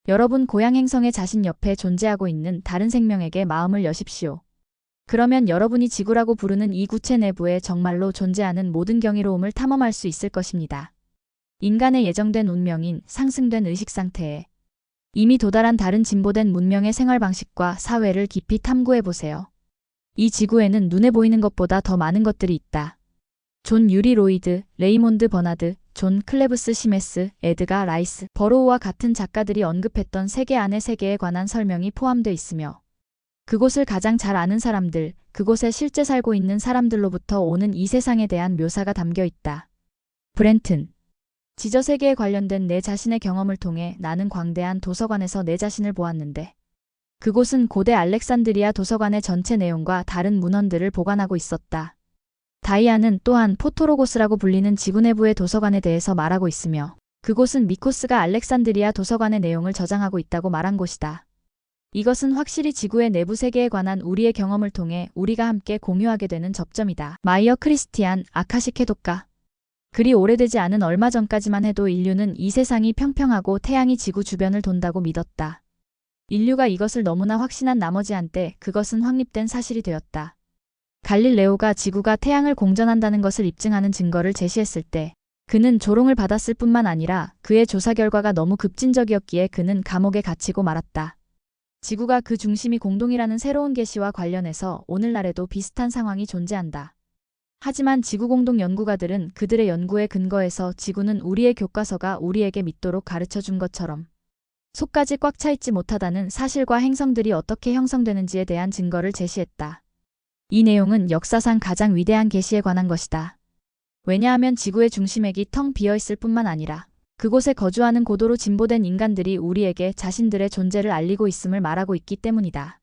여러분 고향 행성의 자신 옆에 존재하고 있는 다른 생명에게 마음을 여십시오. 그러면 여러분이 지구라고 부르는 이 구체 내부에 정말로 존재하는 모든 경이로움을 탐험할 수 있을 것입니다. 인간의 예정된 운명인 상승된 의식 상태에 이미 도달한 다른 진보된 문명의 생활 방식과 사회를 깊이 탐구해보세요. 이 지구에는 눈에 보이는 것보다 더 많은 것들이 있다. 존 유리 로이드, 레이몬드 버나드, 존 클레브스 시메스, 에드가 라이스, 버로우와 같은 작가들이 언급했던 세계 안의 세계에 관한 설명이 포함되어 있으며 그곳을 가장 잘 아는 사람들, 그곳에 실제 살고 있는 사람들로부터 오는 이 세상에 대한 묘사가 담겨 있다. 브렌튼. 지저세계에 관련된 내 자신의 경험을 통해 나는 광대한 도서관에서 내 자신을 보았는데 그곳은 고대 알렉산드리아 도서관의 전체 내용과 다른 문헌들을 보관하고 있었다. 다이아는 또한 포토로고스라고 불리는 지구 내부의 도서관에 대해서 말하고 있으며 그곳은 미코스가 알렉산드리아 도서관의 내용을 저장하고 있다고 말한 곳이다. 이것은 확실히 지구의 내부 세계에 관한 우리의 경험을 통해 우리가 함께 공유하게 되는 접점이다. 마이어 크리스티안, 아카식 해독가. 그리 오래되지 않은 얼마 전까지만 해도 인류는 이 세상이 평평하고 태양이 지구 주변을 돈다고 믿었다. 인류가 이것을 너무나 확신한 나머지 한때 그것은 확립된 사실이 되었다. 갈릴레오가 지구가 태양을 공전한다는 것을 입증하는 증거를 제시했을 때 그는 조롱을 받았을 뿐만 아니라 그의 조사 결과가 너무 급진적이었기에 그는 감옥에 갇히고 말았다. 지구가 그 중심이 공동이라는 새로운 계시와 관련해서 오늘날에도 비슷한 상황이 존재한다. 하지만 지구공동 연구가들은 그들의 연구에 근거해서 지구는 우리의 교과서가 우리에게 믿도록 가르쳐 준 것처럼 속까지 꽉 차 있지 못하다는 사실과 행성들이 어떻게 형성되는지에 대한 증거를 제시했다. 이 내용은 역사상 가장 위대한 계시에 관한 것이다. 왜냐하면 지구의 중심액이 텅 비어 있을 뿐만 아니라 그곳에 거주하는 고도로 진보된 인간들이 우리에게 자신들의 존재를 알리고 있음을 말하고 있기 때문이다.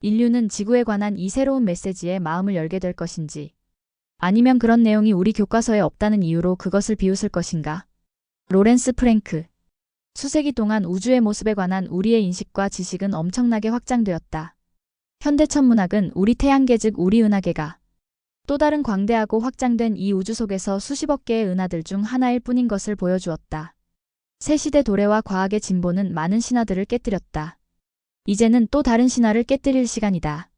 인류는 지구에 관한 이 새로운 메시지에 마음을 열게 될 것인지 아니면 그런 내용이 우리 교과서에 없다는 이유로 그것을 비웃을 것인가? 로렌스 프랭크. 수세기 동안 우주의 모습에 관한 우리의 인식과 지식은 엄청나게 확장되었다. 현대 천문학은 우리 태양계 즉 우리 은하계가 또 다른 광대하고 확장된 이 우주 속에서 수십억 개의 은하들 중 하나일 뿐인 것을 보여주었다. 새 시대 도래와 과학의 진보는 많은 신화들을 깨뜨렸다. 이제는 또 다른 신화를 깨뜨릴 시간이다.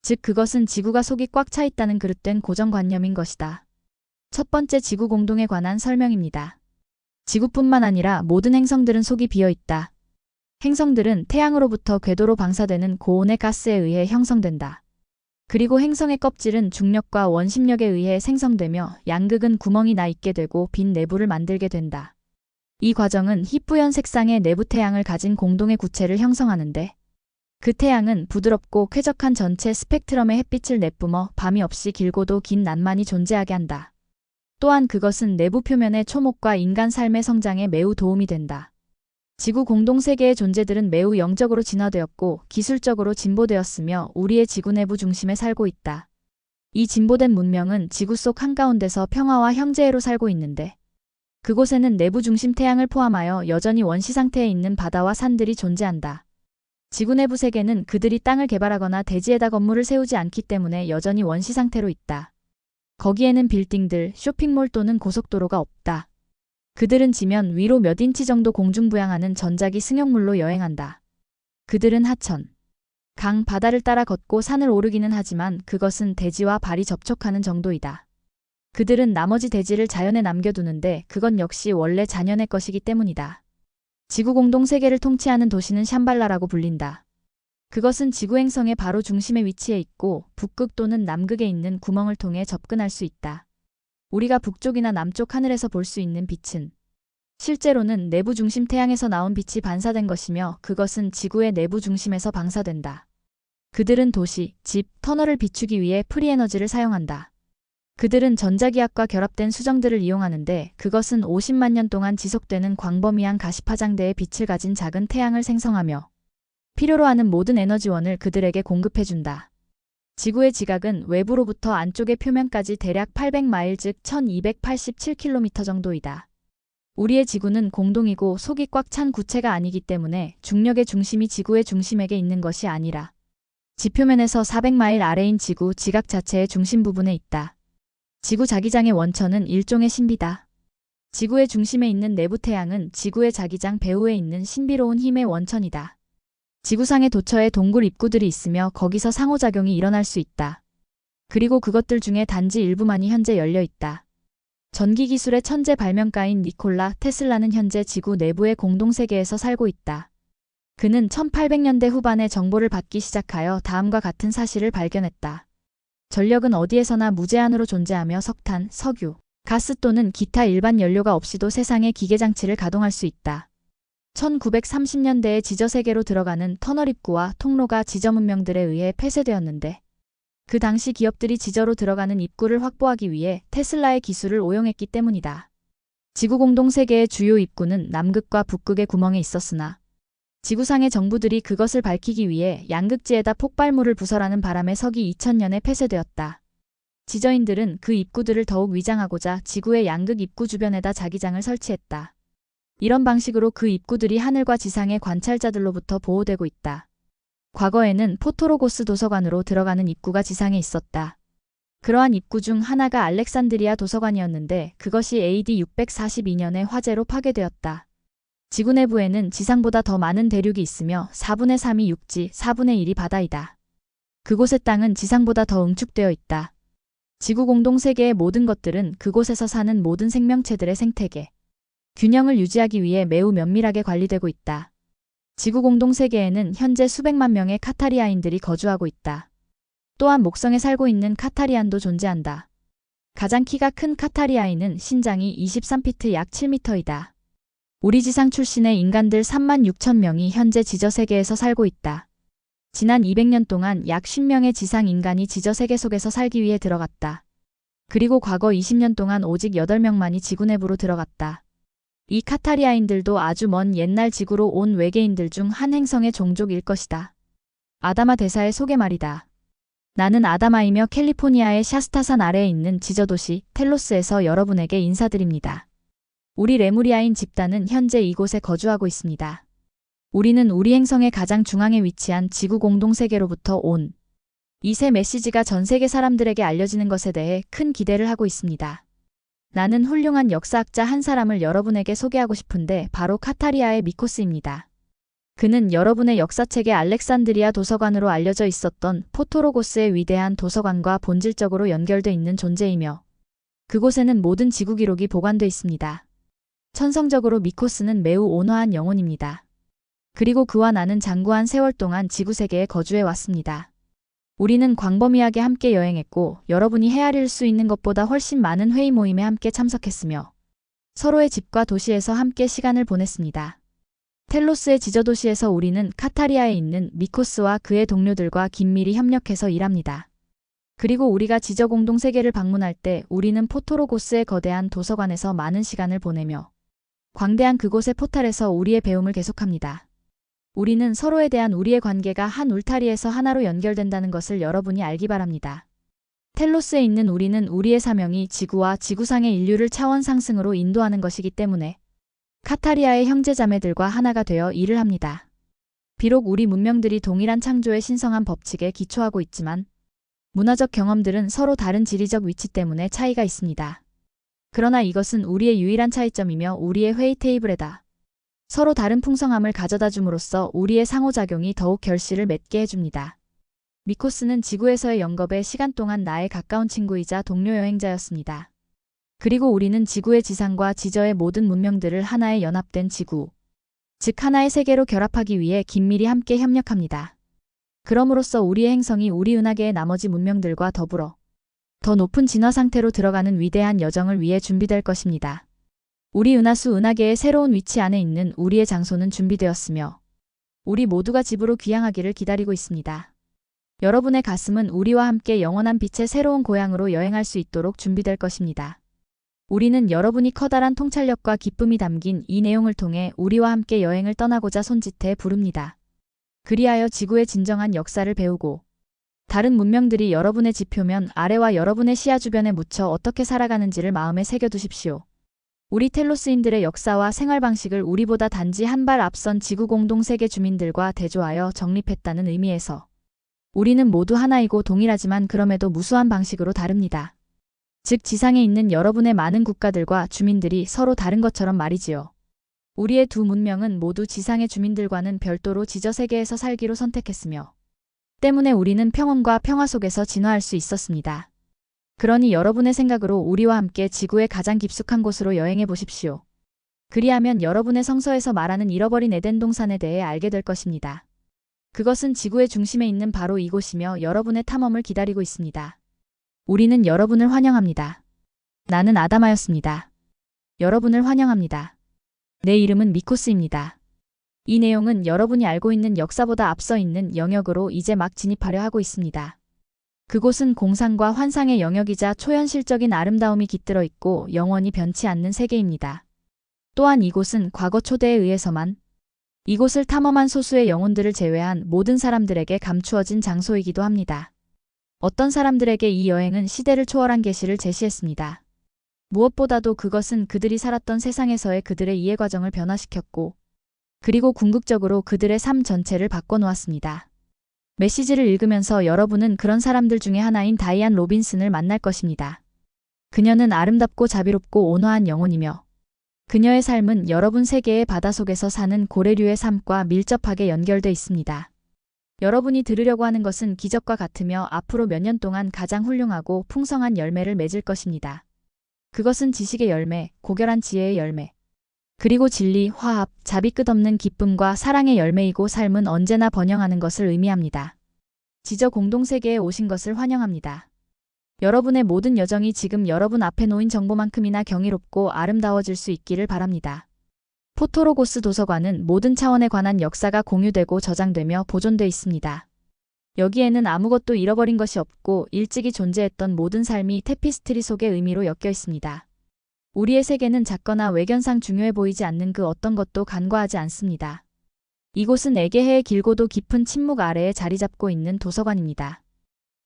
즉 그것은 지구가 속이 꽉 차 있다는 그릇된 고정관념인 것이다. 첫 번째 지구 공동에 관한 설명입니다. 지구뿐만 아니라 모든 행성들은 속이 비어 있다. 행성들은 태양으로부터 궤도로 방사되는 고온의 가스에 의해 형성된다. 그리고 행성의 껍질은 중력과 원심력에 의해 생성되며 양극은 구멍이 나 있게 되고 빈 내부를 만들게 된다. 이 과정은 희뿌연 색상의 내부 태양을 가진 공동의 구체를 형성하는데 그 태양은 부드럽고 쾌적한 전체 스펙트럼의 햇빛을 내뿜어 밤이 없이 길고도 긴 낮만이 존재하게 한다. 또한 그것은 내부 표면의 초목과 인간 삶의 성장에 매우 도움이 된다. 지구 공동세계의 존재들은 매우 영적으로 진화되었고 기술적으로 진보되었으며 우리의 지구 내부 중심에 살고 있다. 이 진보된 문명은 지구 속 한가운데서 평화와 형제애로 살고 있는데 그곳에는 내부 중심 태양을 포함하여 여전히 원시 상태에 있는 바다와 산들이 존재한다. 지구 내부 세계는 그들이 땅을 개발하거나 대지에다 건물을 세우지 않기 때문에 여전히 원시 상태로 있다. 거기에는 빌딩들, 쇼핑몰 또는 고속도로가 없다. 그들은 지면 위로 몇 인치 정도 공중부양하는 전자기 승용물로 여행한다. 그들은 하천, 강, 바다를 따라 걷고 산을 오르기는 하지만 그것은 대지와 발이 접촉하는 정도이다. 그들은 나머지 대지를 자연에 남겨두는데 그건 역시 원래 자연의 것이기 때문이다. 지구 공동 세계를 통치하는 도시는 샴발라라고 불린다. 그것은 지구 행성의 바로 중심에 위치해 있고 북극 또는 남극에 있는 구멍을 통해 접근할 수 있다. 우리가 북쪽이나 남쪽 하늘에서 볼 수 있는 빛은 실제로는 내부 중심 태양에서 나온 빛이 반사된 것이며 그것은 지구의 내부 중심에서 방사된다. 그들은 도시, 집, 터널을 비추기 위해 프리에너지를 사용한다. 그들은 전자기압과 결합된 수정들을 이용하는데 그것은 50만 년 동안 지속되는 광범위한 가시파장대의 빛을 가진 작은 태양을 생성하며 필요로 하는 모든 에너지원을 그들에게 공급해준다. 지구의 지각은 외부로부터 안쪽의 표면까지 대략 800마일 즉 1287km 정도이다. 우리의 지구는 공동이고 속이 꽉 찬 구체가 아니기 때문에 중력의 중심이 지구의 중심에게 있는 것이 아니라 지표면에서 400마일 아래인 지구 지각 자체의 중심 부분에 있다. 지구 자기장의 원천은 일종의 신비다. 지구의 중심에 있는 내부 태양은 지구의 자기장 배후에 있는 신비로운 힘의 원천이다. 지구상의 도처에 동굴 입구들이 있으며 거기서 상호작용이 일어날 수 있다. 그리고 그것들 중에 단지 일부만이 현재 열려 있다. 전기 기술의 천재 발명가인 니콜라 테슬라는 현재 지구 내부의 공동세계에서 살고 있다. 그는 1800년대 후반에 정보를 받기 시작하여 다음과 같은 사실을 발견했다. 전력은 어디에서나 무제한으로 존재하며 석탄, 석유, 가스 또는 기타 일반 연료가 없이도 세상의 기계장치를 가동할 수 있다. 1930년대에 지저세계로 들어가는 터널 입구와 통로가 지저 문명들에 의해 폐쇄되었는데 그 당시 기업들이 지저로 들어가는 입구를 확보하기 위해 테슬라의 기술을 오용했기 때문이다. 지구 공동세계의 주요 입구는 남극과 북극의 구멍에 있었으나 지구상의 정부들이 그것을 밝히기 위해 양극지에다 폭발물을 부설하는 바람에 서기 2000년에 폐쇄되었다. 지저인들은 그 입구들을 더욱 위장하고자 지구의 양극 입구 주변에다 자기장을 설치했다. 이런 방식으로 그 입구들이 하늘과 지상의 관찰자들로부터 보호되고 있다. 과거에는 포토로고스 도서관으로 들어가는 입구가 지상에 있었다. 그러한 입구 중 하나가 알렉산드리아 도서관이었는데 그것이 AD 642년에 화재로 파괴되었다. 지구 내부에는 지상보다 더 많은 대륙이 있으며 4분의 3이 육지, 4분의 1이 바다이다. 그곳의 땅은 지상보다 더 응축되어 있다. 지구 공동세계의 모든 것들은 그곳에서 사는 모든 생명체들의 생태계, 균형을 유지하기 위해 매우 면밀하게 관리되고 있다. 지구 공동세계에는 현재 수백만 명의 카타리아인들이 거주하고 있다. 또한 목성에 살고 있는 카타리안도 존재한다. 가장 키가 큰 카타리아인은 신장이 23피트 약 7m이다. 우리 지상 출신의 인간들 3만 6천 명이 현재 지저세계에서 살고 있다. 지난 200년 동안 약 50명의 지상 인간이 지저세계 속에서 살기 위해 들어갔다. 그리고 과거 20년 동안 오직 8명만이 지구 내부로 들어갔다. 이 카타리아인들도 아주 먼 옛날 지구로 온 외계인들 중 한 행성의 종족일 것이다. 아다마 대사의 소개 말이다. 나는 아다마이며 캘리포니아의 샤스타산 아래에 있는 지저도시 텔로스에서 여러분에게 인사드립니다. 우리 레무리아인 집단은 현재 이곳에 거주하고 있습니다. 우리는 우리 행성의 가장 중앙에 위치한 지구 공동세계로부터 온 이 새 메시지가 전 세계 사람들에게 알려지는 것에 대해 큰 기대를 하고 있습니다. 나는 훌륭한 역사학자 한 사람을 여러분에게 소개하고 싶은데 바로 카타리아의 미코스입니다. 그는 여러분의 역사책의 알렉산드리아 도서관으로 알려져 있었던 포토로고스의 위대한 도서관과 본질적으로 연결돼 있는 존재이며 그곳에는 모든 지구 기록이 보관돼 있습니다. 천성적으로 미코스는 매우 온화한 영혼입니다. 그리고 그와 나는 장구한 세월 동안 지구세계에 거주해 왔습니다. 우리는 광범위하게 함께 여행했고 여러분이 헤아릴 수 있는 것보다 훨씬 많은 회의 모임에 함께 참석했으며 서로의 집과 도시에서 함께 시간을 보냈습니다. 텔로스의 지저도시에서 우리는 카타리아에 있는 미코스와 그의 동료들과 긴밀히 협력해서 일합니다. 그리고 우리가 지저 공동세계를 방문할 때 우리는 포토로고스의 거대한 도서관에서 많은 시간을 보내며 광대한 그곳의 포탈에서 우리의 배움을 계속합니다. 우리는 서로에 대한 우리의 관계가 한 울타리에서 하나로 연결된다는 것을 여러분이 알기 바랍니다. 텔로스에 있는 우리는 우리의 사명이 지구와 지구상의 인류를 차원 상승으로 인도하는 것이기 때문에 카타리아의 형제자매들과 하나가 되어 일을 합니다. 비록 우리 문명들이 동일한 창조의 신성한 법칙에 기초하고 있지만 문화적 경험들은 서로 다른 지리적 위치 때문에 차이가 있습니다. 그러나 이것은 우리의 유일한 차이점이며 우리의 회의 테이블에다 서로 다른 풍성함을 가져다 줌으로써 우리의 상호작용이 더욱 결실을 맺게 해줍니다. 미코스는 지구에서의 영겁의 시간 동안 나의 가까운 친구이자 동료 여행자였습니다. 그리고 우리는 지구의 지상과 지저의 모든 문명들을 하나의 연합된 지구, 즉 하나의 세계로 결합하기 위해 긴밀히 함께 협력합니다. 그럼으로써 우리의 행성이 우리 은하계의 나머지 문명들과 더불어 더 높은 진화 상태로 들어가는 위대한 여정을 위해 준비될 것입니다. 우리 은하수 은하계의 새로운 위치 안에 있는 우리의 장소는 준비되었으며 우리 모두가 집으로 귀향하기를 기다리고 있습니다. 여러분의 가슴은 우리와 함께 영원한 빛의 새로운 고향으로 여행할 수 있도록 준비될 것입니다. 우리는 여러분이 커다란 통찰력과 기쁨이 담긴 이 내용을 통해 우리와 함께 여행을 떠나고자 손짓해 부릅니다. 그리하여 지구의 진정한 역사를 배우고 다른 문명들이 여러분의 지표면 아래와 여러분의 시야 주변에 묻혀 어떻게 살아가는지를 마음에 새겨두십시오. 우리 텔로스인들의 역사와 생활 방식을 우리보다 단지 한 발 앞선 지구 공동세계 주민들과 대조하여 정립했다는 의미에서 우리는 모두 하나이고 동일하지만 그럼에도 무수한 방식으로 다릅니다. 즉 지상에 있는 여러분의 많은 국가들과 주민들이 서로 다른 것처럼 말이지요. 우리의 두 문명은 모두 지상의 주민들과는 별도로 지저세계에서 살기로 선택했으며 때문에 우리는 평온과 평화 속에서 진화할 수 있었습니다. 그러니 여러분의 생각으로 우리와 함께 지구의 가장 깊숙한 곳으로 여행해 보십시오. 그리하면 여러분의 성서에서 말하는 잃어버린 에덴 동산에 대해 알게 될 것입니다. 그것은 지구의 중심에 있는 바로 이곳이며 여러분의 탐험을 기다리고 있습니다. 우리는 여러분을 환영합니다. 나는 아다마였습니다. 여러분을 환영합니다. 내 이름은 미코스입니다. 이 내용은 여러분이 알고 있는 역사보다 앞서 있는 영역으로 이제 막 진입하려 하고 있습니다. 그곳은 공상과 환상의 영역이자 초현실적인 아름다움이 깃들어 있고 영원히 변치 않는 세계입니다. 또한 이곳은 과거 초대에 의해서만 이곳을 탐험한 소수의 영혼들을 제외한 모든 사람들에게 감추어진 장소이기도 합니다. 어떤 사람들에게 이 여행은 시대를 초월한 계시를 제시했습니다. 무엇보다도 그것은 그들이 살았던 세상에서의 그들의 이해과정을 변화시켰고 그리고 궁극적으로 그들의 삶 전체를 바꿔놓았습니다. 메시지를 읽으면서 여러분은 그런 사람들 중에 하나인 다이안 로빈슨을 만날 것입니다. 그녀는 아름답고 자비롭고 온화한 영혼이며 그녀의 삶은 여러분 세계의 바다속에서 사는 고래류의 삶과 밀접하게 연결돼 있습니다. 여러분이 들으려고 하는 것은 기적과 같으며 앞으로 몇 년 동안 가장 훌륭하고 풍성한 열매를 맺을 것입니다. 그것은 지식의 열매, 고결한 지혜의 열매, 그리고 진리, 화합, 자비 끝없는 기쁨과 사랑의 열매이고 삶은 언제나 번영하는 것을 의미합니다. 지저 공동세계에 오신 것을 환영합니다. 여러분의 모든 여정이 지금 여러분 앞에 놓인 정보만큼이나 경이롭고 아름다워질 수 있기를 바랍니다. 포토로고스 도서관은 모든 차원에 관한 역사가 공유되고 저장되며 보존돼 있습니다. 여기에는 아무것도 잃어버린 것이 없고 일찍이 존재했던 모든 삶이 테피스트리 속의 의미로 엮여 있습니다. 우리의 세계는 작거나 외견상 중요해 보이지 않는 그 어떤 것도 간과하지 않습니다. 이곳은 에게해의 길고도 깊은 침묵 아래에 자리 잡고 있는 도서관입니다.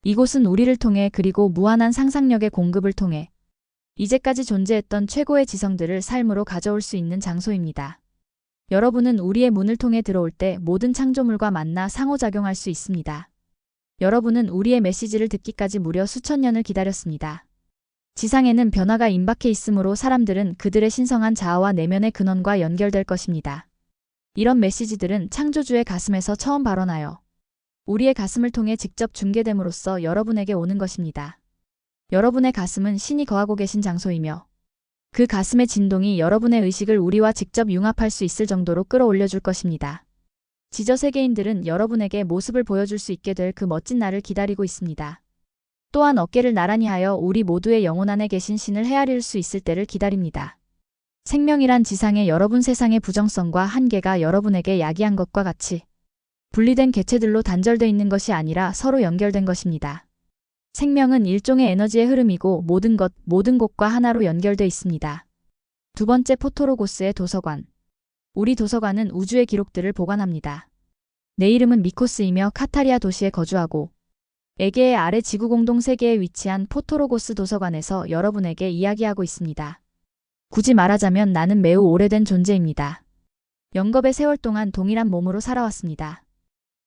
이곳은 우리를 통해 그리고 무한한 상상력의 공급을 통해 이제까지 존재했던 최고의 지성들을 삶으로 가져올 수 있는 장소입니다. 여러분은 우리의 문을 통해 들어올 때 모든 창조물과 만나 상호작용할 수 있습니다. 여러분은 우리의 메시지를 듣기까지 무려 수천 년을 기다렸습니다. 지상에는 변화가 임박해 있으므로 사람들은 그들의 신성한 자아와 내면의 근원과 연결될 것입니다. 이런 메시지들은 창조주의 가슴에서 처음 발원하여 우리의 가슴을 통해 직접 중계됨으로써 여러분에게 오는 것입니다. 여러분의 가슴은 신이 거하고 계신 장소이며 그 가슴의 진동이 여러분의 의식을 우리와 직접 융합할 수 있을 정도로 끌어올려 줄 것입니다. 지저세계인들은 여러분에게 모습을 보여줄 수 있게 될 그 멋진 날을 기다리고 있습니다. 또한 어깨를 나란히 하여 우리 모두의 영혼 안에 계신 신을 헤아릴 수 있을 때를 기다립니다. 생명이란 지상의 여러분 세상의 부정성과 한계가 여러분에게 야기한 것과 같이 분리된 개체들로 단절되어 있는 것이 아니라 서로 연결된 것입니다. 생명은 일종의 에너지의 흐름이고 모든 것, 모든 곳과 하나로 연결돼 있습니다. 두 번째, 포토로고스의 도서관. 우리 도서관은 우주의 기록들을 보관합니다. 내 이름은 미코스이며 카타리아 도시에 거주하고 에게의 아래 지구 공동 세계에 위치한 포토로고스 도서관에서 여러분에게 이야기하고 있습니다. 굳이 말하자면 나는 매우 오래된 존재입니다. 영겁의 세월 동안 동일한 몸으로 살아왔습니다.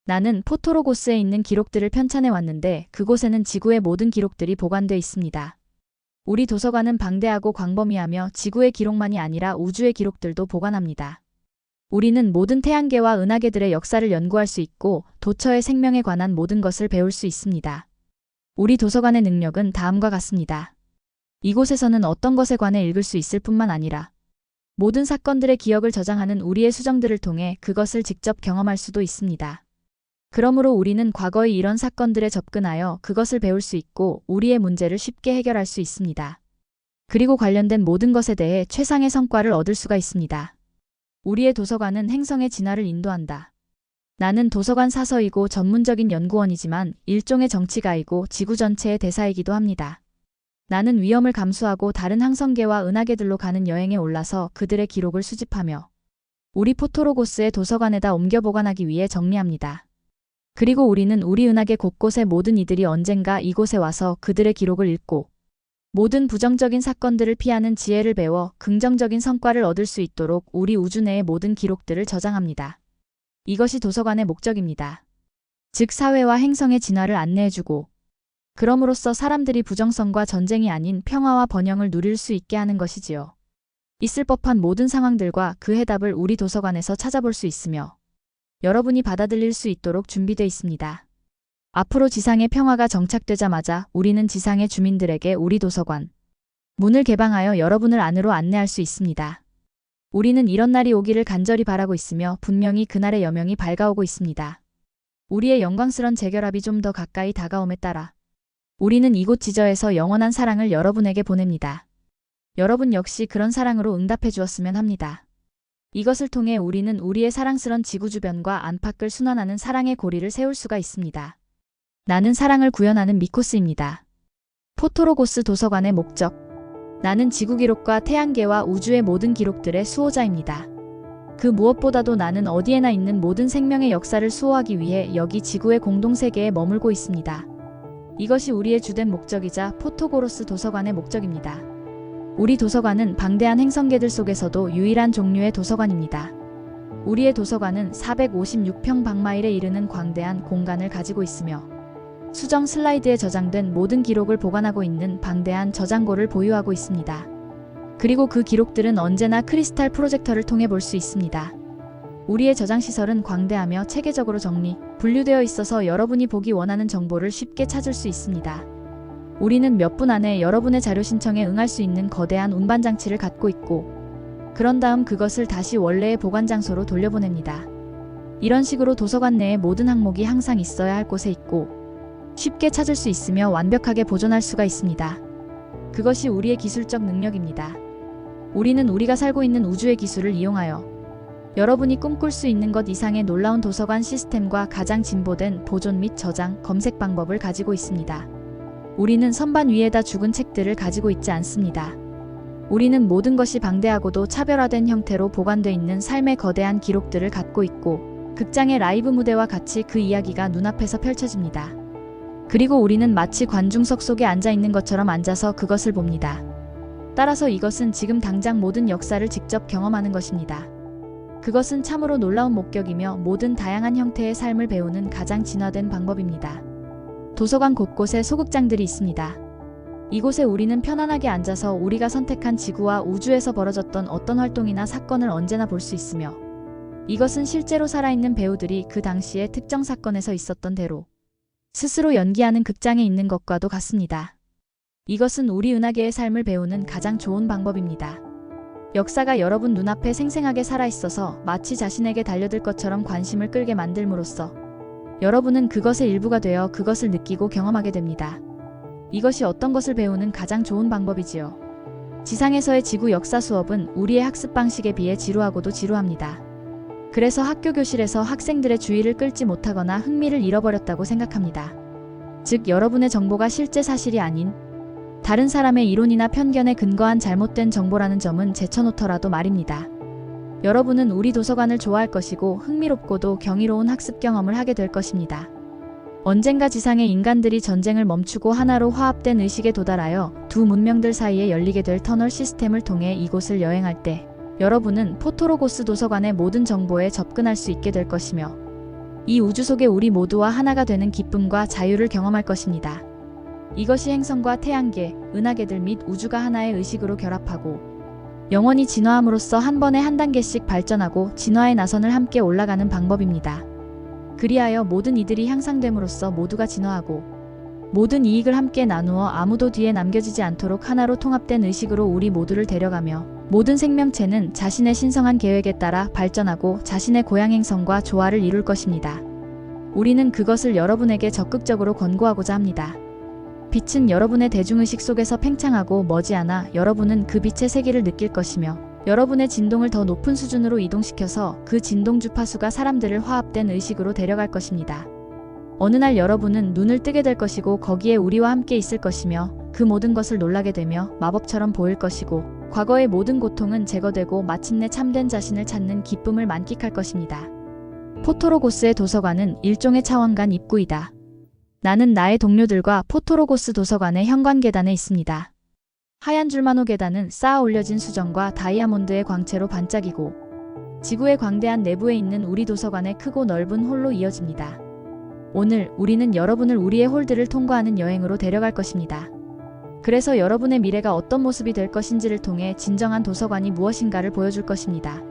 나는 포토로고스에 있는 기록들을 편찬해 왔는데 그곳에는 지구의 모든 기록들이 보관돼 있습니다. 우리 도서관은 방대하고 광범위하며 지구의 기록만이 아니라 우주의 기록들도 보관합니다. 우리는 모든 태양계와 은하계들의 역사를 연구할 수 있고 도처의 생명에 관한 모든 것을 배울 수 있습니다. 우리 도서관의 능력은 다음과 같습니다. 이곳에서는 어떤 것에 관해 읽을 수 있을 뿐만 아니라 모든 사건들의 기억을 저장하는 우리의 수정들을 통해 그것을 직접 경험할 수도 있습니다. 그러므로 우리는 과거의 이런 사건들에 접근하여 그것을 배울 수 있고 우리의 문제를 쉽게 해결할 수 있습니다. 그리고 관련된 모든 것에 대해 최상의 성과를 얻을 수가 있습니다. 우리의 도서관은 행성의 진화를 인도한다. 나는 도서관 사서이고 전문적인 연구원이지만 일종의 정치가이고 지구 전체의 대사이기도 합니다. 나는 위험을 감수하고 다른 항성계와 은하계들로 가는 여행에 올라서 그들의 기록을 수집하며 우리 포토로고스의 도서관에다 옮겨 보관하기 위해 정리합니다. 그리고 우리는 우리 은하계 곳곳의 모든 이들이 언젠가 이곳에 와서 그들의 기록을 읽고 모든 부정적인 사건들을 피하는 지혜를 배워 긍정적인 성과를 얻을 수 있도록 우리 우주 내의 모든 기록들을 저장합니다. 이것이 도서관의 목적입니다. 즉 사회와 행성의 진화를 안내해주고 그럼으로써 사람들이 부정성과 전쟁이 아닌 평화와 번영을 누릴 수 있게 하는 것이지요. 있을 법한 모든 상황들과 그 해답을 우리 도서관에서 찾아볼 수 있으며 여러분이 받아들일 수 있도록 준비되어 있습니다. 앞으로 지상의 평화가 정착되자마자 우리는 지상의 주민들에게 우리 도서관 문을 개방하여 여러분을 안으로 안내할 수 있습니다. 우리는 이런 날이 오기를 간절히 바라고 있으며 분명히 그날의 여명이 밝아오고 있습니다. 우리의 영광스런 재결합이 좀 더 가까이 다가옴에 따라 우리는 이곳 지저에서 영원한 사랑을 여러분에게 보냅니다. 여러분 역시 그런 사랑으로 응답해 주었으면 합니다. 이것을 통해 우리는 우리의 사랑스런 지구 주변과 안팎을 순환하는 사랑의 고리를 세울 수가 있습니다. 나는 사랑을 구현하는 미코스입니다. 포토로고스 도서관의 목적. 나는 지구 기록과 태양계와 우주의 모든 기록들의 수호자입니다. 그 무엇보다도 나는 어디에나 있는 모든 생명의 역사를 수호하기 위해 여기 지구의 공동세계에 머물고 있습니다. 이것이 우리의 주된 목적이자 포토고로스 도서관의 목적입니다. 우리 도서관은 방대한 행성계들 속에서도 유일한 종류의 도서관입니다. 우리의 도서관은 456평방마일에 이르는 광대한 공간을 가지고 있으며 수정 슬라이드에 저장된 모든 기록을 보관하고 있는 방대한 저장고를 보유하고 있습니다. 그리고 그 기록들은 언제나 크리스탈 프로젝터를 통해 볼 수 있습니다. 우리의 저장시설은 광대하며 체계적으로 정리, 분류되어 있어서 여러분이 보기 원하는 정보를 쉽게 찾을 수 있습니다. 우리는 몇 분 안에 여러분의 자료 신청에 응할 수 있는 거대한 운반 장치를 갖고 있고 그런 다음 그것을 다시 원래의 보관 장소로 돌려보냅니다. 이런 식으로 도서관 내의 모든 항목이 항상 있어야 할 곳에 있고 쉽게 찾을 수 있으며 완벽하게 보존할 수가 있습니다. 그것이 우리의 기술적 능력입니다. 우리는 우리가 살고 있는 우주의 기술을 이용하여 여러분이 꿈꿀 수 있는 것 이상의 놀라운 도서관 시스템과 가장 진보된 보존 및 저장, 검색 방법을 가지고 있습니다. 우리는 선반 위에다 죽은 책들을 가지고 있지 않습니다. 우리는 모든 것이 방대하고도 차별화된 형태로 보관되어 있는 삶의 거대한 기록들을 갖고 있고 극장의 라이브 무대와 같이 그 이야기가 눈앞에서 펼쳐집니다. 그리고 우리는 마치 관중석 속에 앉아 있는 것처럼 앉아서 그것을 봅니다. 따라서 이것은 지금 당장 모든 역사를 직접 경험하는 것입니다. 그것은 참으로 놀라운 목격이며 모든 다양한 형태의 삶을 배우는 가장 진화된 방법입니다. 도서관 곳곳에 소극장들이 있습니다. 이곳에 우리는 편안하게 앉아서 우리가 선택한 지구와 우주에서 벌어졌던 어떤 활동이나 사건을 언제나 볼 수 있으며 이것은 실제로 살아있는 배우들이 그 당시의 특정 사건에서 있었던 대로 스스로 연기하는 극장에 있는 것과도 같습니다. 이것은 우리 은하계의 삶을 배우는 가장 좋은 방법입니다. 역사가 여러분 눈앞에 생생하게 살아있어서 마치 자신에게 달려들 것처럼 관심을 끌게 만들므로써 여러분은 그것의 일부가 되어 그것을 느끼고 경험하게 됩니다. 이것이 어떤 것을 배우는 가장 좋은 방법이지요. 지상에서의 지구 역사 수업은 우리의 학습 방식에 비해 지루하고도 지루합니다. 그래서 학교 교실에서 학생들의 주의를 끌지 못하거나 흥미를 잃어버렸다고 생각합니다. 즉 여러분의 정보가 실제 사실이 아닌 다른 사람의 이론이나 편견에 근거한 잘못된 정보라는 점은 제쳐놓더라도 말입니다. 여러분은 우리 도서관을 좋아할 것이고 흥미롭고도 경이로운 학습 경험을 하게 될 것입니다. 언젠가 지상의 인간들이 전쟁을 멈추고 하나로 화합된 의식에 도달하여 두 문명들 사이에 열리게 될 터널 시스템을 통해 이곳을 여행할 때 여러분은 포토로고스 도서관의 모든 정보에 접근할 수 있게 될 것이며 이 우주 속에 우리 모두와 하나가 되는 기쁨과 자유를 경험할 것입니다. 이것이 행성과 태양계, 은하계들 및 우주가 하나의 의식으로 결합하고 영원히 진화함으로써 한 번에 한 단계씩 발전하고 진화의 나선을 함께 올라가는 방법입니다. 그리하여 모든 이들이 향상됨으로써 모두가 진화하고 모든 이익을 함께 나누어 아무도 뒤에 남겨지지 않도록 하나로 통합된 의식으로 우리 모두를 데려가며 모든 생명체는 자신의 신성한 계획에 따라 발전하고 자신의 고향 행성과 조화를 이룰 것입니다. 우리는 그것을 여러분에게 적극적으로 권고하고자 합니다. 빛은 여러분의 대중의식 속에서 팽창하고 머지않아 여러분은 그 빛의 세기를 느낄 것이며 여러분의 진동을 더 높은 수준으로 이동시켜서 그 진동 주파수가 사람들을 화합된 의식으로 데려갈 것입니다. 어느 날 여러분은 눈을 뜨게 될 것이고 거기에 우리와 함께 있을 것이며 그 모든 것을 놀라게 되며 마법처럼 보일 것이고 과거의 모든 고통은 제거되고 마침내 참된 자신을 찾는 기쁨을 만끽할 것입니다. 포토로고스의 도서관은 일종의 차원간 입구이다. 나는 나의 동료들과 포토로고스 도서관의 현관 계단에 있습니다. 하얀 줄만호 계단은 쌓아 올려진 수정과 다이아몬드의 광채로 반짝이고 지구의 광대한 내부에 있는 우리 도서관의 크고 넓은 홀로 이어집니다. 오늘 우리는 여러분을 우리의 홀드를 통과하는 여행으로 데려갈 것입니다. 그래서 여러분의 미래가 어떤 모습이 될 것인지를 통해 진정한 도서관이 무엇인가를 보여줄 것입니다.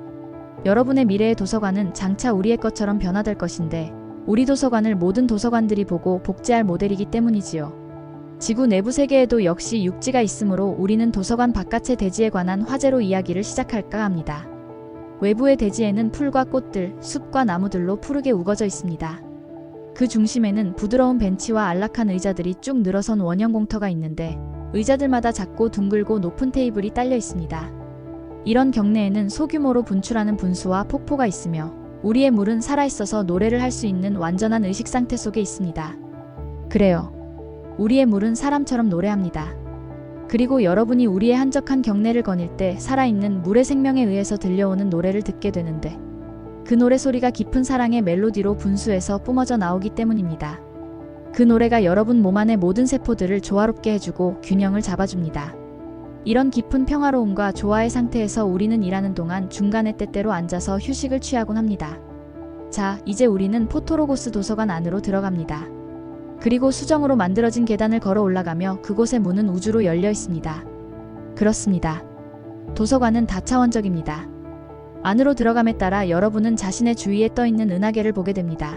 여러분의 미래의 도서관은 장차 우리의 것처럼 변화될 것인데 우리 도서관을 모든 도서관들이 보고 복제할 모델이기 때문이지요. 지구 내부 세계에도 역시 육지가 있으므로 우리는 도서관 바깥의 대지에 관한 화제로 이야기를 시작할까 합니다. 외부의 대지에는 풀과 꽃들, 숲과 나무들로 푸르게 우거져 있습니다. 그 중심에는 부드러운 벤치와 안락한 의자들이 쭉 늘어선 원형 공터가 있는데 의자들마다 작고 둥글고 높은 테이블이 딸려 있습니다. 이런 경내에는 소규모로 분출하는 분수와 폭포가 있으며 우리의 물은 살아있어서 노래를 할 수 있는 완전한 의식 상태 속에 있습니다. 그래요. 우리의 물은 사람처럼 노래합니다. 그리고 여러분이 우리의 한적한 경내를 거닐 때 살아있는 물의 생명에 의해서 들려오는 노래를 듣게 되는데 그 노래 소리가 깊은 사랑의 멜로디로 분수에서 뿜어져 나오기 때문입니다. 그 노래가 여러분 몸 안의 모든 세포들을 조화롭게 해주고 균형을 잡아줍니다. 이런 깊은 평화로움과 조화의 상태에서 우리는 일하는 동안 중간에 때때로 앉아서 휴식을 취하곤 합니다. 자, 이제 우리는 포토로고스 도서관 안으로 들어갑니다. 그리고 수정으로 만들어진 계단을 걸어 올라가며 그곳의 문은 우주로 열려 있습니다. 그렇습니다. 도서관은 다차원적입니다. 안으로 들어감에 따라 여러분은 자신의 주위에 떠있는 은하계를 보게 됩니다.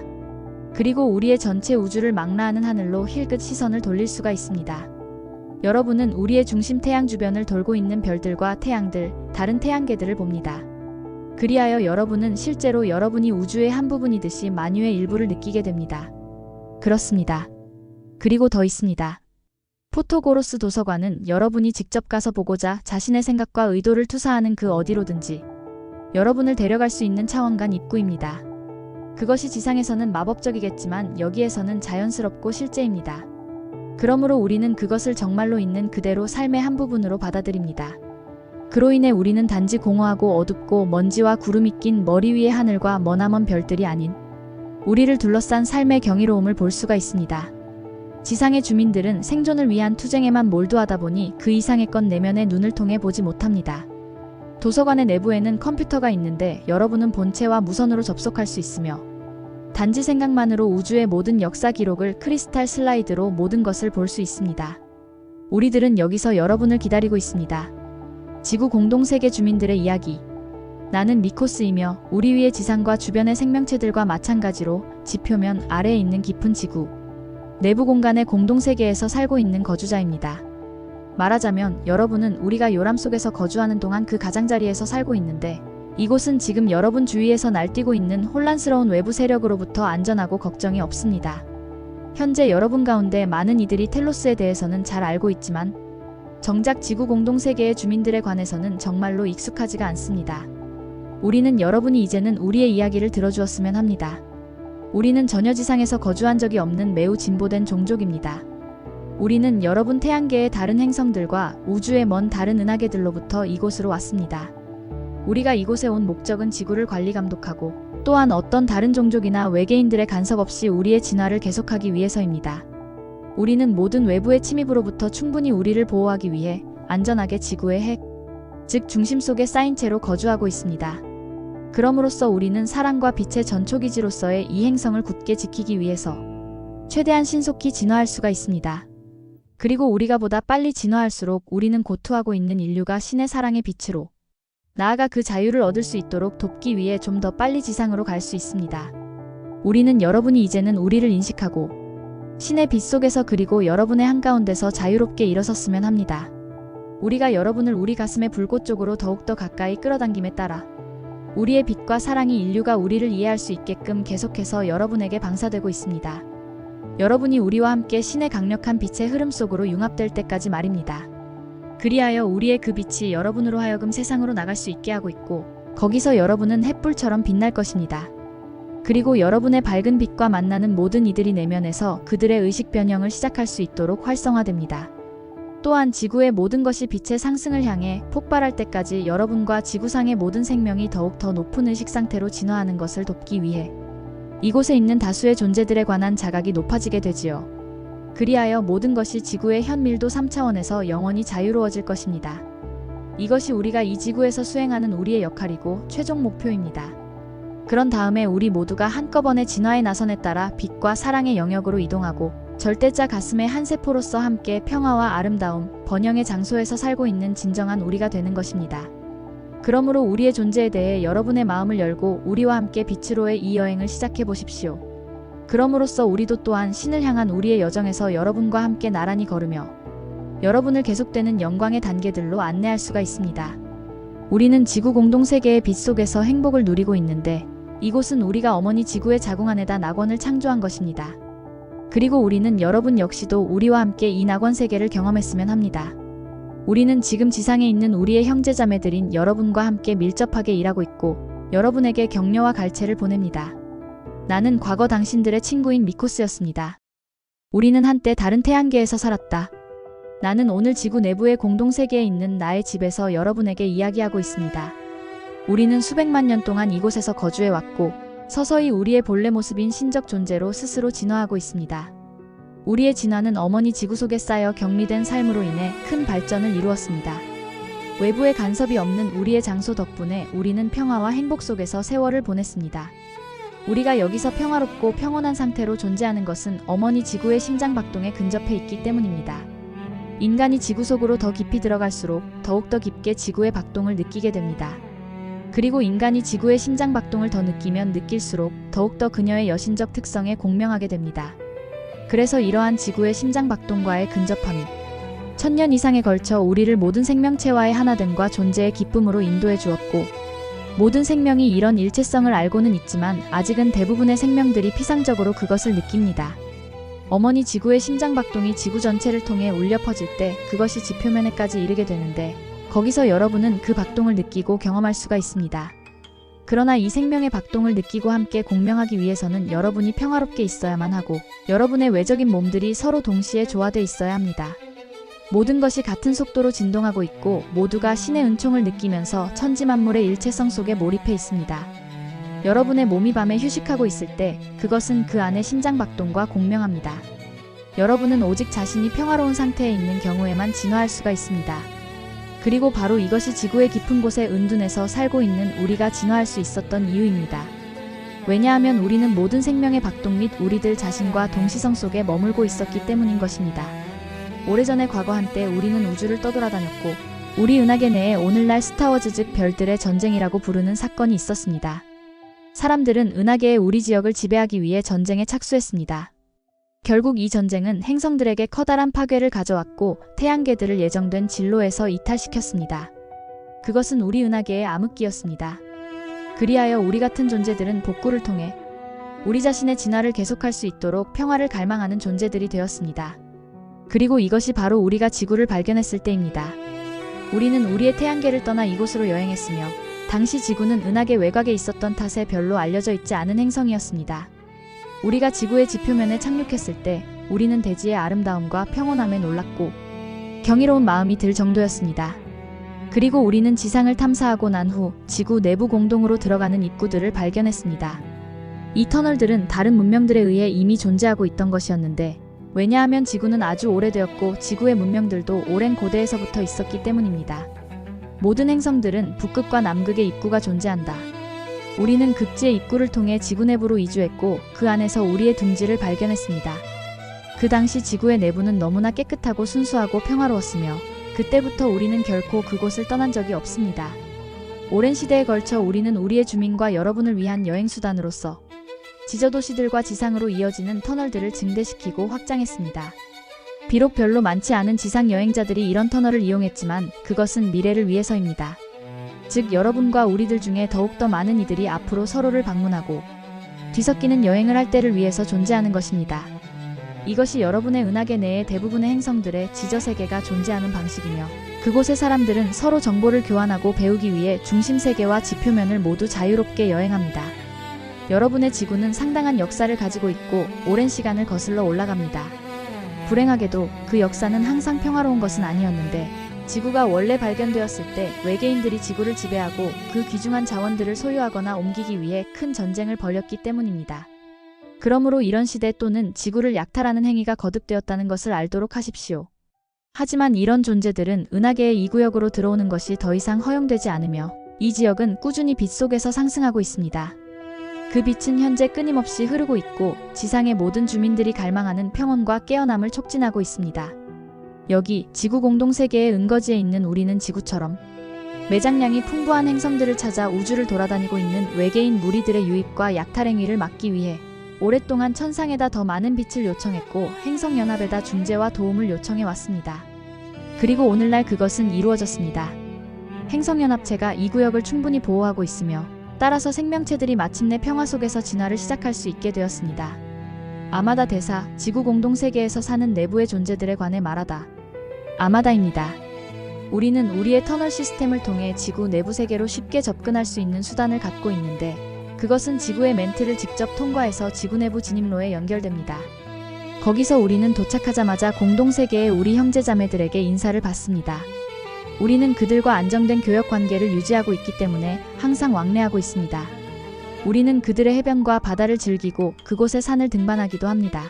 그리고 우리의 전체 우주를 망라하는 하늘로 힐끗 시선을 돌릴 수가 있습니다. 여러분은 우리의 중심 태양 주변을 돌고 있는 별들과 태양들, 다른 태양계들을 봅니다. 그리하여 여러분은 실제로 여러분이 우주의 한 부분이듯이 만유의 일부를 느끼게 됩니다. 그렇습니다. 그리고 더 있습니다. 포토고로스 도서관은 여러분이 직접 가서 보고자 자신의 생각과 의도를 투사하는 그 어디로든지 여러분을 데려갈 수 있는 차원간 입구입니다. 그것이 지상에서는 마법적이겠지만 여기에서는 자연스럽고 실제입니다. 그러므로 우리는 그것을 정말로 있는 그대로 삶의 한 부분으로 받아들입니다. 그로 인해 우리는 단지 공허하고 어둡고 먼지와 구름이 낀 머리 위의 하늘과 머나먼 별들이 아닌 우리를 둘러싼 삶의 경이로움을 볼 수가 있습니다. 지상의 주민들은 생존을 위한 투쟁에만 몰두하다 보니 그 이상의 것 내면의 눈을 통해 보지 못합니다. 도서관의 내부에는 컴퓨터가 있는데 여러분은 본체와 무선으로 접속할 수 있으며 단지 생각만으로 우주의 모든 역사 기록을 크리스탈 슬라이드로 모든 것을 볼 수 있습니다. 우리들은 여기서 여러분을 기다리고 있습니다. 지구 공동세계 주민들의 이야기. 나는 미코스이며 우리 위의 지상과 주변의 생명체들과 마찬가지로 지표면 아래에 있는 깊은 지구 내부 공간의 공동세계에서 살고 있는 거주자입니다. 말하자면 여러분은 우리가 요람 속에서 거주하는 동안 그 가장자리에서 살고 있는데 이곳은 지금 여러분 주위에서 날뛰고 있는 혼란스러운 외부 세력으로부터 안전하고 걱정이 없습니다. 현재 여러분 가운데 많은 이들이 텔로스에 대해서는 잘 알고 있지만 정작 지구 공동세계의 주민들에 관해서는 정말로 익숙하지가 않습니다. 우리는 여러분이 이제는 우리의 이야기를 들어주었으면 합니다. 우리는 전혀 지상에서 거주한 적이 없는 매우 진보된 종족입니다. 우리는 여러분 태양계의 다른 행성들과 우주의 먼 다른 은하계들로부터 이곳으로 왔습니다. 우리가 이곳에 온 목적은 지구를 관리 감독하고 또한 어떤 다른 종족이나 외계인들의 간섭 없이 우리의 진화를 계속하기 위해서입니다. 우리는 모든 외부의 침입으로부터 충분히 우리를 보호하기 위해 안전하게 지구의 핵, 즉 중심 속에 쌓인 채로 거주하고 있습니다. 그럼으로써 우리는 사랑과 빛의 전초기지로서의 이 행성을 굳게 지키기 위해서 최대한 신속히 진화할 수가 있습니다. 그리고 우리가 보다 빨리 진화할수록 우리는 고투하고 있는 인류가 신의 사랑의 빛으로 나아가 그 자유를 얻을 수 있도록 돕기 위해 좀 더 빨리 지상으로 갈 수 있습니다. 우리는 여러분이 이제는 우리를 인식하고 신의 빛 속에서 그리고 여러분의 한가운데서 자유롭게 일어섰으면 합니다. 우리가 여러분을 우리 가슴의 불꽃 쪽으로 더욱더 가까이 끌어당김에 따라 우리의 빛과 사랑이 인류가 우리를 이해할 수 있게끔 계속해서 여러분에게 방사되고 있습니다. 여러분이 우리와 함께 신의 강력한 빛의 흐름 속으로 융합될 때까지 말입니다. 그리하여 우리의 그 빛이 여러분으로 하여금 세상으로 나갈 수 있게 하고 있고 거기서 여러분은 햇불처럼 빛날 것입니다. 그리고 여러분의 밝은 빛과 만나는 모든 이들이 내면에서 그들의 의식 변형을 시작할 수 있도록 활성화됩니다. 또한 지구의 모든 것이 빛의 상승을 향해 폭발할 때까지 여러분과 지구상의 모든 생명이 더욱 더 높은 의식 상태로 진화하는 것을 돕기 위해 이곳에 있는 다수의 존재들에 관한 자각이 높아지게 되지요. 그리하여 모든 것이 지구의 현밀도 3차원에서 영원히 자유로워질 것입니다. 이것이 우리가 이 지구에서 수행하는 우리의 역할이고 최종 목표입니다. 그런 다음에 우리 모두가 한꺼번에 진화의 나선에 따라 빛과 사랑의 영역으로 이동하고 절대자 가슴의 한 세포로서 함께 평화와 아름다움, 번영의 장소에서 살고 있는 진정한 우리가 되는 것입니다. 그러므로 우리의 존재에 대해 여러분의 마음을 열고 우리와 함께 빛으로의 이 여행을 시작해 보십시오. 그럼으로써 우리도 또한 신을 향한 우리의 여정에서 여러분과 함께 나란히 걸으며 여러분을 계속되는 영광의 단계들로 안내할 수가 있습니다. 우리는 지구 공동세계의 빛 속에서 행복을 누리고 있는데 이곳은 우리가 어머니 지구의 자궁 안에다 낙원을 창조한 것입니다. 그리고 우리는 여러분 역시도 우리와 함께 이 낙원 세계를 경험했으면 합니다. 우리는 지금 지상에 있는 우리의 형제자매들인 여러분과 함께 밀접하게 일하고 있고 여러분에게 격려와 갈채를 보냅니다. 나는 과거 당신들의 친구인 미코스였습니다. 우리는 한때 다른 태양계에서 살았다. 나는 오늘 지구 내부의 공동세계에 있는 나의 집에서 여러분에게 이야기하고 있습니다. 우리는 수백만 년 동안 이곳에서 거주해왔고 서서히 우리의 본래 모습인 신적 존재로 스스로 진화하고 있습니다. 우리의 진화는 어머니 지구 속에 쌓여 격리된 삶으로 인해 큰 발전을 이루었습니다. 외부의 간섭이 없는 우리의 장소 덕분에 우리는 평화와 행복 속에서 세월을 보냈습니다. 우리가 여기서 평화롭고 평온한 상태로 존재하는 것은 어머니 지구의 심장박동에 근접해 있기 때문입니다. 인간이 지구 속으로 더 깊이 들어갈수록 더욱더 깊게 지구의 박동을 느끼게 됩니다. 그리고 인간이 지구의 심장박동을 더 느끼면 느낄수록 더욱더 그녀의 여신적 특성에 공명하게 됩니다. 그래서 이러한 지구의 심장박동과의 근접함이 천년 이상에 걸쳐 우리를 모든 생명체와의 하나됨과 존재의 기쁨으로 인도해 주었고 모든 생명이 이런 일체성을 알고는 있지만 아직은 대부분의 생명들이 피상적으로 그것을 느낍니다. 어머니 지구의 심장박동이 지구 전체를 통해 울려 퍼질 때 그것이 지표면에까지 이르게 되는데 거기서 여러분은 그 박동을 느끼고 경험할 수가 있습니다. 그러나 이 생명의 박동을 느끼고 함께 공명하기 위해서는 여러분이 평화롭게 있어야만 하고 여러분의 외적인 몸들이 서로 동시에 조화돼 있어야 합니다. 모든 것이 같은 속도로 진동하고 있고 모두가 신의 은총을 느끼면서 천지만물의 일체성 속에 몰입해 있습니다. 여러분의 몸이 밤에 휴식하고 있을 때 그것은 그 안의 심장박동과 공명합니다. 여러분은 오직 자신이 평화로운 상태에 있는 경우에만 진화할 수가 있습니다. 그리고 바로 이것이 지구의 깊은 곳에 은둔해서 살고 있는 우리가 진화할 수 있었던 이유입니다. 왜냐하면 우리는 모든 생명의 박동 및 우리들 자신과 동시성 속에 머물고 있었기 때문인 것입니다. 오래전의 과거 한때 우리는 우주를 떠돌아다녔고 우리 은하계 내에 오늘날 스타워즈 즉 별들의 전쟁이라고 부르는 사건이 있었습니다. 사람들은 은하계의 우리 지역을 지배하기 위해 전쟁에 착수했습니다. 결국 이 전쟁은 행성들에게 커다란 파괴를 가져왔고 태양계들을 예정된 진로에서 이탈시켰습니다. 그것은 우리 은하계의 암흑기였습니다. 그리하여 우리 같은 존재들은 복구를 통해 우리 자신의 진화를 계속할 수 있도록 평화를 갈망하는 존재들이 되었습니다. 그리고 이것이 바로 우리가 지구를 발견했을 때입니다. 우리는 우리의 태양계를 떠나 이곳으로 여행했으며 당시 지구는 은하계 외곽에 있었던 탓에 별로 알려져 있지 않은 행성이었습니다. 우리가 지구의 지표면에 착륙했을 때 우리는 대지의 아름다움과 평온함에 놀랐고 경이로운 마음이 들 정도였습니다. 그리고 우리는 지상을 탐사하고 난 후 지구 내부 공동으로 들어가는 입구들을 발견했습니다. 이 터널들은 다른 문명들에 의해 이미 존재하고 있던 것이었는데 왜냐하면 지구는 아주 오래되었고 지구의 문명들도 오랜 고대에서부터 있었기 때문입니다. 모든 행성들은 북극과 남극의 입구가 존재한다. 우리는 극지의 입구를 통해 지구 내부로 이주했고 그 안에서 우리의 둥지를 발견했습니다. 그 당시 지구의 내부는 너무나 깨끗하고 순수하고 평화로웠으며 그때부터 우리는 결코 그곳을 떠난 적이 없습니다. 오랜 시대에 걸쳐 우리는 우리의 주민과 여러분을 위한 여행수단으로서 지저도시들과 지상으로 이어지는 터널들을 증대시키고 확장했습니다. 비록 별로 많지 않은 지상 여행자들이 이런 터널을 이용했지만 그것은 미래를 위해서입니다. 즉 여러분과 우리들 중에 더욱더 많은 이들이 앞으로 서로를 방문하고 뒤섞이는 여행을 할 때를 위해서 존재하는 것입니다. 이것이 여러분의 은하계 내의 대부분의 행성들의 지저세계가 존재하는 방식이며 그곳의 사람들은 서로 정보를 교환하고 배우기 위해 중심세계와 지표면을 모두 자유롭게 여행합니다. 여러분의 지구는 상당한 역사를 가지고 있고 오랜 시간을 거슬러 올라갑니다. 불행하게도 그 역사는 항상 평화로운 것은 아니었는데 지구가 원래 발견되었을 때 외계인들이 지구를 지배하고 그 귀중한 자원들을 소유하거나 옮기기 위해 큰 전쟁을 벌였기 때문입니다. 그러므로 이런 시대 또는 지구를 약탈하는 행위가 거듭되었다는 것을 알도록 하십시오. 하지만 이런 존재들은 은하계의 이 구역으로 들어오는 것이 더 이상 허용되지 않으며 이 지역은 꾸준히 빛 속에서 상승하고 있습니다. 그 빛은 현재 끊임없이 흐르고 있고 지상의 모든 주민들이 갈망하는 평온과 깨어남을 촉진하고 있습니다. 여기 지구 공동세계의 은거지에 있는 우리는 지구처럼 매장량이 풍부한 행성들을 찾아 우주를 돌아다니고 있는 외계인 무리들의 유입과 약탈 행위를 막기 위해 오랫동안 천상에다 더 많은 빛을 요청했고 행성연합에다 중재와 도움을 요청해 왔습니다. 그리고 오늘날 그것은 이루어졌습니다. 행성연합체가 이 구역을 충분히 보호하고 있으며 따라서 생명체들이 마침내 평화 속에서 진화를 시작할 수 있게 되었습니다. 아마다 대사, 지구 공동세계에서 사는 내부의 존재들에 관해 말하다. 아마다입니다. 우리는 우리의 터널 시스템을 통해 지구 내부 세계로 쉽게 접근할 수 있는 수단을 갖고 있는데 그것은 지구의 멘트를 직접 통과해서 지구 내부 진입로에 연결됩니다. 거기서 우리는 도착하자마자 공동세계의 우리 형제자매들에게 인사를 받습니다. 우리는 그들과 안정된 교역 관계를 유지하고 있기 때문에 항상 왕래하고 있습니다. 우리는 그들의 해변과 바다를 즐기고 그곳의 산을 등반하기도 합니다.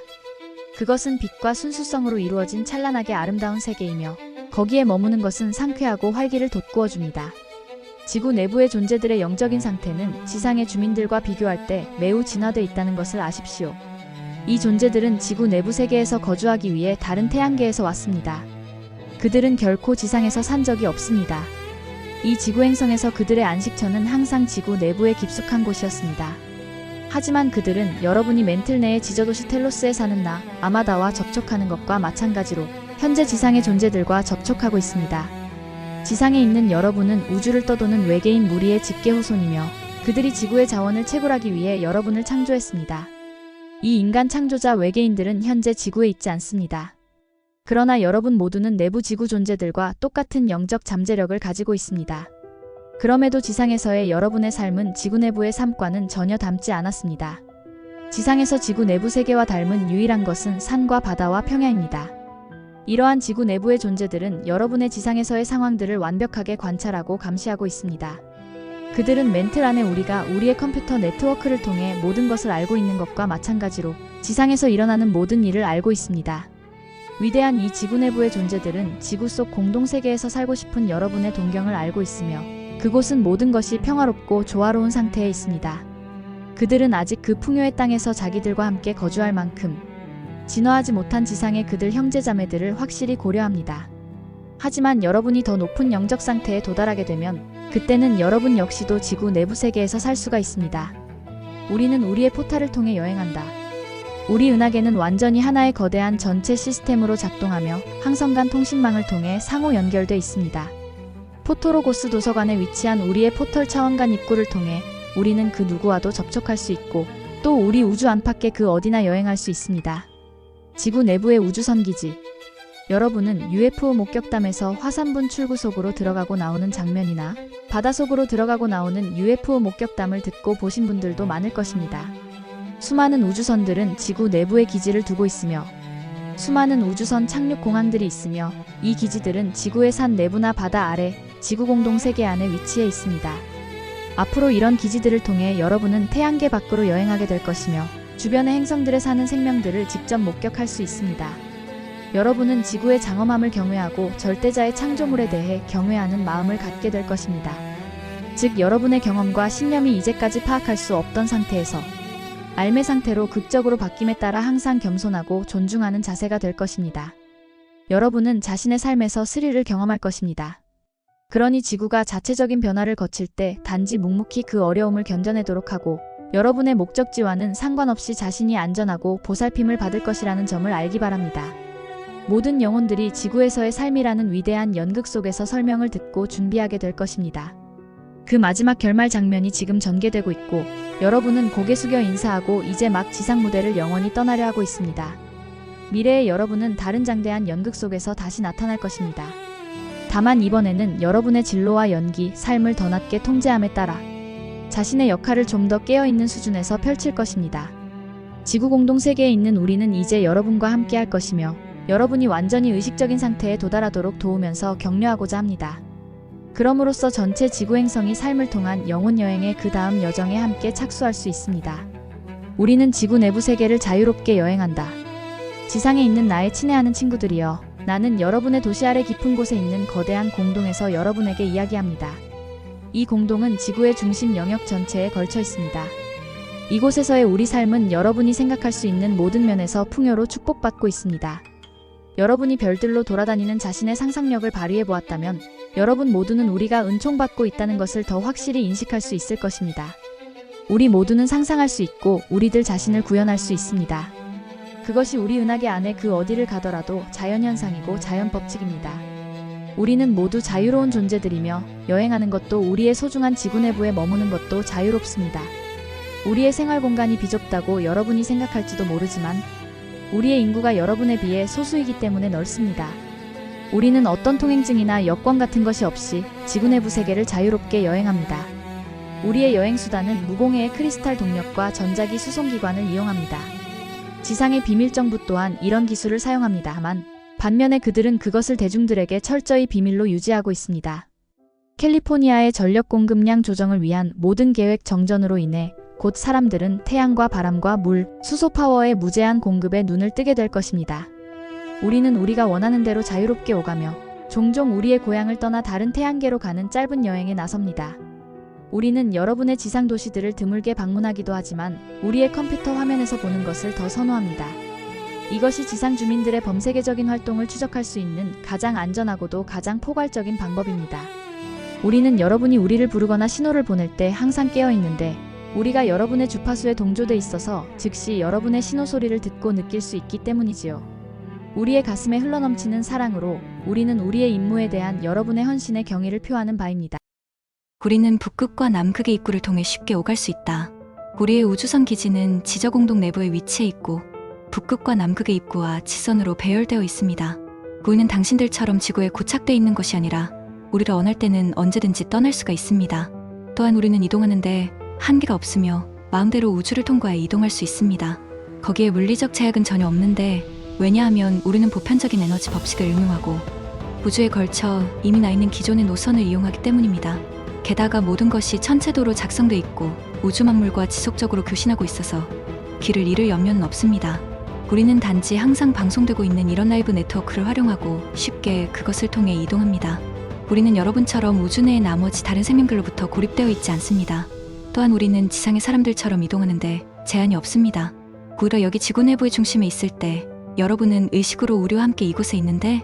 그것은 빛과 순수성으로 이루어진 찬란하게 아름다운 세계이며 거기에 머무는 것은 상쾌하고 활기를 돋구어줍니다. 지구 내부의 존재들의 영적인 상태는 지상의 주민들과 비교할 때 매우 진화되어 있다는 것을 아십시오. 이 존재들은 지구 내부 세계에서 거주하기 위해 다른 태양계에서 왔습니다. 그들은 결코 지상에서 산 적이 없습니다. 이 지구 행성에서 그들의 안식처는 항상 지구 내부에 깊숙한 곳이었습니다. 하지만 그들은 여러분이 멘틀 내의 지저도시 텔로스에 사는 나, 아마다와 접촉하는 것과 마찬가지로 현재 지상의 존재들과 접촉하고 있습니다. 지상에 있는 여러분은 우주를 떠도는 외계인 무리의 직계 후손이며 그들이 지구의 자원을 채굴하기 위해 여러분을 창조했습니다. 이 인간 창조자 외계인들은 현재 지구에 있지 않습니다. 그러나 여러분 모두는 내부 지구 존재들과 똑같은 영적 잠재력을 가지고 있습니다. 그럼에도 지상에서의 여러분의 삶은 지구 내부의 삶과는 전혀 닮지 않았습니다. 지상에서 지구 내부 세계와 닮은 유일한 것은 산과 바다와 평야입니다. 이러한 지구 내부의 존재들은 여러분의 지상에서의 상황들을 완벽하게 관찰하고 감시하고 있습니다. 그들은 멘틀 안에 우리가 우리의 컴퓨터 네트워크를 통해 모든 것을 알고 있는 것과 마찬가지로 지상에서 일어나는 모든 일을 알고 있습니다. 위대한 이 지구 내부의 존재들은 지구 속 공동세계에서 살고 싶은 여러분의 동경을 알고 있으며 그곳은 모든 것이 평화롭고 조화로운 상태에 있습니다. 그들은 아직 그 풍요의 땅에서 자기들과 함께 거주할 만큼 진화하지 못한 지상의 그들 형제자매들을 확실히 고려합니다. 하지만 여러분이 더 높은 영적 상태에 도달하게 되면 그때는 여러분 역시도 지구 내부 세계에서 살 수가 있습니다. 우리는 우리의 포탈을 통해 여행한다. 우리 은하계는 완전히 하나의 거대한 전체 시스템으로 작동하며 항성간 통신망을 통해 상호 연결돼 있습니다. 포토로고스 도서관에 위치한 우리의 포털 차원간 입구를 통해 우리는 그 누구와도 접촉할 수 있고 또 우리 우주 안팎의 그 어디나 여행할 수 있습니다. 지구 내부의 우주선 기지. 여러분은 UFO 목격담에서 화산분 출구 속으로 들어가고 나오는 장면이나 바닷속으로 들어가고 나오는 UFO 목격담을 듣고 보신 분들도 많을 것입니다. 수많은 우주선들은 지구 내부에 기지를 두고 있으며 수많은 우주선 착륙 공항들이 있으며 이 기지들은 지구의 산 내부나 바다 아래 지구 공동세계 안에 위치해 있습니다. 앞으로 이런 기지들을 통해 여러분은 태양계 밖으로 여행하게 될 것이며 주변의 행성들에 사는 생명들을 직접 목격할 수 있습니다. 여러분은 지구의 장엄함을 경외하고 절대자의 창조물에 대해 경외하는 마음을 갖게 될 것입니다. 즉 여러분의 경험과 신념이 이제까지 파악할 수 없던 상태에서 알매 상태로 극적으로 바뀜에 따라 항상 겸손하고 존중하는 자세가 될 것입니다. 여러분은 자신의 삶에서 스릴을 경험할 것입니다. 그러니 지구가 자체적인 변화를 거칠 때 단지 묵묵히 그 어려움을 견뎌내도록 하고 여러분의 목적지와는 상관없이 자신이 안전하고 보살핌을 받을 것이라는 점을 알기 바랍니다. 모든 영혼들이 지구에서의 삶이라는 위대한 연극 속에서 설명을 듣고 준비하게 될 것입니다. 그 마지막 결말 장면이 지금 전개되고 있고 여러분은 고개 숙여 인사하고 이제 막 지상 무대를 영원히 떠나려 하고 있습니다. 미래의 여러분은 다른 장대한 연극 속에서 다시 나타날 것입니다. 다만 이번에는 여러분의 진로와 연기, 삶을 더 낮게 통제함에 따라 자신의 역할을 좀 더 깨어있는 수준에서 펼칠 것입니다. 지구 공동세계에 있는 우리는 이제 여러분과 함께 할 것이며 여러분이 완전히 의식적인 상태에 도달하도록 도우면서 격려하고자 합니다. 그럼으로써 전체 지구행성이 삶을 통한 영혼 여행의 그 다음 여정에 함께 착수할 수 있습니다. 우리는 지구 내부 세계를 자유롭게 여행한다. 지상에 있는 나의 친애하는 친구들이여, 나는 여러분의 도시 아래 깊은 곳에 있는 거대한 공동에서 여러분에게 이야기합니다. 이 공동은 지구의 중심 영역 전체에 걸쳐 있습니다. 이곳에서의 우리 삶은 여러분이 생각할 수 있는 모든 면에서 풍요로 축복받고 있습니다. 여러분이 별들로 돌아다니는 자신의 상상력을 발휘해 보았다면 여러분 모두는 우리가 은총받고 있다는 것을 더 확실히 인식할 수 있을 것입니다. 우리 모두는 상상할 수 있고 우리들 자신을 구현할 수 있습니다. 그것이 우리 은하계 안에 그 어디를 가더라도 자연현상이고 자연법칙입니다. 우리는 모두 자유로운 존재들이며 여행하는 것도 우리의 소중한 지구 내부에 머무는 것도 자유롭습니다. 우리의 생활 공간이 비좁다고 여러분이 생각할지도 모르지만 우리의 인구가 여러분에 비해 소수이기 때문에 넓습니다. 우리는 어떤 통행증이나 여권 같은 것이 없이 지구 내부 세계를 자유롭게 여행합니다. 우리의 여행 수단은 무공해의 크리스탈 동력과 전자기 수송기관을 이용합니다. 지상의 비밀정부 또한 이런 기술을 사용합니다만 반면에 그들은 그것을 대중들에게 철저히 비밀로 유지하고 있습니다. 캘리포니아의 전력 공급량 조정을 위한 모든 계획 정전으로 인해 곧 사람들은 태양과 바람과 물, 수소 파워의 무제한 공급에 눈을 뜨게 될 것입니다. 우리는 우리가 원하는 대로 자유롭게 오가며 종종 우리의 고향을 떠나 다른 태양계로 가는 짧은 여행에 나섭니다. 우리는 여러분의 지상 도시들을 드물게 방문하기도 하지만 우리의 컴퓨터 화면에서 보는 것을 더 선호합니다. 이것이 지상 주민들의 범세계적인 활동을 추적할 수 있는 가장 안전하고도 가장 포괄적인 방법입니다. 우리는 여러분이 우리를 부르거나 신호를 보낼 때 항상 깨어 있는데 우리가 여러분의 주파수에 동조돼 있어서 즉시 여러분의 신호 소리를 듣고 느낄 수 있기 때문이지요. 우리의 가슴에 흘러넘치는 사랑으로 우리는 우리의 임무에 대한 여러분의 헌신의 경의를 표하는 바입니다. 우리는 북극과 남극의 입구를 통해 쉽게 오갈 수 있다. 우리의 우주선 기지는 지저공동 내부에 위치해 있고 북극과 남극의 입구와 지선으로 배열되어 있습니다. 우리는 당신들처럼 지구에 고착되어 있는 것이 아니라 우리를 원할 때는 언제든지 떠날 수가 있습니다. 또한 우리는 이동하는데 한계가 없으며 마음대로 우주를 통과해 이동할 수 있습니다. 거기에 물리적 제약은 전혀 없는데 왜냐하면 우리는 보편적인 에너지 법칙을 응용하고 우주에 걸쳐 이미 나 있는 기존의 노선을 이용하기 때문입니다. 게다가 모든 것이 천체도로 작성돼 있고 우주 만물과 지속적으로 교신하고 있어서 길을 잃을 염려는 없습니다. 우리는 단지 항상 방송되고 있는 이런 라이브 네트워크를 활용하고 쉽게 그것을 통해 이동합니다. 우리는 여러분처럼 우주 내의 나머지 다른 생명들로부터 고립되어 있지 않습니다. 또한 우리는 지상의 사람들처럼 이동하는데 제한이 없습니다. 오히려 여기 지구 내부의 중심에 있을 때 여러분은 의식으로 우리와 함께 이곳에 있는데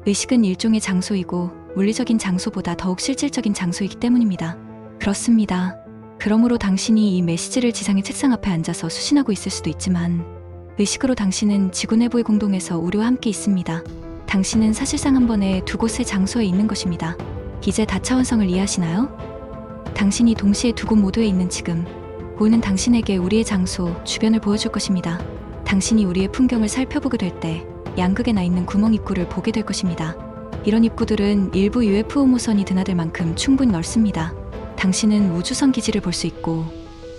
의식은 일종의 장소이고 물리적인 장소보다 더욱 실질적인 장소이기 때문입니다. 그렇습니다. 그러므로 당신이 이 메시지를 지상의 책상 앞에 앉아서 수신하고 있을 수도 있지만 의식으로 당신은 지구 내부의 공동에서 우리와 함께 있습니다. 당신은 사실상 한 번에 두 곳의 장소에 있는 것입니다. 이제 다차원성을 이해하시나요? 당신이 동시에 두 곳 모두에 있는 지금 우리는 당신에게 우리의 장소, 주변을 보여줄 것입니다. 당신이 우리의 풍경을 살펴보게 될 때 양극에 나 있는 구멍 입구를 보게 될 것입니다. 이런 입구들은 일부 UFO 모선이 드나들 만큼 충분히 넓습니다. 당신은 우주선 기지를 볼 수 있고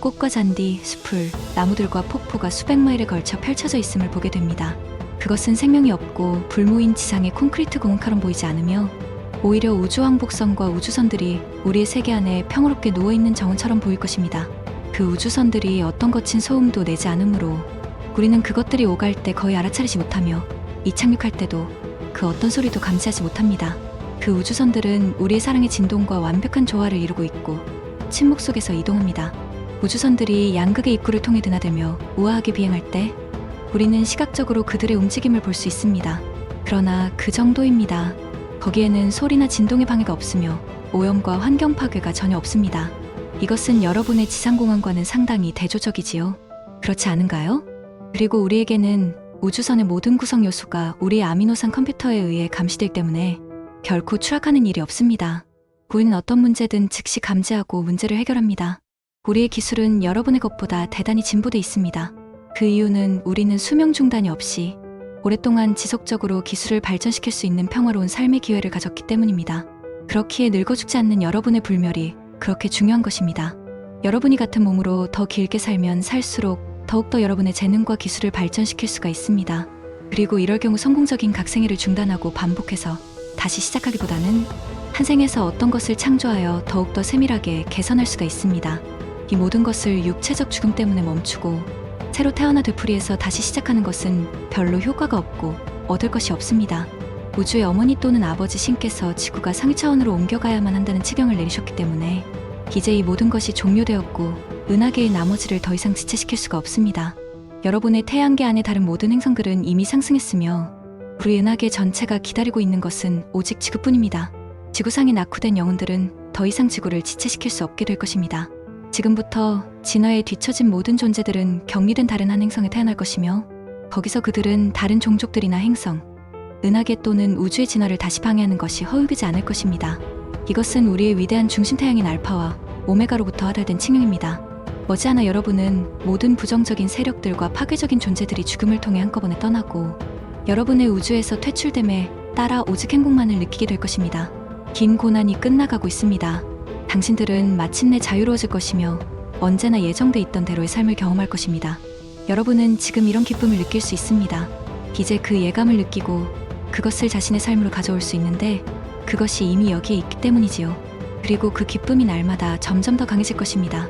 꽃과 잔디, 숲을, 나무들과 폭포가 수백 마일에 걸쳐 펼쳐져 있음을 보게 됩니다. 그것은 생명이 없고 불모인 지상의 콘크리트 공원처럼 보이지 않으며 오히려 우주왕복선과 우주선들이 우리의 세계 안에 평화롭게 누워있는 정원처럼 보일 것입니다. 그 우주선들이 어떤 거친 소음도 내지 않으므로 우리는 그것들이 오갈 때 거의 알아차리지 못하며 이착륙할 때도 그 어떤 소리도 감지하지 못합니다. 그 우주선들은 우리의 사랑의 진동과 완벽한 조화를 이루고 있고 침묵 속에서 이동합니다. 우주선들이 양극의 입구를 통해 드나들며 우아하게 비행할 때 우리는 시각적으로 그들의 움직임을 볼 수 있습니다. 그러나 그 정도입니다. 거기에는 소리나 진동의 방해가 없으며 오염과 환경 파괴가 전혀 없습니다. 이것은 여러분의 지상공항과는 상당히 대조적이지요. 그렇지 않은가요? 그리고 우리에게는 우주선의 모든 구성 요소가 우리의 아미노산 컴퓨터에 의해 감시되기 때문에 결코 추락하는 일이 없습니다. 우리는 어떤 문제든 즉시 감지하고 문제를 해결합니다. 우리의 기술은 여러분의 것보다 대단히 진보돼 있습니다. 그 이유는 우리는 수명 중단이 없이 오랫동안 지속적으로 기술을 발전시킬 수 있는 평화로운 삶의 기회를 가졌기 때문입니다. 그렇기에 늙어 죽지 않는 여러분의 불멸이 그렇게 중요한 것입니다. 여러분이 같은 몸으로 더 길게 살면 살수록 더욱더 여러분의 재능과 기술을 발전시킬 수가 있습니다. 그리고 이럴 경우 성공적인 각생애를 중단하고 반복해서 다시 시작하기보다는 한 생에서 어떤 것을 창조하여 더욱더 세밀하게 개선할 수가 있습니다. 이 모든 것을 육체적 죽음 때문에 멈추고 새로 태어나 되풀이해서 다시 시작하는 것은 별로 효과가 없고 얻을 것이 없습니다. 우주의 어머니 또는 아버지 신께서 지구가 상위 차원으로 옮겨가야만 한다는 치경을 내리셨기 때문에 이제 이 모든 것이 종료되었고 은하계의 나머지를 더 이상 지체시킬 수가 없습니다. 여러분의 태양계 안에 다른 모든 행성들은 이미 상승했으며 우리 은하계 전체가 기다리고 있는 것은 오직 지구뿐입니다. 지구상에 낙후된 영혼들은 더 이상 지구를 지체시킬 수 없게 될 것입니다. 지금부터 진화에 뒤처진 모든 존재들은 격리된 다른 한 행성에 태어날 것이며 거기서 그들은 다른 종족들이나 행성, 은하계 또는 우주의 진화를 다시 방해하는 것이 허용되지 않을 것입니다. 이것은 우리의 위대한 중심 태양인 알파와 오메가로부터 하달된 칙령입니다. 머지않아 여러분은 모든 부정적인 세력들과 파괴적인 존재들이 죽음을 통해 한꺼번에 떠나고 여러분의 우주에서 퇴출됨에 따라 오직 행복만을 느끼게 될 것입니다. 긴 고난이 끝나가고 있습니다. 당신들은 마침내 자유로워질 것이며 언제나 예정돼 있던 대로의 삶을 경험할 것입니다. 여러분은 지금 이런 기쁨을 느낄 수 있습니다. 이제 그 예감을 느끼고 그것을 자신의 삶으로 가져올 수 있는데 그것이 이미 여기에 있기 때문이지요. 그리고 그 기쁨이 날마다 점점 더 강해질 것입니다.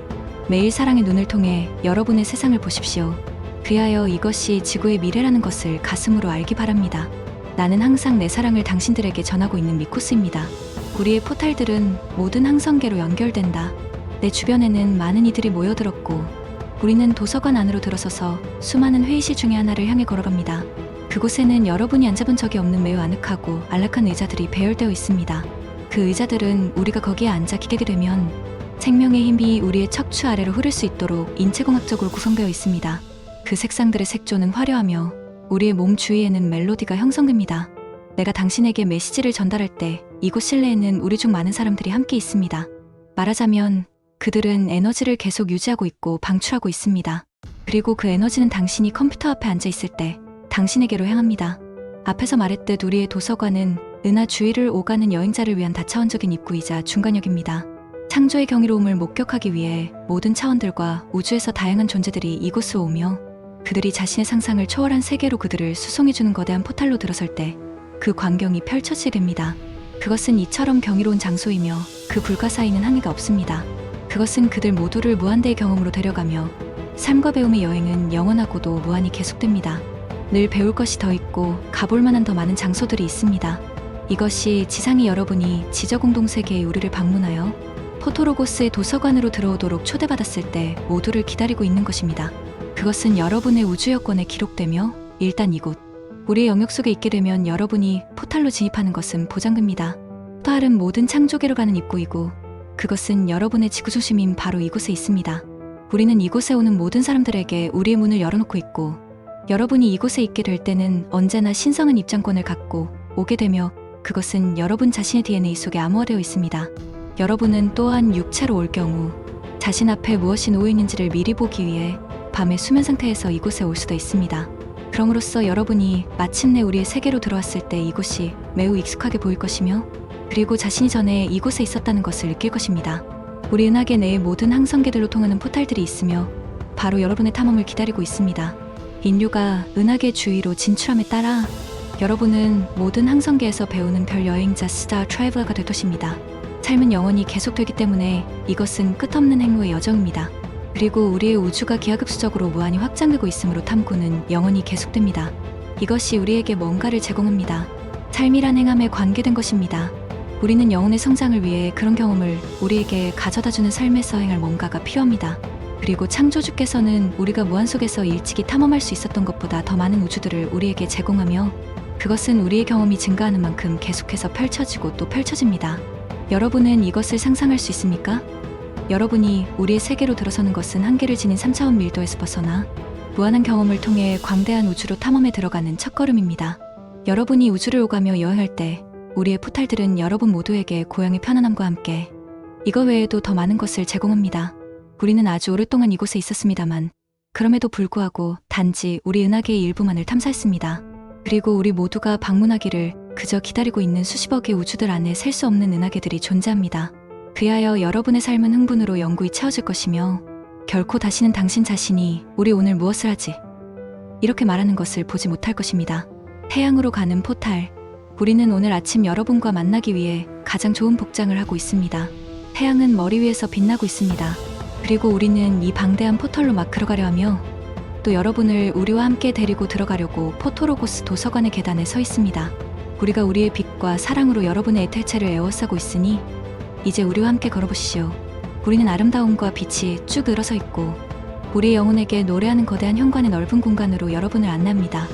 매일 사랑의 눈을 통해 여러분의 세상을 보십시오. 그리하여 이것이 지구의 미래라는 것을 가슴으로 알기 바랍니다. 나는 항상 내 사랑을 당신들에게 전하고 있는 미코스입니다. 우리의 포탈들은 모든 항성계로 연결된다. 내 주변에는 많은 이들이 모여들었고 우리는 도서관 안으로 들어서서 수많은 회의실 중에 하나를 향해 걸어갑니다. 그곳에는 여러분이 앉아본 적이 없는 매우 아늑하고 안락한 의자들이 배열되어 있습니다. 그 의자들은 우리가 거기에 앉아 기대게 되면 생명의 힘이 우리의 척추 아래로 흐를 수 있도록 인체공학적으로 구성되어 있습니다. 그 색상들의 색조는 화려하며 우리의 몸 주위에는 멜로디가 형성됩니다. 내가 당신에게 메시지를 전달할 때 이곳 실내에는 우리 중 많은 사람들이 함께 있습니다. 말하자면 그들은 에너지를 계속 유지하고 있고 방출하고 있습니다. 그리고 그 에너지는 당신이 컴퓨터 앞에 앉아 있을 때 당신에게로 향합니다. 앞에서 말했듯 우리의 도서관은 은하 주위를 오가는 여행자를 위한 다차원적인 입구이자 중간역입니다. 창조의 경이로움을 목격하기 위해 모든 차원들과 우주에서 다양한 존재들이 이곳으로 오며 그들이 자신의 상상을 초월한 세계로 그들을 수송해주는 거대한 포탈로 들어설 때 그 광경이 펼쳐지게 됩니다. 그것은 이처럼 경이로운 장소이며 그 불가사의는 한계가 없습니다. 그것은 그들 모두를 무한대의 경험으로 데려가며 삶과 배움의 여행은 영원하고도 무한히 계속됩니다. 늘 배울 것이 더 있고 가볼 만한 더 많은 장소들이 있습니다. 이것이 지상의 여러분이 지저공동세계의 우리를 방문하여 포토로고스의 도서관으로 들어오도록 초대받았을 때 모두를 기다리고 있는 것입니다. 그것은 여러분의 우주 여권에 기록되며 일단 이곳 우리의 영역 속에 있게 되면 여러분이 포탈로 진입하는 것은 보장됩니다. 포탈은 모든 창조계로 가는 입구이고 그것은 여러분의 지구 중심인 바로 이곳에 있습니다. 우리는 이곳에 오는 모든 사람들에게 우리의 문을 열어놓고 있고 여러분이 이곳에 있게 될 때는 언제나 신성한 입장권을 갖고 오게 되며 그것은 여러분 자신의 DNA 속에 암호화되어 있습니다. 여러분은 또한 육체로 올 경우 자신 앞에 무엇이 놓여 있는지를 미리 보기 위해 밤의 수면 상태에서 이곳에 올 수도 있습니다. 그럼으로써 여러분이 마침내 우리의 세계로 들어왔을 때 이곳이 매우 익숙하게 보일 것이며 그리고 자신이 전에 이곳에 있었다는 것을 느낄 것입니다. 우리 은하계 내의 모든 항성계들로 통하는 포탈들이 있으며 바로 여러분의 탐험을 기다리고 있습니다. 인류가 은하계 주위로 진출함에 따라 여러분은 모든 항성계에서 배우는 별 여행자 스타 트래블러가 될 것입니다. 삶은 영원히 계속되기 때문에 이것은 끝없는 행로의 여정입니다. 그리고 우리의 우주가 기하급수적으로 무한히 확장되고 있으므로 탐구는 영원히 계속됩니다. 이것이 우리에게 뭔가를 제공합니다. 삶이란 행함에 관계된 것입니다. 우리는 영혼의 성장을 위해 그런 경험을 우리에게 가져다주는 삶에서 행할 뭔가가 필요합니다. 그리고 창조주께서는 우리가 무한 속에서 일찍이 탐험할 수 있었던 것보다 더 많은 우주들을 우리에게 제공하며 그것은 우리의 경험이 증가하는 만큼 계속해서 펼쳐지고 또 펼쳐집니다. 여러분은 이것을 상상할 수 있습니까? 여러분이 우리의 세계로 들어서는 것은 한계를 지닌 3차원 밀도에서 벗어나 무한한 경험을 통해 광대한 우주로 탐험에 들어가는 첫걸음입니다. 여러분이 우주를 오가며 여행할 때 우리의 포탈들은 여러분 모두에게 고향의 편안함과 함께 이거 외에도 더 많은 것을 제공합니다. 우리는 아주 오랫동안 이곳에 있었습니다만 그럼에도 불구하고 단지 우리 은하계의 일부만을 탐사했습니다. 그리고 우리 모두가 방문하기를 그저 기다리고 있는 수십억의 우주들 안에 셀 수 없는 은하계들이 존재합니다. 그리하여 여러분의 삶은 흥분으로 영구히 채워질 것이며 결코 다시는 당신 자신이 우리 오늘 무엇을 하지? 이렇게 말하는 것을 보지 못할 것입니다. 태양으로 가는 포탈. 우리는 오늘 아침 여러분과 만나기 위해 가장 좋은 복장을 하고 있습니다. 태양은 머리 위에서 빛나고 있습니다. 그리고 우리는 이 방대한 포털로 막 들어가려 하며 또 여러분을 우리와 함께 데리고 들어가려고 포토로고스 도서관의 계단에 서 있습니다. 우리가 우리의 빛과 사랑으로 여러분의 에텔체를 에워싸고 있으니 이제 우리와 함께 걸어보시죠. 우리는 아름다움과 빛이 쭉 늘어서 있고 우리의 영혼에게 노래하는 거대한 현관의 넓은 공간으로 여러분을 안내합니다.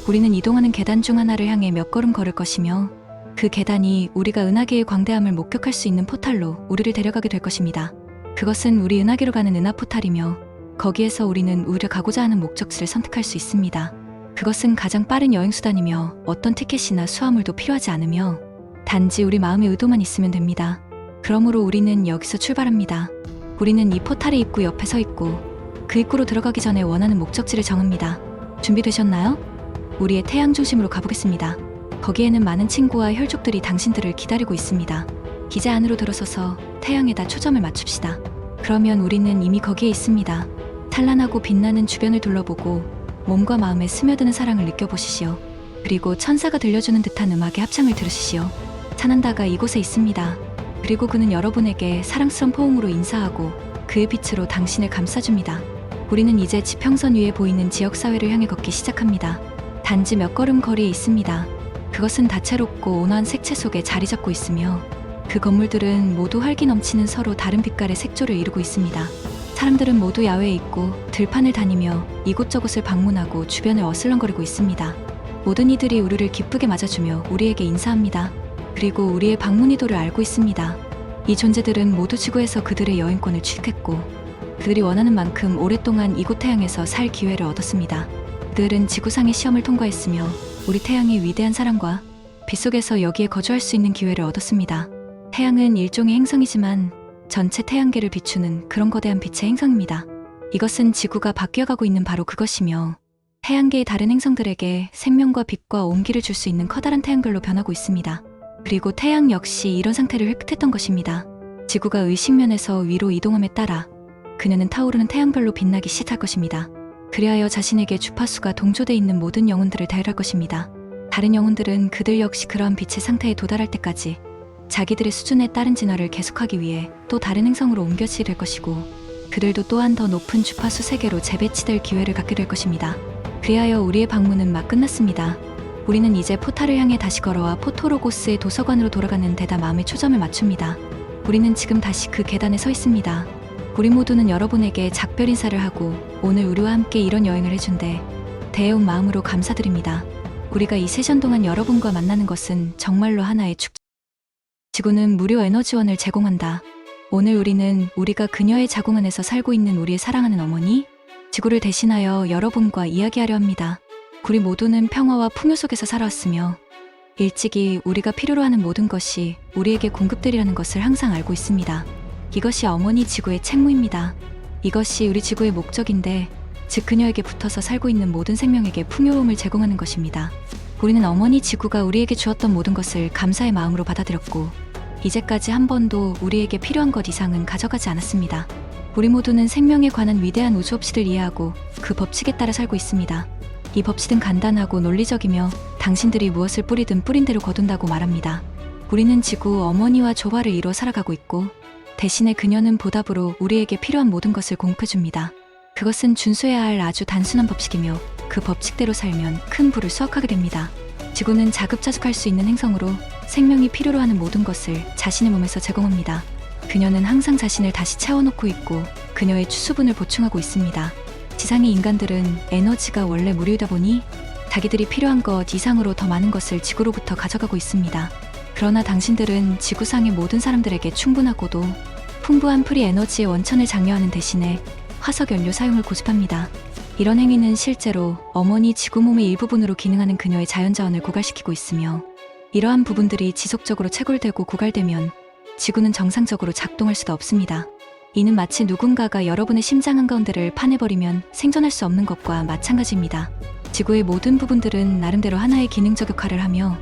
우리는 이동하는 계단 중 하나를 향해 몇 걸음 걸을 것이며 그 계단이 우리가 은하계의 광대함을 목격할 수 있는 포탈로 우리를 데려가게 될 것입니다. 그것은 우리 은하계로 가는 은하 포탈이며 거기에서 우리는 우리가 가고자 하는 목적지를 선택할 수 있습니다. 그것은 가장 빠른 여행수단이며 어떤 티켓이나 수화물도 필요하지 않으며 단지 우리 마음의 의도만 있으면 됩니다. 그러므로 우리는 여기서 출발합니다. 우리는 이 포탈의 입구 옆에 서 있고 그 입구로 들어가기 전에 원하는 목적지를 정합니다. 준비되셨나요? 우리의 태양 중심으로 가보겠습니다. 거기에는 많은 친구와 혈족들이 당신들을 기다리고 있습니다. 기제 안으로 들어서서 태양에다 초점을 맞춥시다. 그러면 우리는 이미 거기에 있습니다. 찬란하고 빛나는 주변을 둘러보고 몸과 마음에 스며드는 사랑을 느껴보시시오. 그리고 천사가 들려주는 듯한 음악의 합창을 들으시시오. 찬한다가 이곳에 있습니다. 그리고 그는 여러분에게 사랑스러운 포옹으로 인사하고 그의 빛으로 당신을 감싸줍니다. 우리는 이제 지평선 위에 보이는 지역사회를 향해 걷기 시작합니다. 단지 몇 걸음 거리에 있습니다. 그것은 다채롭고 온화한 색채 속에 자리 잡고 있으며 그 건물들은 모두 활기 넘치는 서로 다른 빛깔의 색조를 이루고 있습니다. 사람들은 모두 야외에 있고 들판을 다니며 이곳저곳을 방문하고 주변을 어슬렁거리고 있습니다. 모든 이들이 우리를 기쁘게 맞아주며 우리에게 인사합니다. 그리고 우리의 방문 의도를 알고 있습니다. 이 존재들은 모두 지구에서 그들의 여행권을 취득했고 그들이 원하는 만큼 오랫동안 이곳 태양에서 살 기회를 얻었습니다. 그들은 지구상의 시험을 통과했으며 우리 태양의 위대한 사랑과 빛 속에서 여기에 거주할 수 있는 기회를 얻었습니다. 태양은 일종의 행성이지만 전체 태양계를 비추는 그런 거대한 빛의 행성입니다. 이것은 지구가 바뀌어가고 있는 바로 그것이며 태양계의 다른 행성들에게 생명과 빛과 온기를 줄 수 있는 커다란 태양별로 변하고 있습니다. 그리고 태양 역시 이런 상태를 획득했던 것입니다. 지구가 의식면에서 위로 이동함에 따라 그녀는 타오르는 태양별로 빛나기 시작할 것입니다. 그리하여 자신에게 주파수가 동조돼 있는 모든 영혼들을 대할 것입니다. 다른 영혼들은 그들 역시 그러한 빛의 상태에 도달할 때까지 자기들의 수준에 따른 진화를 계속하기 위해 또 다른 행성으로 옮겨지게 될 것이고 그들도 또한 더 높은 주파수 세계로 재배치될 기회를 갖게 될 것입니다. 그리하여 우리의 방문은 막 끝났습니다. 우리는 이제 포탈을 향해 다시 걸어와 포토로고스의 도서관으로 돌아가는 데다 마음의 초점을 맞춥니다. 우리는 지금 다시 그 계단에 서 있습니다. 우리 모두는 여러분에게 작별 인사를 하고 오늘 우리와 함께 이런 여행을 해준데 대해온 마음으로 감사드립니다. 우리가 이 세션 동안 여러분과 만나는 것은 정말로 하나의 축제. 지구는 무료 에너지원을 제공한다. 오늘 우리는 우리가 그녀의 자궁 안에서 살고 있는 우리의 사랑하는 어머니, 지구를 대신하여 여러분과 이야기하려 합니다. 우리 모두는 평화와 풍요 속에서 살아왔으며 일찍이 우리가 필요로 하는 모든 것이 우리에게 공급되리라는 것을 항상 알고 있습니다. 이것이 어머니 지구의 책무입니다. 이것이 우리 지구의 목적인데, 즉 그녀에게 붙어서 살고 있는 모든 생명에게 풍요로움을 제공하는 것입니다. 우리는 어머니 지구가 우리에게 주었던 모든 것을 감사의 마음으로 받아들였고 이제까지 한 번도 우리에게 필요한 것 이상은 가져가지 않았습니다. 우리 모두는 생명에 관한 위대한 우주 법칙을 이해하고 그 법칙에 따라 살고 있습니다. 이 법칙은 간단하고 논리적이며 당신들이 무엇을 뿌리든 뿌린 대로 거둔다고 말합니다. 우리는 지구 어머니와 조화를 이루어 살아가고 있고 대신에 그녀는 보답으로 우리에게 필요한 모든 것을 공급해줍니다. 그것은 준수해야 할 아주 단순한 법칙이며 그 법칙대로 살면 큰 부를 수확하게 됩니다. 지구는 자급자족할 수 있는 행성으로 생명이 필요로 하는 모든 것을 자신의 몸에서 제공합니다. 그녀는 항상 자신을 다시 채워놓고 있고 그녀의 추수분을 보충하고 있습니다. 지상의 인간들은 에너지가 원래 무료이다 보니 자기들이 필요한 것 이상으로 더 많은 것을 지구로부터 가져가고 있습니다. 그러나 당신들은 지구상의 모든 사람들에게 충분하고도 풍부한 프리 에너지의 원천을 장려하는 대신에 화석 연료 사용을 고집합니다. 이런 행위는 실제로 어머니 지구 몸의 일부분으로 기능하는 그녀의 자연자원을 고갈시키고 있으며 이러한 부분들이 지속적으로 채굴되고 고갈되면 지구는 정상적으로 작동할 수도 없습니다. 이는 마치 누군가가 여러분의 심장 한가운데를 파내버리면 생존할 수 없는 것과 마찬가지입니다. 지구의 모든 부분들은 나름대로 하나의 기능적 역할을 하며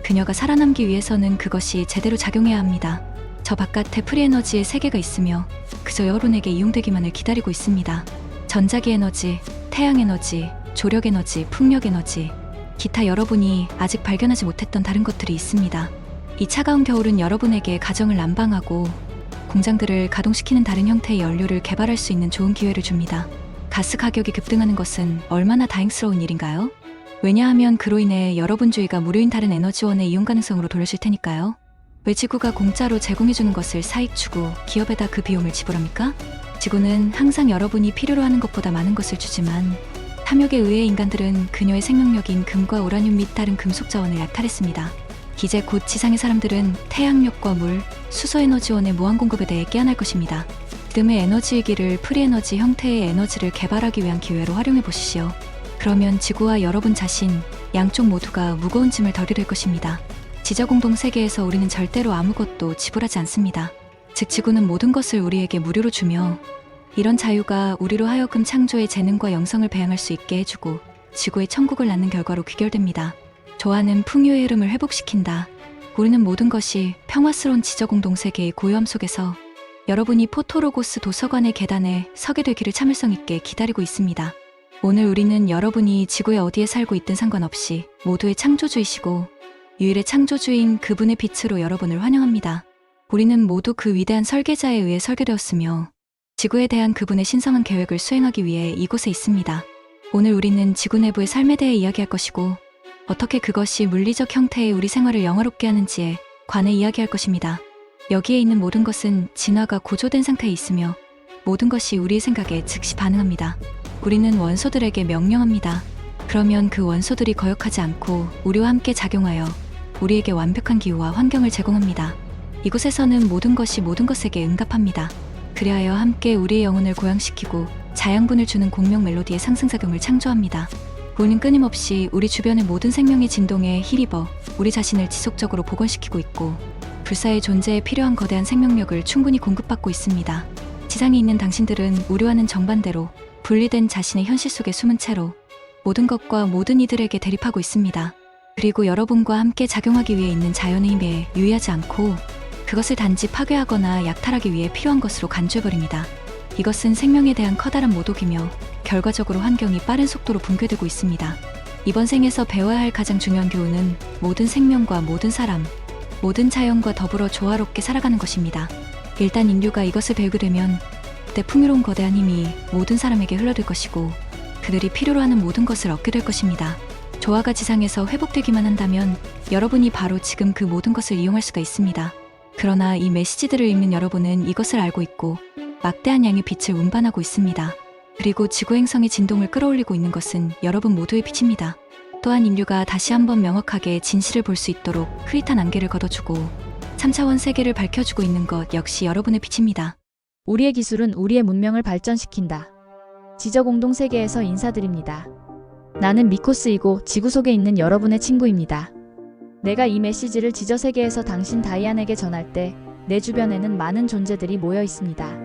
그녀가 살아남기 위해서는 그것이 제대로 작용해야 합니다. 저 바깥에 프리에너지의 세계가 있으며 그저 여러분에게 이용되기만을 기다리고 있습니다. 전자기 에너지, 태양 에너지, 조력 에너지, 풍력 에너지, 기타 여러분이 아직 발견하지 못했던 다른 것들이 있습니다. 이 차가운 겨울은 여러분에게 가정을 난방하고 공장들을 가동시키는 다른 형태의 연료를 개발할 수 있는 좋은 기회를 줍니다. 가스 가격이 급등하는 것은 얼마나 다행스러운 일인가요? 왜냐하면 그로 인해 여러분 주위가 무료인 다른 에너지원의 이용 가능성으로 돌려질 테니까요. 왜 지구가 공짜로 제공해주는 것을 사익 추구 기업에다 그 비용을 지불합니까? 지구는 항상 여러분이 필요로 하는 것보다 많은 것을 주지만 탐욕에 의해 인간들은 그녀의 생명력인 금과 우라늄 및 다른 금속 자원을 약탈했습니다. 이제 곧 지상의 사람들은 태양력과 물, 수소에너지원의 무한 공급에 대해 깨어날 것입니다. 지금의 에너지 위기를 프리에너지 형태의 에너지를 개발하기 위한 기회로 활용해 보시죠. 그러면 지구와 여러분 자신, 양쪽 모두가 무거운 짐을 덜 잃을 것입니다. 지저공동 세계에서 우리는 절대로 아무것도 지불하지 않습니다. 즉 지구는 모든 것을 우리에게 무료로 주며 이런 자유가 우리로 하여금 창조의 재능과 영성을 배양할 수 있게 해주고 지구의 천국을 낳는 결과로 귀결됩니다. 조화는 풍요의 흐름을 회복시킨다. 우리는 모든 것이 평화스러운 지저공동 세계의 고요함 속에서 여러분이 포토로고스 도서관의 계단에 서게 되기를 참을성 있게 기다리고 있습니다. 오늘 우리는 여러분이 지구의 어디에 살고 있든 상관없이 모두의 창조주이시고 유일의 창조주인 그분의 빛으로 여러분을 환영합니다. 우리는 모두 그 위대한 설계자에 의해 설계되었으며 지구에 대한 그분의 신성한 계획을 수행하기 위해 이곳에 있습니다. 오늘 우리는 지구 내부의 삶에 대해 이야기할 것이고 어떻게 그것이 물리적 형태의 우리 생활을 영화롭게 하는지에 관해 이야기할 것입니다. 여기에 있는 모든 것은 진화가 고조된 상태에 있으며 모든 것이 우리의 생각에 즉시 반응합니다. 우리는 원소들에게 명령합니다. 그러면 그 원소들이 거역하지 않고 우리와 함께 작용하여 우리에게 완벽한 기후와 환경을 제공합니다. 이곳에서는 모든 것이 모든 것에게 응답합니다. 그리하여 함께 우리의 영혼을 고양시키고 자양분을 주는 공명 멜로디의 상승작용을 창조합니다. 우리는 끊임없이 우리 주변의 모든 생명의 진동에 힘입어 우리 자신을 지속적으로 복원시키고 있고 불사의 존재에 필요한 거대한 생명력을 충분히 공급받고 있습니다. 지상에 있는 당신들은 우리와는 정반대로 분리된 자신의 현실 속에 숨은 채로 모든 것과 모든 이들에게 대립하고 있습니다. 그리고 여러분과 함께 작용하기 위해 있는 자연의 힘에 유의하지 않고 그것을 단지 파괴하거나 약탈하기 위해 필요한 것으로 간주해버립니다. 이것은 생명에 대한 커다란 모독이며 결과적으로 환경이 빠른 속도로 붕괴되고 있습니다. 이번 생에서 배워야 할 가장 중요한 교훈은 모든 생명과 모든 사람, 모든 자연과 더불어 조화롭게 살아가는 것입니다. 일단 인류가 이것을 배우게 되면 그때 풍요로운 거대한 힘이 모든 사람에게 흘러들 것이고 그들이 필요로 하는 모든 것을 얻게 될 것입니다. 조화가 지상에서 회복되기만 한다면 여러분이 바로 지금 그 모든 것을 이용할 수가 있습니다. 그러나 이 메시지들을 읽는 여러분은 이것을 알고 있고 막대한 양의 빛을 운반하고 있습니다. 그리고 지구 행성의 진동을 끌어올리고 있는 것은 여러분 모두의 빛입니다. 또한 인류가 다시 한번 명확하게 진실을 볼 수 있도록 흐릿한 안개를 걷어주고 3차원 세계를 밝혀주고 있는 것 역시 여러분의 빛입니다. 우리의 기술은 우리의 문명을 발전시킨다. 지저공동 세계에서 인사드립니다. 나는 미코스이고 지구 속에 있는 여러분의 친구입니다. 내가 이 메시지를 지저세계에서 당신 다이안에게 전할 때 내 주변에는 많은 존재들이 모여 있습니다.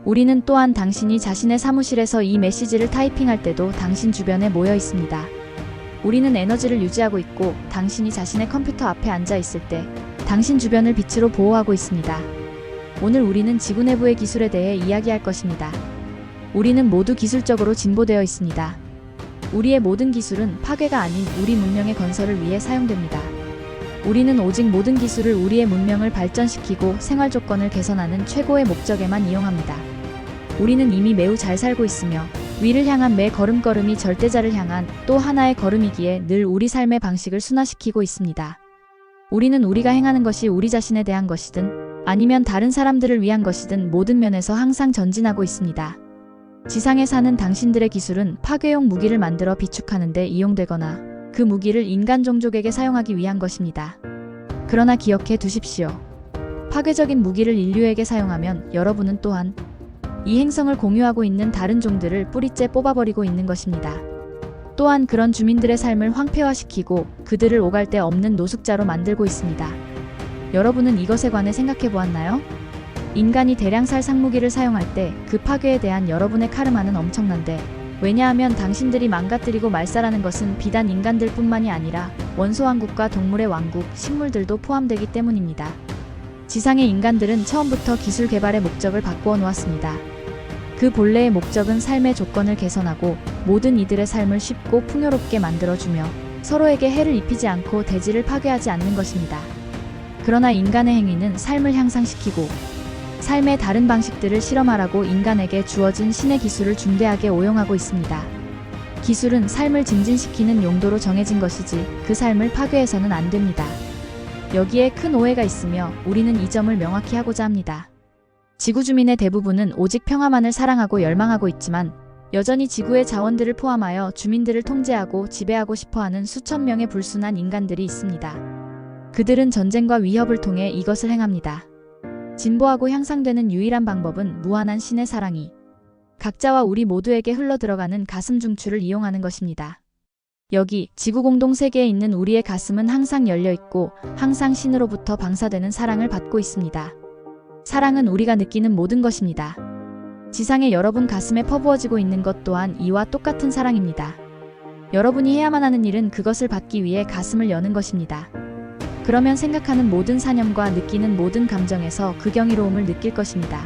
우리는 또한 당신이 자신의 사무실에서 이 메시지를 타이핑할 때도 당신 주변에 모여 있습니다. 우리는 에너지를 유지하고 있고 당신이 자신의 컴퓨터 앞에 앉아 있을 때 당신 주변을 빛으로 보호하고 있습니다. 오늘 우리는 지구 내부의 기술에 대해 이야기할 것입니다. 우리는 모두 기술적으로 진보되어 있습니다. 우리의 모든 기술은 파괴가 아닌 우리 문명의 건설을 위해 사용됩니다. 우리는 오직 모든 기술을 우리의 문명을 발전시키고 생활 조건을 개선하는 최고의 목적에만 이용합니다. 우리는 이미 매우 잘 살고 있으며 위를 향한 매 걸음걸음이 절대자를 향한 또 하나의 걸음이기에 늘 우리 삶의 방식을 순화시키고 있습니다. 우리는 우리가 행하는 것이 우리 자신에 대한 것이든 아니면 다른 사람들을 위한 것이든 모든 면에서 항상 전진하고 있습니다. 지상에 사는 당신들의 기술은 파괴용 무기를 만들어 비축하는 데 이용되거나 그 무기를 인간 종족에게 사용하기 위한 것입니다. 그러나 기억해 두십시오. 파괴적인 무기를 인류에게 사용하면 여러분은 또한 이 행성을 공유하고 있는 다른 종들을 뿌리째 뽑아버리고 있는 것입니다. 또한 그런 주민들의 삶을 황폐화시키고 그들을 오갈 데 없는 노숙자로 만들고 있습니다. 여러분은 이것에 관해 생각해 보았나요? 인간이 대량살 상무기를 사용할 때 그 파괴에 대한 여러분의 카르마는 엄청난데 왜냐하면 당신들이 망가뜨리고 말살하는 것은 비단 인간들 뿐만이 아니라 원소왕국과 동물의 왕국, 식물들도 포함되기 때문입니다. 지상의 인간들은 처음부터 기술 개발의 목적을 바꾸어 놓았습니다. 그 본래의 목적은 삶의 조건을 개선하고 모든 이들의 삶을 쉽고 풍요롭게 만들어주며 서로에게 해를 입히지 않고 대지를 파괴하지 않는 것입니다. 그러나 인간의 행위는 삶을 향상시키고 삶의 다른 방식들을 실험하라고 인간에게 주어진 신의 기술을 중대하게 오용하고 있습니다. 기술은 삶을 증진시키는 용도로 정해진 것이지 그 삶을 파괴해서는 안 됩니다. 여기에 큰 오해가 있으며 우리는 이 점을 명확히 하고자 합니다. 지구 주민의 대부분은 오직 평화만을 사랑하고 열망하고 있지만 여전히 지구의 자원들을 포함하여 주민들을 통제하고 지배하고 싶어하는 수천 명의 불순한 인간들이 있습니다. 그들은 전쟁과 위협을 통해 이것을 행합니다. 진보하고 향상되는 유일한 방법은 무한한 신의 사랑이 각자와 우리 모두에게 흘러들어가는 가슴 중추를 이용하는 것입니다. 여기 지구 공동 세계에 있는 우리의 가슴은 항상 열려 있고 항상 신으로부터 방사되는 사랑을 받고 있습니다. 사랑은 우리가 느끼는 모든 것입니다. 지상의 여러분 가슴에 퍼부어지고 있는 것 또한 이와 똑같은 사랑입니다. 여러분이 해야만 하는 일은 그것을 받기 위해 가슴을 여는 것입니다. 그러면 생각하는 모든 사념과 느끼는 모든 감정에서 그 경이로움을 느낄 것입니다.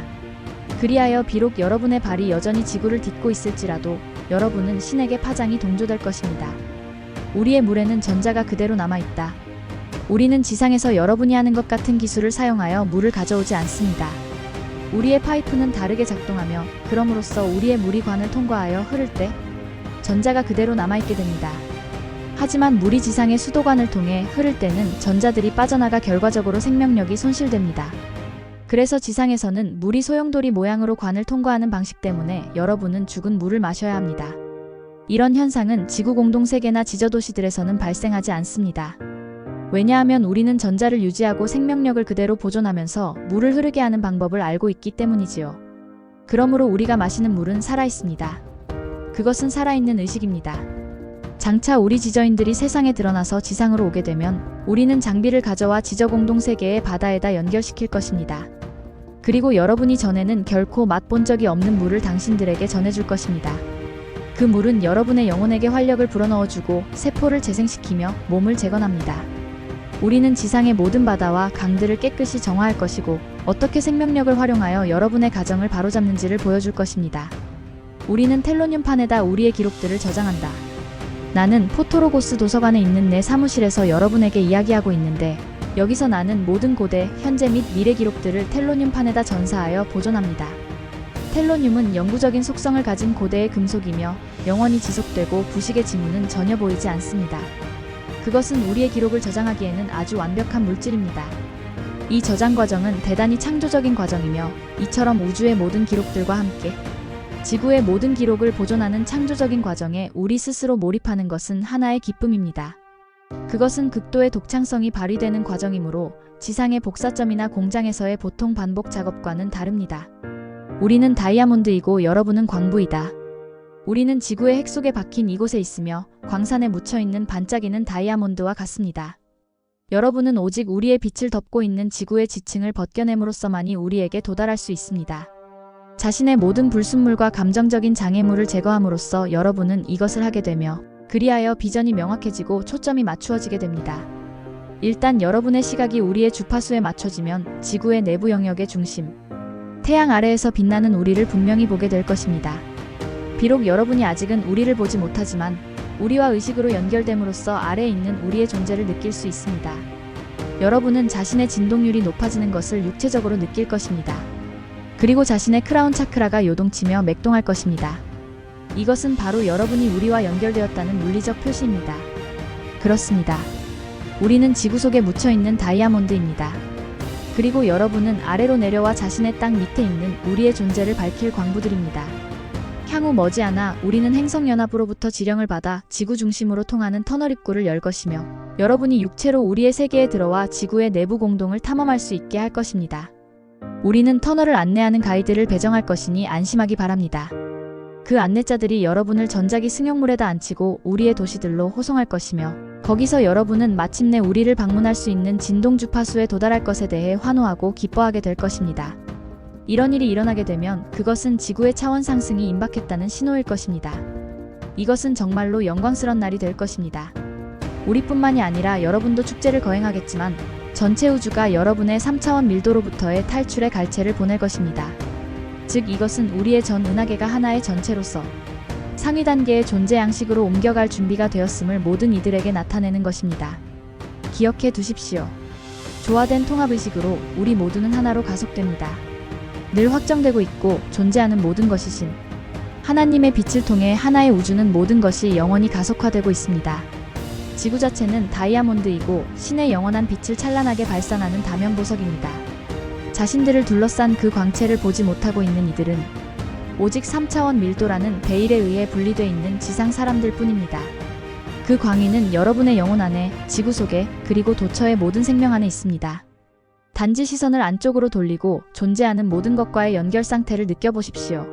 그리하여 비록 여러분의 발이 여전히 지구를 딛고 있을지라도 여러분은 신에게 파장이 동조될 것입니다. 우리의 물에는 전자가 그대로 남아있다. 우리는 지상에서 여러분이 하는 것 같은 기술을 사용하여 물을 가져오지 않습니다. 우리의 파이프는 다르게 작동하며 그럼으로써 우리의 물이 관을 통과하여 흐를 때 전자가 그대로 남아있게 됩니다. 하지만 물이 지상의 수도관을 통해 흐를 때는 전자들이 빠져나가 결과적으로 생명력이 손실됩니다. 그래서 지상에서는 물이 소용돌이 모양으로 관을 통과하는 방식 때문에 여러분은 죽은 물을 마셔야 합니다. 이런 현상은 지구 공동세계나 지저도시들에서는 발생하지 않습니다. 왜냐하면 우리는 전자를 유지하고 생명력을 그대로 보존하면서 물을 흐르게 하는 방법을 알고 있기 때문이지요. 그러므로 우리가 마시는 물은 살아있습니다. 그것은 살아있는 의식입니다. 장차 우리 지저인들이 세상에 드러나서 지상으로 오게 되면 우리는 장비를 가져와 지저 공동세계의 바다에다 연결시킬 것입니다. 그리고 여러분이 전에는 결코 맛본 적이 없는 물을 당신들에게 전해줄 것입니다. 그 물은 여러분의 영혼에게 활력을 불어넣어주고 세포를 재생시키며 몸을 재건합니다. 우리는 지상의 모든 바다와 강들을 깨끗이 정화할 것이고 어떻게 생명력을 활용하여 여러분의 가정을 바로잡는지를 보여줄 것입니다. 우리는 텔로늄판에다 우리의 기록들을 저장한다. 나는 포토로고스 도서관에 있는 내 사무실에서 여러분에게 이야기하고 있는데 여기서 나는 모든 고대, 현재 및 미래 기록들을 텔로늄판에다 전사하여 보존합니다. 텔로늄은 영구적인 속성을 가진 고대의 금속이며 영원히 지속되고 부식의 징후는 전혀 보이지 않습니다. 그것은 우리의 기록을 저장하기에는 아주 완벽한 물질입니다. 이 저장 과정은 대단히 창조적인 과정이며 이처럼 우주의 모든 기록들과 함께 지구의 모든 기록을 보존하는 창조적인 과정에 우리 스스로 몰입하는 것은 하나의 기쁨입니다. 그것은 극도의 독창성이 발휘되는 과정이므로 지상의 복사점이나 공장에서의 보통 반복 작업과는 다릅니다. 우리는 다이아몬드이고 여러분은 광부이다. 우리는 지구의 핵 속에 박힌 이곳에 있으며 광산에 묻혀있는 반짝이는 다이아몬드와 같습니다. 여러분은 오직 우리의 빛을 덮고 있는 지구의 지층을 벗겨냄으로써만이 우리에게 도달할 수 있습니다. 자신의 모든 불순물과 감정적인 장애물을 제거함으로써 여러분은 이것을 하게 되며 그리하여 비전이 명확해지고 초점이 맞추어지게 됩니다. 일단 여러분의 시각이 우리의 주파수에 맞춰지면 지구의 내부 영역의 중심, 태양 아래에서 빛나는 우리를 분명히 보게 될 것입니다. 비록 여러분이 아직은 우리를 보지 못하지만 우리와 의식으로 연결됨으로써 아래에 있는 우리의 존재를 느낄 수 있습니다. 여러분은 자신의 진동률이 높아지는 것을 육체적으로 느낄 것입니다. 그리고 자신의 크라운 차크라가 요동치며 맥동할 것입니다. 이것은 바로 여러분이 우리와 연결되었다는 물리적 표시입니다. 그렇습니다. 우리는 지구 속에 묻혀있는 다이아몬드입니다. 그리고 여러분은 아래로 내려와 자신의 땅 밑에 있는 우리의 존재를 밝힐 광부들입니다. 향후 머지않아 우리는 행성연합으로부터 지령을 받아 지구 중심으로 통하는 터널 입구를 열 것이며 여러분이 육체로 우리의 세계에 들어와 지구의 내부 공동을 탐험할 수 있게 할 것입니다. 우리는 터널을 안내하는 가이드를 배정할 것이니 안심하기 바랍니다. 그 안내자들이 여러분을 전자기 승용물에다 앉히고 우리의 도시들로 호송할 것이며 거기서 여러분은 마침내 우리를 방문할 수 있는 진동 주파수에 도달할 것에 대해 환호하고 기뻐하게 될 것입니다. 이런 일이 일어나게 되면 그것은 지구의 차원 상승이 임박했다는 신호일 것입니다. 이것은 정말로 영광스런 날이 될 것입니다. 우리뿐만이 아니라 여러분도 축제를 거행하겠지만 전체 우주가 여러분의 3차원 밀도로부터의 탈출의 갈채를 보낼 것입니다. 즉 이것은 우리의 전 은하계가 하나의 전체로서 상위 단계의 존재 양식으로 옮겨갈 준비가 되었음을 모든 이들에게 나타내는 것입니다. 기억해 두십시오. 조화된 통합의식으로 우리 모두는 하나로 가속됩니다. 늘 확정되고 있고 존재하는 모든 것이신 하나님의 빛을 통해 하나의 우주는 모든 것이 영원히 가속화되고 있습니다. 지구 자체는 다이아몬드이고 신의 영원한 빛을 찬란하게 발산하는 다면보석입니다. 자신들을 둘러싼 그 광채를 보지 못하고 있는 이들은 오직 3차원 밀도라는 베일에 의해 분리되어 있는 지상 사람들 뿐입니다. 그 광의는 여러분의 영혼 안에, 지구 속에, 그리고 도처의 모든 생명 안에 있습니다. 단지 시선을 안쪽으로 돌리고 존재하는 모든 것과의 연결 상태를 느껴보십시오.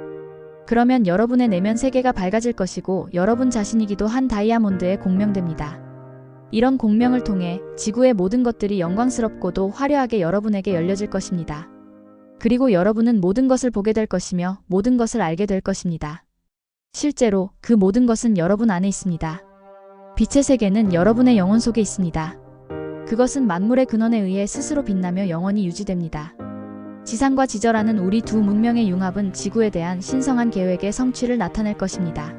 그러면 여러분의 내면 세계가 밝아질 것이고 여러분 자신이기도 한 다이아몬드에 공명됩니다. 이런 공명을 통해 지구의 모든 것들이 영광스럽고도 화려하게 여러분에게 열려질 것입니다. 그리고 여러분은 모든 것을 보게 될 것이며 모든 것을 알게 될 것입니다. 실제로 그 모든 것은 여러분 안에 있습니다. 빛의 세계는 여러분의 영혼 속에 있습니다. 그것은 만물의 근원에 의해 스스로 빛나며 영원히 유지됩니다. 지상과 지저라는 우리 두 문명의 융합은 지구에 대한 신성한 계획의 성취를 나타낼 것입니다.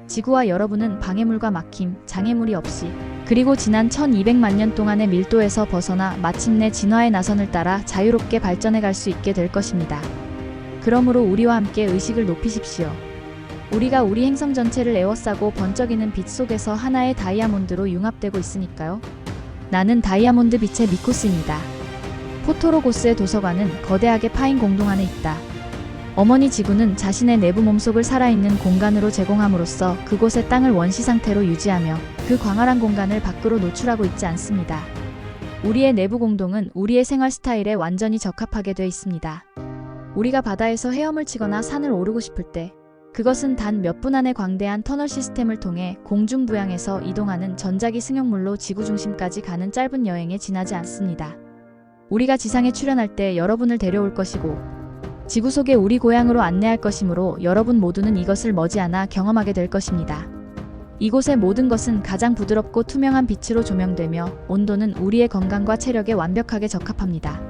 지구와 여러분은 방해물과 막힘, 장애물이 없이 그리고 지난 1200만 년 동안의 밀도에서 벗어나 마침내 진화의 나선을 따라 자유롭게 발전해 갈 수 있게 될 것입니다. 그러므로 우리와 함께 의식을 높이십시오. 우리가 우리 행성 전체를 에워싸고 번쩍이는 빛 속에서 하나의 다이아몬드로 융합되고 있으니까요. 나는 다이아몬드 빛의 미코스입니다. 포토로고스의 도서관은 거대하게 파인 공동 안에 있다. 어머니 지구는 자신의 내부 몸속을 살아있는 공간으로 제공함으로써 그곳의 땅을 원시 상태로 유지하며 그 광활한 공간을 밖으로 노출하고 있지 않습니다. 우리의 내부 공동은 우리의 생활 스타일에 완전히 적합하게 되어 있습니다. 우리가 바다에서 헤엄을 치거나 산을 오르고 싶을 때 그것은 단 몇 분 안에 광대한 터널 시스템을 통해 공중부양에서 이동하는 전자기 승용물로 지구 중심까지 가는 짧은 여행에 지나지 않습니다. 우리가 지상에 출현할 때 여러분을 데려올 것이고 지구 속에 우리 고향으로 안내할 것이므로 여러분 모두는 이것을 머지않아 경험하게 될 것입니다. 이곳의 모든 것은 가장 부드럽고 투명한 빛으로 조명되며 온도는 우리의 건강과 체력에 완벽하게 적합합니다.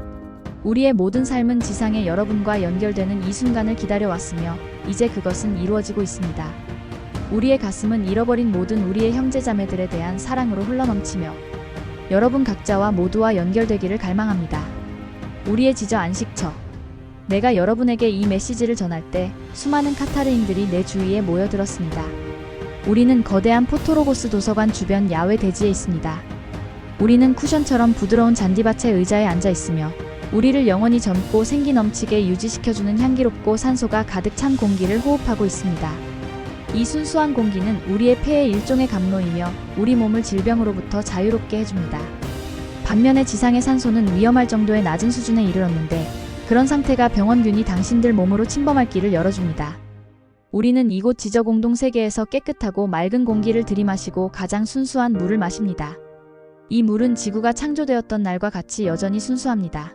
우리의 모든 삶은 지상의 여러분과 연결되는 이 순간을 기다려왔으며 이제 그것은 이루어지고 있습니다. 우리의 가슴은 잃어버린 모든 우리의 형제자매들에 대한 사랑으로 흘러넘치며 여러분 각자와 모두와 연결되기를 갈망합니다. 우리의 지저 안식처. 내가 여러분에게 이 메시지를 전할 때 수많은 카타르인들이 내 주위에 모여들었습니다. 우리는 거대한 포토로고스 도서관 주변 야외 대지에 있습니다. 우리는 쿠션처럼 부드러운 잔디밭의 의자에 앉아 있으며 우리를 영원히 젊고 생기 넘치게 유지시켜주는 향기롭고 산소가 가득 찬 공기를 호흡하고 있습니다. 이 순수한 공기는 우리의 폐의 일종의 감로이며 우리 몸을 질병으로부터 자유롭게 해줍니다. 반면에 지상의 산소는 위험할 정도의 낮은 수준에 이르렀는데 그런 상태가 병원균이 당신들 몸으로 침범할 길을 열어줍니다. 우리는 이곳 지저공동 세계에서 깨끗하고 맑은 공기를 들이마시고 가장 순수한 물을 마십니다. 이 물은 지구가 창조되었던 날과 같이 여전히 순수합니다.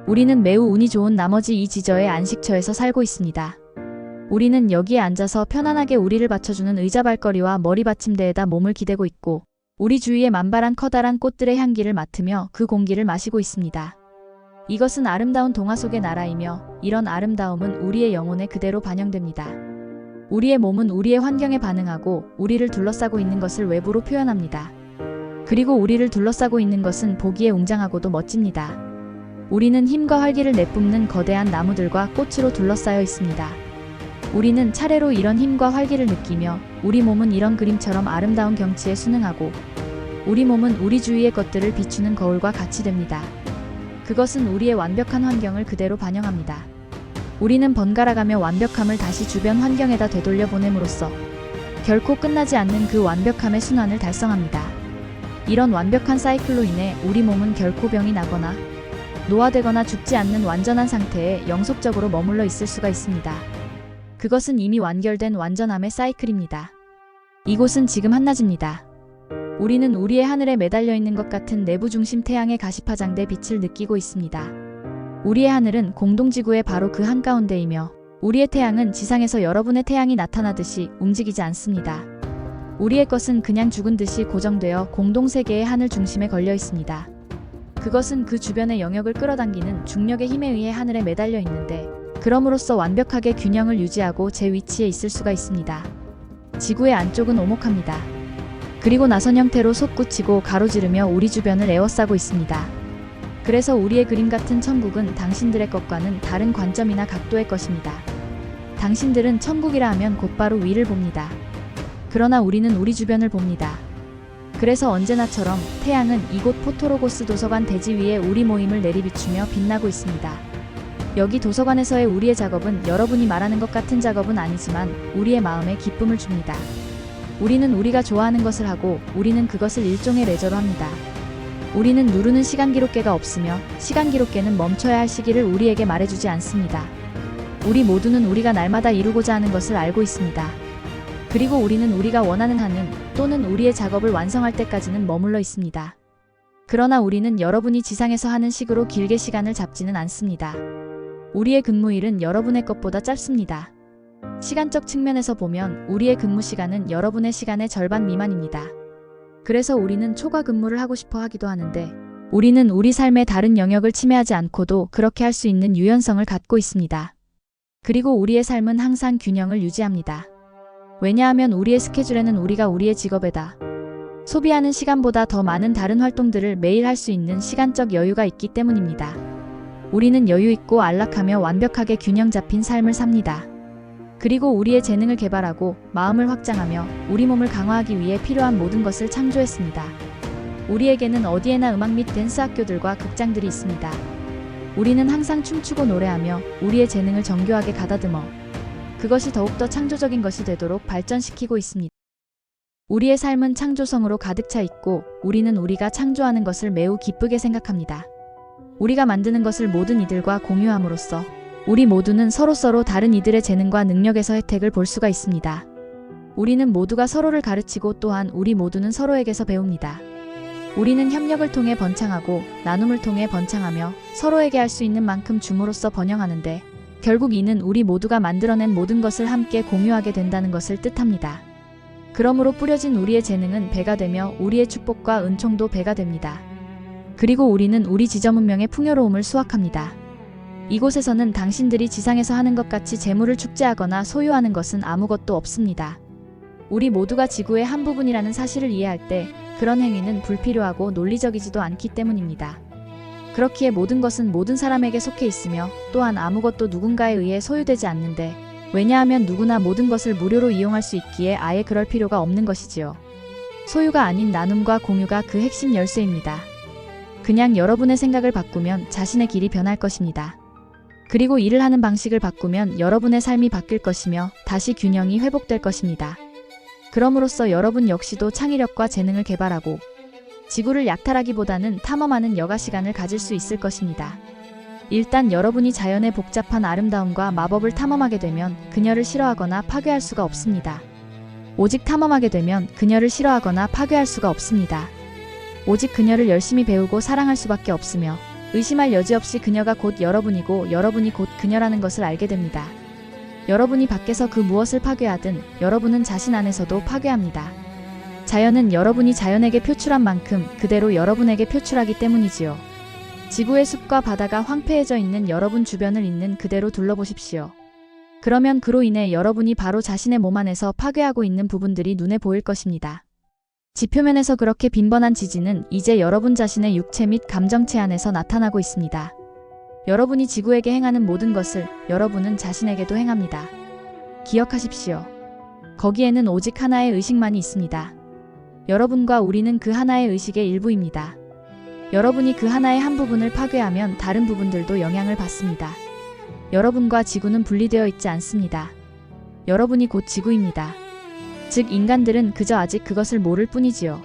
우리는 매우 운이 좋은 나머지 이 지저의 안식처에서 살고 있습니다. 우리는 여기에 앉아서 편안하게 우리를 받쳐주는 의자 발걸이와 머리 받침대에다 몸을 기대고 있고 우리 주위의 만발한 커다란 꽃들의 향기를 맡으며 그 공기를 마시고 있습니다. 이것은 아름다운 동화 속의 나라이며 이런 아름다움은 우리의 영혼에 그대로 반영됩니다. 우리의 몸은 우리의 환경에 반응하고 우리를 둘러싸고 있는 것을 외부로 표현합니다. 그리고 우리를 둘러싸고 있는 것은 보기에 웅장하고도 멋집니다. 우리는 힘과 활기를 내뿜는 거대한 나무들과 꽃으로 둘러싸여 있습니다. 우리는 차례로 이런 힘과 활기를 느끼며 우리 몸은 이런 그림처럼 아름다운 경치에 순응하고 우리 몸은 우리 주위의 것들을 비추는 거울과 같이 됩니다. 그것은 우리의 완벽한 환경을 그대로 반영합니다. 우리는 번갈아가며 완벽함을 다시 주변 환경에다 되돌려 보냄으로써 결코 끝나지 않는 그 완벽함의 순환을 달성합니다. 이런 완벽한 사이클로 인해 우리 몸은 결코 병이 나거나 노화되거나 죽지 않는 완전한 상태에 영속적으로 머물러 있을 수가 있습니다. 그것은 이미 완결된 완전함의 사이클입니다. 이곳은 지금 한낮입니다. 우리는 우리의 하늘에 매달려 있는 것 같은 내부 중심 태양의 가시파장대 빛을 느끼고 있습니다. 우리의 하늘은 공동지구의 바로 그 한가운데이며 우리의 태양은 지상에서 여러분의 태양이 나타나듯이 움직이지 않습니다. 우리의 것은 그냥 죽은 듯이 고정되어 공동세계의 하늘 중심에 걸려 있습니다. 그것은 그 주변의 영역을 끌어당기는 중력의 힘에 의해 하늘에 매달려 있는데 그럼으로써 완벽하게 균형을 유지하고 제 위치에 있을 수가 있습니다. 지구의 안쪽은 오목합니다. 그리고 나선 형태로 솟구치고 가로지르며 우리 주변을 에워싸고 있습니다. 그래서 우리의 그림 같은 천국은 당신들의 것과는 다른 관점이나 각도의 것입니다. 당신들은 천국이라 하면 곧바로 위를 봅니다. 그러나 우리는 우리 주변을 봅니다. 그래서 언제나처럼 태양은 이곳 포토로고스 도서관 대지 위에 우리 모임을 내리비추며 빛나고 있습니다. 여기 도서관에서의 우리의 작업은 여러분이 말하는 것 같은 작업은 아니지만 우리의 마음에 기쁨을 줍니다. 우리는 우리가 좋아하는 것을 하고 우리는 그것을 일종의 레저로 합니다. 우리는 누르는 시간 기록계가 없으며 시간 기록계는 멈춰야 할 시기를 우리에게 말해주지 않습니다. 우리 모두는 우리가 날마다 이루고자 하는 것을 알고 있습니다. 그리고 우리는 우리가 원하는 하는 또는 우리의 작업을 완성할 때까지는 머물러 있습니다. 그러나 우리는 여러분이 지상에서 하는 식으로 길게 시간을 잡지는 않습니다. 우리의 근무일은 여러분의 것보다 짧습니다. 시간적 측면에서 보면 우리의 근무 시간은 여러분의 시간의 절반 미만입니다. 그래서 우리는 초과 근무를 하고 싶어 하기도 하는데 우리는 우리 삶의 다른 영역을 침해하지 않고도 그렇게 할 수 있는 유연성을 갖고 있습니다. 그리고 우리의 삶은 항상 균형을 유지합니다. 왜냐하면 우리의 스케줄에는 우리가 우리의 직업에다 소비하는 시간보다 더 많은 다른 활동들을 매일 할 수 있는 시간적 여유가 있기 때문입니다. 우리는 여유 있고 안락하며 완벽하게 균형 잡힌 삶을 삽니다. 그리고 우리의 재능을 개발하고 마음을 확장하며 우리 몸을 강화하기 위해 필요한 모든 것을 창조했습니다. 우리에게는 어디에나 음악 및 댄스 학교들과 극장들이 있습니다. 우리는 항상 춤추고 노래하며 우리의 재능을 정교하게 가다듬어 그것이 더욱더 창조적인 것이 되도록 발전시키고 있습니다. 우리의 삶은 창조성으로 가득 차 있고 우리는 우리가 창조하는 것을 매우 기쁘게 생각합니다. 우리가 만드는 것을 모든 이들과 공유함으로써 우리 모두는 서로 다른 이들의 재능과 능력에서 혜택을 볼 수가 있습니다. 우리는 모두가 서로를 가르치고 또한 우리 모두는 서로에게서 배웁니다. 우리는 협력을 통해 번창하고 나눔을 통해 번창하며 서로에게 할 수 있는 만큼 줌으로써 번영하는데 결국 이는 우리 모두가 만들어낸 모든 것을 함께 공유하게 된다는 것을 뜻합니다. 그러므로 뿌려진 우리의 재능은 배가 되며 우리의 축복과 은총도 배가 됩니다. 그리고 우리는 우리 지점 운명의 풍요로움을 수확합니다. 이곳에서는 당신들이 지상에서 하는 것 같이 재물을 축제하거나 소유하는 것은 아무것도 없습니다. 우리 모두가 지구의 한 부분이라는 사실을 이해할 때 그런 행위는 불필요하고 논리적이지도 않기 때문입니다. 그렇기에 모든 것은 모든 사람에게 속해 있으며 또한 아무것도 누군가에 의해 소유되지 않는데 왜냐하면 누구나 모든 것을 무료로 이용할 수 있기에 아예 그럴 필요가 없는 것이지요. 소유가 아닌 나눔과 공유가 그 핵심 열쇠입니다. 그냥 여러분의 생각을 바꾸면 자신의 길이 변할 것입니다. 그리고 일을 하는 방식을 바꾸면 여러분의 삶이 바뀔 것이며 다시 균형이 회복될 것입니다. 그럼으로써 여러분 역시도 창의력과 재능을 개발하고 지구를 약탈하기보다는 탐험하는 여가 시간을 가질 수 있을 것입니다. 일단 여러분이 자연의 복잡한 아름다움과 마법을 탐험하게 되면 그녀를 싫어하거나 파괴할 수가 없습니다. 오직 탐험하게 되면 그녀를 싫어하거나 파괴할 수가 없습니다. 오직 그녀를 열심히 배우고 사랑할 수밖에 없으며 의심할 여지 없이 그녀가 곧 여러분이고 여러분이 곧 그녀라는 것을 알게 됩니다. 여러분이 밖에서 그 무엇을 파괴하든 여러분은 자신 안에서도 파괴합니다. 자연은 여러분이 자연에게 표출한 만큼 그대로 여러분에게 표출하기 때문이지요. 지구의 숲과 바다가 황폐해져 있는 여러분 주변을 있는 그대로 둘러보십시오. 그러면 그로 인해 여러분이 바로 자신의 몸 안에서 파괴하고 있는 부분들이 눈에 보일 것입니다. 지표면에서 그렇게 빈번한 지진은 이제 여러분 자신의 육체 및 감정체 안에서 나타나고 있습니다. 여러분이 지구에게 행하는 모든 것을 여러분은 자신에게도 행합니다. 기억하십시오. 거기에는 오직 하나의 의식만이 있습니다. 여러분과 우리는 그 하나의 의식의 일부입니다. 여러분이 그 하나의 한 부분을 파괴하면 다른 부분들도 영향을 받습니다. 여러분과 지구는 분리되어 있지 않습니다. 여러분이 곧 지구입니다. 즉 인간들은 그저 아직 그것을 모를 뿐이지요.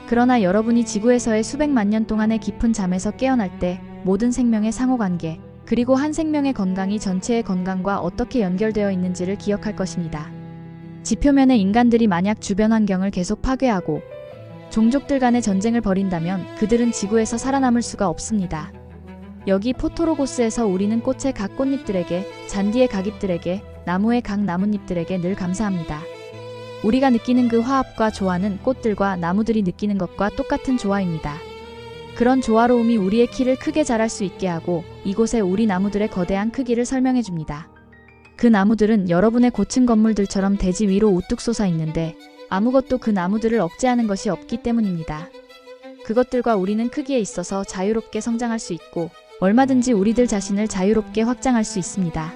그러나 여러분이 지구에서의 수백만 년 동안의 깊은 잠에서 깨어날 때 모든 생명의 상호관계 그리고 한 생명의 건강이 전체의 건강과 어떻게 연결되어 있는지를 기억할 것입니다. 지표면의 인간들이 만약 주변 환경을 계속 파괴하고 종족들 간의 전쟁을 벌인다면 그들은 지구에서 살아남을 수가 없습니다. 여기 포토로고스에서 우리는 꽃의 각 꽃잎들에게, 잔디의 각 잎들에게, 나무의 각 나뭇잎들에게 늘 감사합니다. 우리가 느끼는 그 화합과 조화는 꽃들과 나무들이 느끼는 것과 똑같은 조화입니다. 그런 조화로움이 우리의 키를 크게 자랄 수 있게 하고 이곳에 우리 나무들의 거대한 크기를 설명해 줍니다. 그 나무들은 여러분의 고층 건물들처럼 대지 위로 우뚝 솟아 있는데 아무것도 그 나무들을 억제하는 것이 없기 때문입니다. 그것들과 우리는 크기에 있어서 자유롭게 성장할 수 있고 얼마든지 우리들 자신을 자유롭게 확장할 수 있습니다.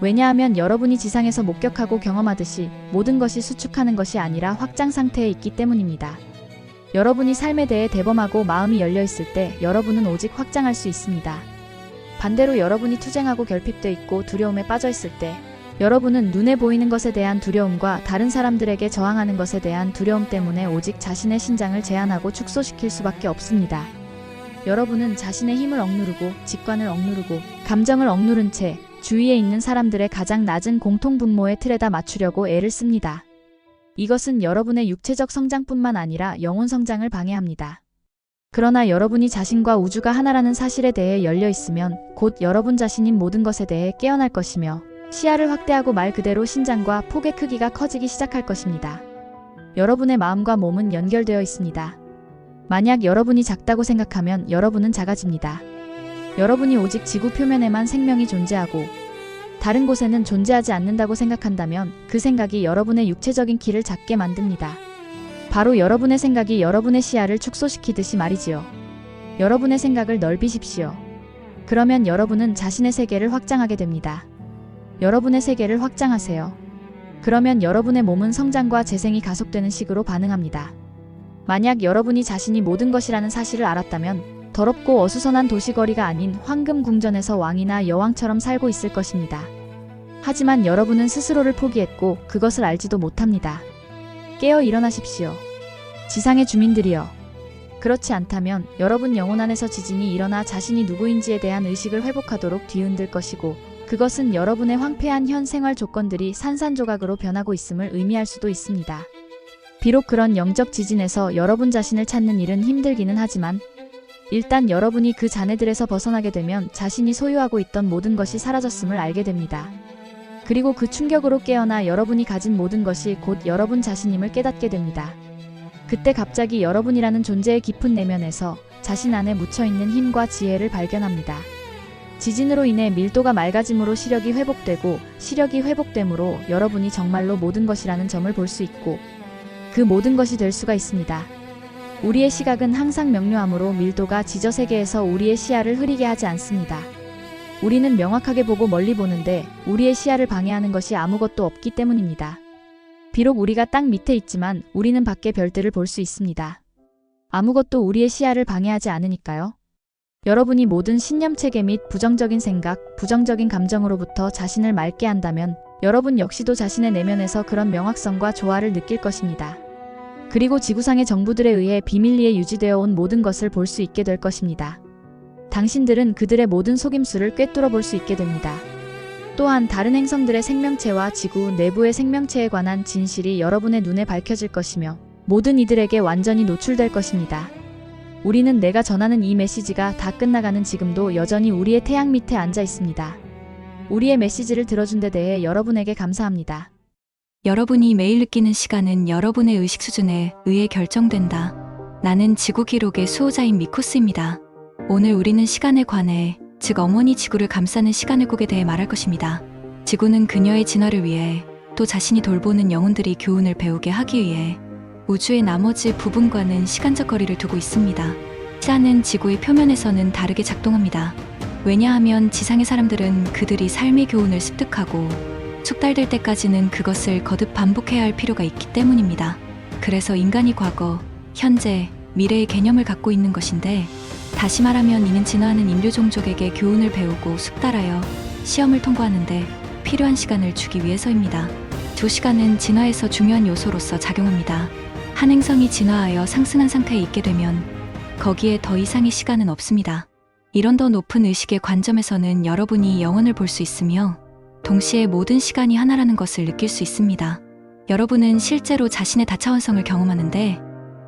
왜냐하면 여러분이 지상에서 목격하고 경험하듯이 모든 것이 수축하는 것이 아니라 확장 상태에 있기 때문입니다. 여러분이 삶에 대해 대범하고 마음이 열려 있을 때 여러분은 오직 확장할 수 있습니다. 반대로 여러분이 투쟁하고 결핍돼 있고 두려움에 빠져 있을 때 여러분은 눈에 보이는 것에 대한 두려움과 다른 사람들에게 저항하는 것에 대한 두려움 때문에 오직 자신의 신장을 제한하고 축소시킬 수밖에 없습니다. 여러분은 자신의 힘을 억누르고 직관을 억누르고 감정을 억누른 채 주위에 있는 사람들의 가장 낮은 공통분모의 틀에다 맞추려고 애를 씁니다. 이것은 여러분의 육체적 성장뿐만 아니라 영혼 성장을 방해합니다. 그러나 여러분이 자신과 우주가 하나라는 사실에 대해 열려 있으면 곧 여러분 자신인 모든 것에 대해 깨어날 것이며 시야를 확대하고 말 그대로 신장과 폭의 크기가 커지기 시작할 것입니다. 여러분의 마음과 몸은 연결되어 있습니다. 만약 여러분이 작다고 생각하면 여러분은 작아집니다. 여러분이 오직 지구 표면에만 생명이 존재하고 다른 곳에는 존재하지 않는다고 생각한다면 그 생각이 여러분의 육체적인 키를 작게 만듭니다. 바로 여러분의 생각이 여러분의 시야를 축소시키듯이 말이지요. 여러분의 생각을 넓히십시오. 그러면 여러분은 자신의 세계를 확장하게 됩니다. 여러분의 세계를 확장하세요. 그러면 여러분의 몸은 성장과 재생이 가속되는 식으로 반응합니다. 만약 여러분이 자신이 모든 것이라는 사실을 알았다면 더럽고 어수선한 도시거리가 아닌 황금 궁전에서 왕이나 여왕처럼 살고 있을 것입니다. 하지만 여러분은 스스로를 포기했고 그것을 알지도 못합니다. 깨어 일어나십시오. 지상의 주민들이여. 그렇지 않다면 여러분 영혼 안에서 지진이 일어나 자신이 누구인지에 대한 의식을 회복하도록 뒤흔들 것이고 그것은 여러분의 황폐한 현 생활 조건들이 산산조각으로 변하고 있음을 의미할 수도 있습니다. 비록 그런 영적 지진에서 여러분 자신을 찾는 일은 힘들기는 하지만 일단 여러분이 그 잔해들에서 벗어나게 되면 자신이 소유하고 있던 모든 것이 사라졌음을 알게 됩니다. 그리고 그 충격으로 깨어나 여러분이 가진 모든 것이 곧 여러분 자신임을 깨닫게 됩니다. 그때 갑자기 여러분이라는 존재의 깊은 내면에서 자신 안에 묻혀있는 힘과 지혜를 발견합니다. 지진으로 인해 밀도가 맑아짐으로 시력이 회복되고 시력이 회복됨으로 여러분이 정말로 모든 것이라는 점을 볼 수 있고 그 모든 것이 될 수가 있습니다. 우리의 시각은 항상 명료하므로 밀도가 지저세계에서 우리의 시야를 흐리게 하지 않습니다. 우리는 명확하게 보고 멀리 보는데 우리의 시야를 방해하는 것이 아무것도 없기 때문입니다. 비록 우리가 땅 밑에 있지만 우리는 밖의 별들을 볼 수 있습니다. 아무것도 우리의 시야를 방해하지 않으니까요. 여러분이 모든 신념체계 및 부정적인 생각, 부정적인 감정으로부터 자신을 맑게 한다면 여러분 역시도 자신의 내면에서 그런 명확성과 조화를 느낄 것입니다. 그리고 지구상의 정부들에 의해 비밀리에 유지되어 온 모든 것을 볼 수 있게 될 것입니다. 당신들은 그들의 모든 속임수를 꿰뚫어 볼 수 있게 됩니다. 또한 다른 행성들의 생명체와 지구 내부의 생명체에 관한 진실이 여러분의 눈에 밝혀질 것이며 모든 이들에게 완전히 노출될 것입니다. 우리는 내가 전하는 이 메시지가 다 끝나가는 지금도 여전히 우리의 태양 밑에 앉아 있습니다. 우리의 메시지를 들어준 데 대해 여러분에게 감사합니다. 여러분이 매일 느끼는 시간은 여러분의 의식 수준에 의해 결정된다. 나는 지구 기록의 수호자인 미코스입니다. 오늘 우리는 시간에 관해, 즉 어머니 지구를 감싸는 시간의 곡에 대해 말할 것입니다. 지구는 그녀의 진화를 위해 또 자신이 돌보는 영혼들이 교훈을 배우게 하기 위해 우주의 나머지 부분과는 시간적 거리를 두고 있습니다. 시간은 지구의 표면에서는 다르게 작동합니다. 왜냐하면 지상의 사람들은 그들이 삶의 교훈을 습득하고 숙달될 때까지는 그것을 거듭 반복해야 할 필요가 있기 때문입니다. 그래서 인간이 과거, 현재, 미래의 개념을 갖고 있는 것인데 다시 말하면 이는 진화하는 인류 종족에게 교훈을 배우고 숙달하여 시험을 통과하는데 필요한 시간을 주기 위해서입니다. 두 시간은 진화에서 중요한 요소로서 작용합니다. 한 행성이 진화하여 상승한 상태에 있게 되면 거기에 더 이상의 시간은 없습니다. 이런 더 높은 의식의 관점에서는 여러분이 영혼을 볼 수 있으며 동시에 모든 시간이 하나라는 것을 느낄 수 있습니다. 여러분은 실제로 자신의 다차원성을 경험하는데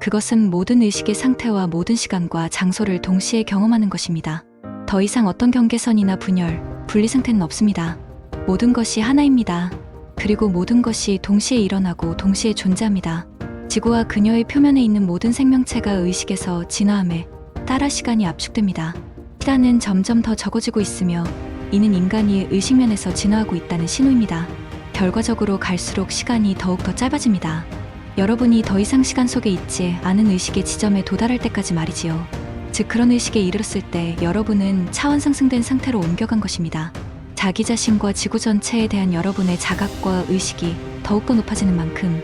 그것은 모든 의식의 상태와 모든 시간과 장소를 동시에 경험하는 것입니다. 더 이상 어떤 경계선이나 분열, 분리 상태는 없습니다. 모든 것이 하나입니다. 그리고 모든 것이 동시에 일어나고 동시에 존재합니다. 지구와 그녀의 표면에 있는 모든 생명체가 의식에서 진화함에 따라 시간이 압축됩니다. 시간은 점점 더 적어지고 있으며 이는 인간이 의식면에서 진화하고 있다는 신호입니다. 결과적으로 갈수록 시간이 더욱 더 짧아집니다. 여러분이 더 이상 시간 속에 있지 않은 의식의 지점에 도달할 때까지 말이지요. 즉 그런 의식에 이르렀을 때 여러분은 차원 상승된 상태로 옮겨간 것입니다. 자기 자신과 지구 전체에 대한 여러분의 자각과 의식이 더욱더 높아지는 만큼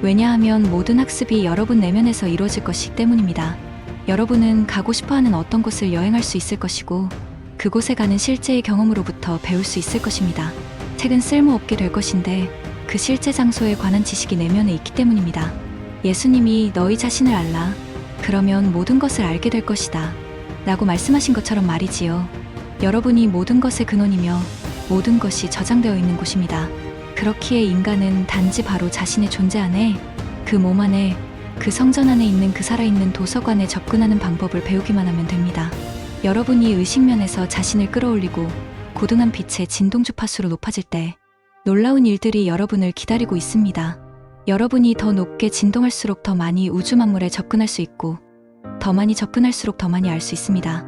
왜냐하면 모든 학습이 여러분 내면에서 이루어질 것이기 때문입니다. 여러분은 가고 싶어하는 어떤 곳을 여행할 수 있을 것이고 그곳에 가는 실제의 경험으로부터 배울 수 있을 것입니다. 책은 쓸모없게 될 것인데 그 실제 장소에 관한 지식이 내면에 있기 때문입니다. 예수님이 너희 자신을 알라. 그러면 모든 것을 알게 될 것이다. 라고 말씀하신 것처럼 말이지요. 여러분이 모든 것의 근원이며 모든 것이 저장되어 있는 곳입니다. 그렇기에 인간은 단지 바로 자신의 존재 안에, 그 몸 안에, 그 성전 안에 있는 그 살아있는 도서관에 접근하는 방법을 배우기만 하면 됩니다. 여러분이 의식면에서 자신을 끌어올리고 고등한 빛의 진동 주파수로 높아질 때 놀라운 일들이 여러분을 기다리고 있습니다. 여러분이 더 높게 진동할수록 더 많이 우주 만물에 접근할 수 있고 더 많이 접근할수록 더 많이 알 수 있습니다.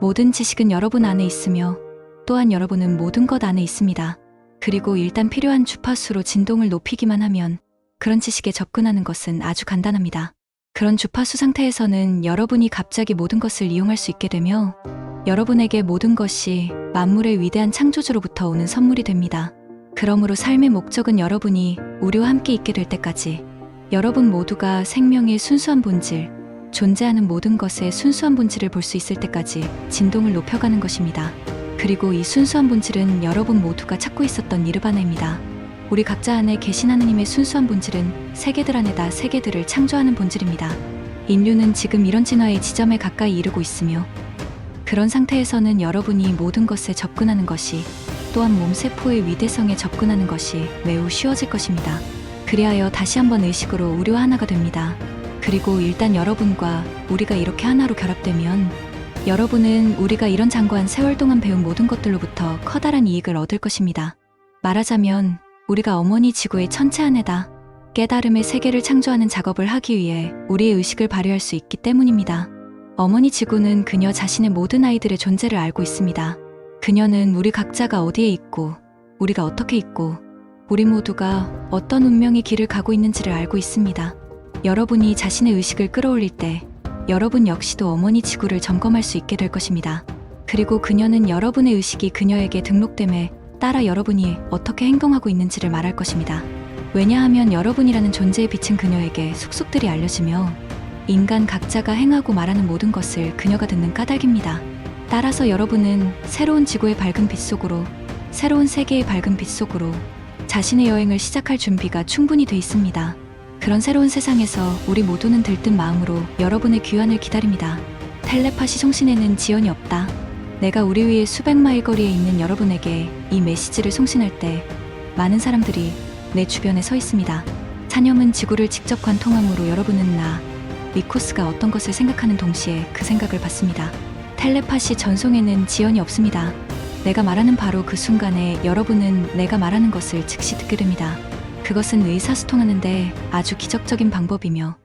모든 지식은 여러분 안에 있으며 또한 여러분은 모든 것 안에 있습니다. 그리고 일단 필요한 주파수로 진동을 높이기만 하면 그런 지식에 접근하는 것은 아주 간단합니다. 그런 주파수 상태에서는 여러분이 갑자기 모든 것을 이용할 수 있게 되며 여러분에게 모든 것이 만물의 위대한 창조주로부터 오는 선물이 됩니다. 그러므로 삶의 목적은 여러분이 우리와 함께 있게 될 때까지 여러분 모두가 생명의 순수한 본질, 존재하는 모든 것의 순수한 본질을 볼 수 있을 때까지 진동을 높여가는 것입니다. 그리고 이 순수한 본질은 여러분 모두가 찾고 있었던 니르바나입니다. 우리 각자 안에 계신 하느님의 순수한 본질은 세계들 안에다 세계들을 창조하는 본질입니다. 인류는 지금 이런 진화의 지점에 가까이 이르고 있으며 그런 상태에서는 여러분이 모든 것에 접근하는 것이 또한 몸세포의 위대성에 접근하는 것이 매우 쉬워질 것입니다. 그리하여 다시 한번 의식으로 우리와 하나가 됩니다. 그리고 일단 여러분과 우리가 이렇게 하나로 결합되면 여러분은 우리가 이런 장고한 세월 동안 배운 모든 것들로부터 커다란 이익을 얻을 것입니다. 말하자면 우리가 어머니 지구의 천체 안에다 깨달음의 세계를 창조하는 작업을 하기 위해 우리의 의식을 발휘할 수 있기 때문입니다. 어머니 지구는 그녀 자신의 모든 아이들의 존재를 알고 있습니다. 그녀는 우리 각자가 어디에 있고 우리가 어떻게 있고 우리 모두가 어떤 운명의 길을 가고 있는지를 알고 있습니다. 여러분이 자신의 의식을 끌어올릴 때 여러분 역시도 어머니 지구를 점검할 수 있게 될 것입니다. 그리고 그녀는 여러분의 의식이 그녀에게 등록됨에 따라 여러분이 어떻게 행동하고 있는지를 말할 것입니다. 왜냐하면 여러분이라는 존재의 빛은 그녀에게 속속들이 알려지며 인간 각자가 행하고 말하는 모든 것을 그녀가 듣는 까닭입니다. 따라서 여러분은 새로운 지구의 밝은 빛 속으로, 새로운 세계의 밝은 빛 속으로 자신의 여행을 시작할 준비가 충분히 돼 있습니다. 그런 새로운 세상에서 우리 모두는 들뜬 마음으로 여러분의 귀환을 기다립니다. 텔레파시 송신에는 지연이 없다. 내가 우리 위에 수백 마일 거리에 있는 여러분에게 이 메시지를 송신할 때 많은 사람들이 내 주변에 서 있습니다. 차념은 지구를 직접 관통함으로 여러분은 나, 미코스가 어떤 것을 생각하는 동시에 그 생각을 받습니다. 텔레파시 전송에는 지연이 없습니다. 내가 말하는 바로 그 순간에 여러분은 내가 말하는 것을 즉시 듣게 됩니다. 그것은 의사소통하는데 아주 기적적인 방법이며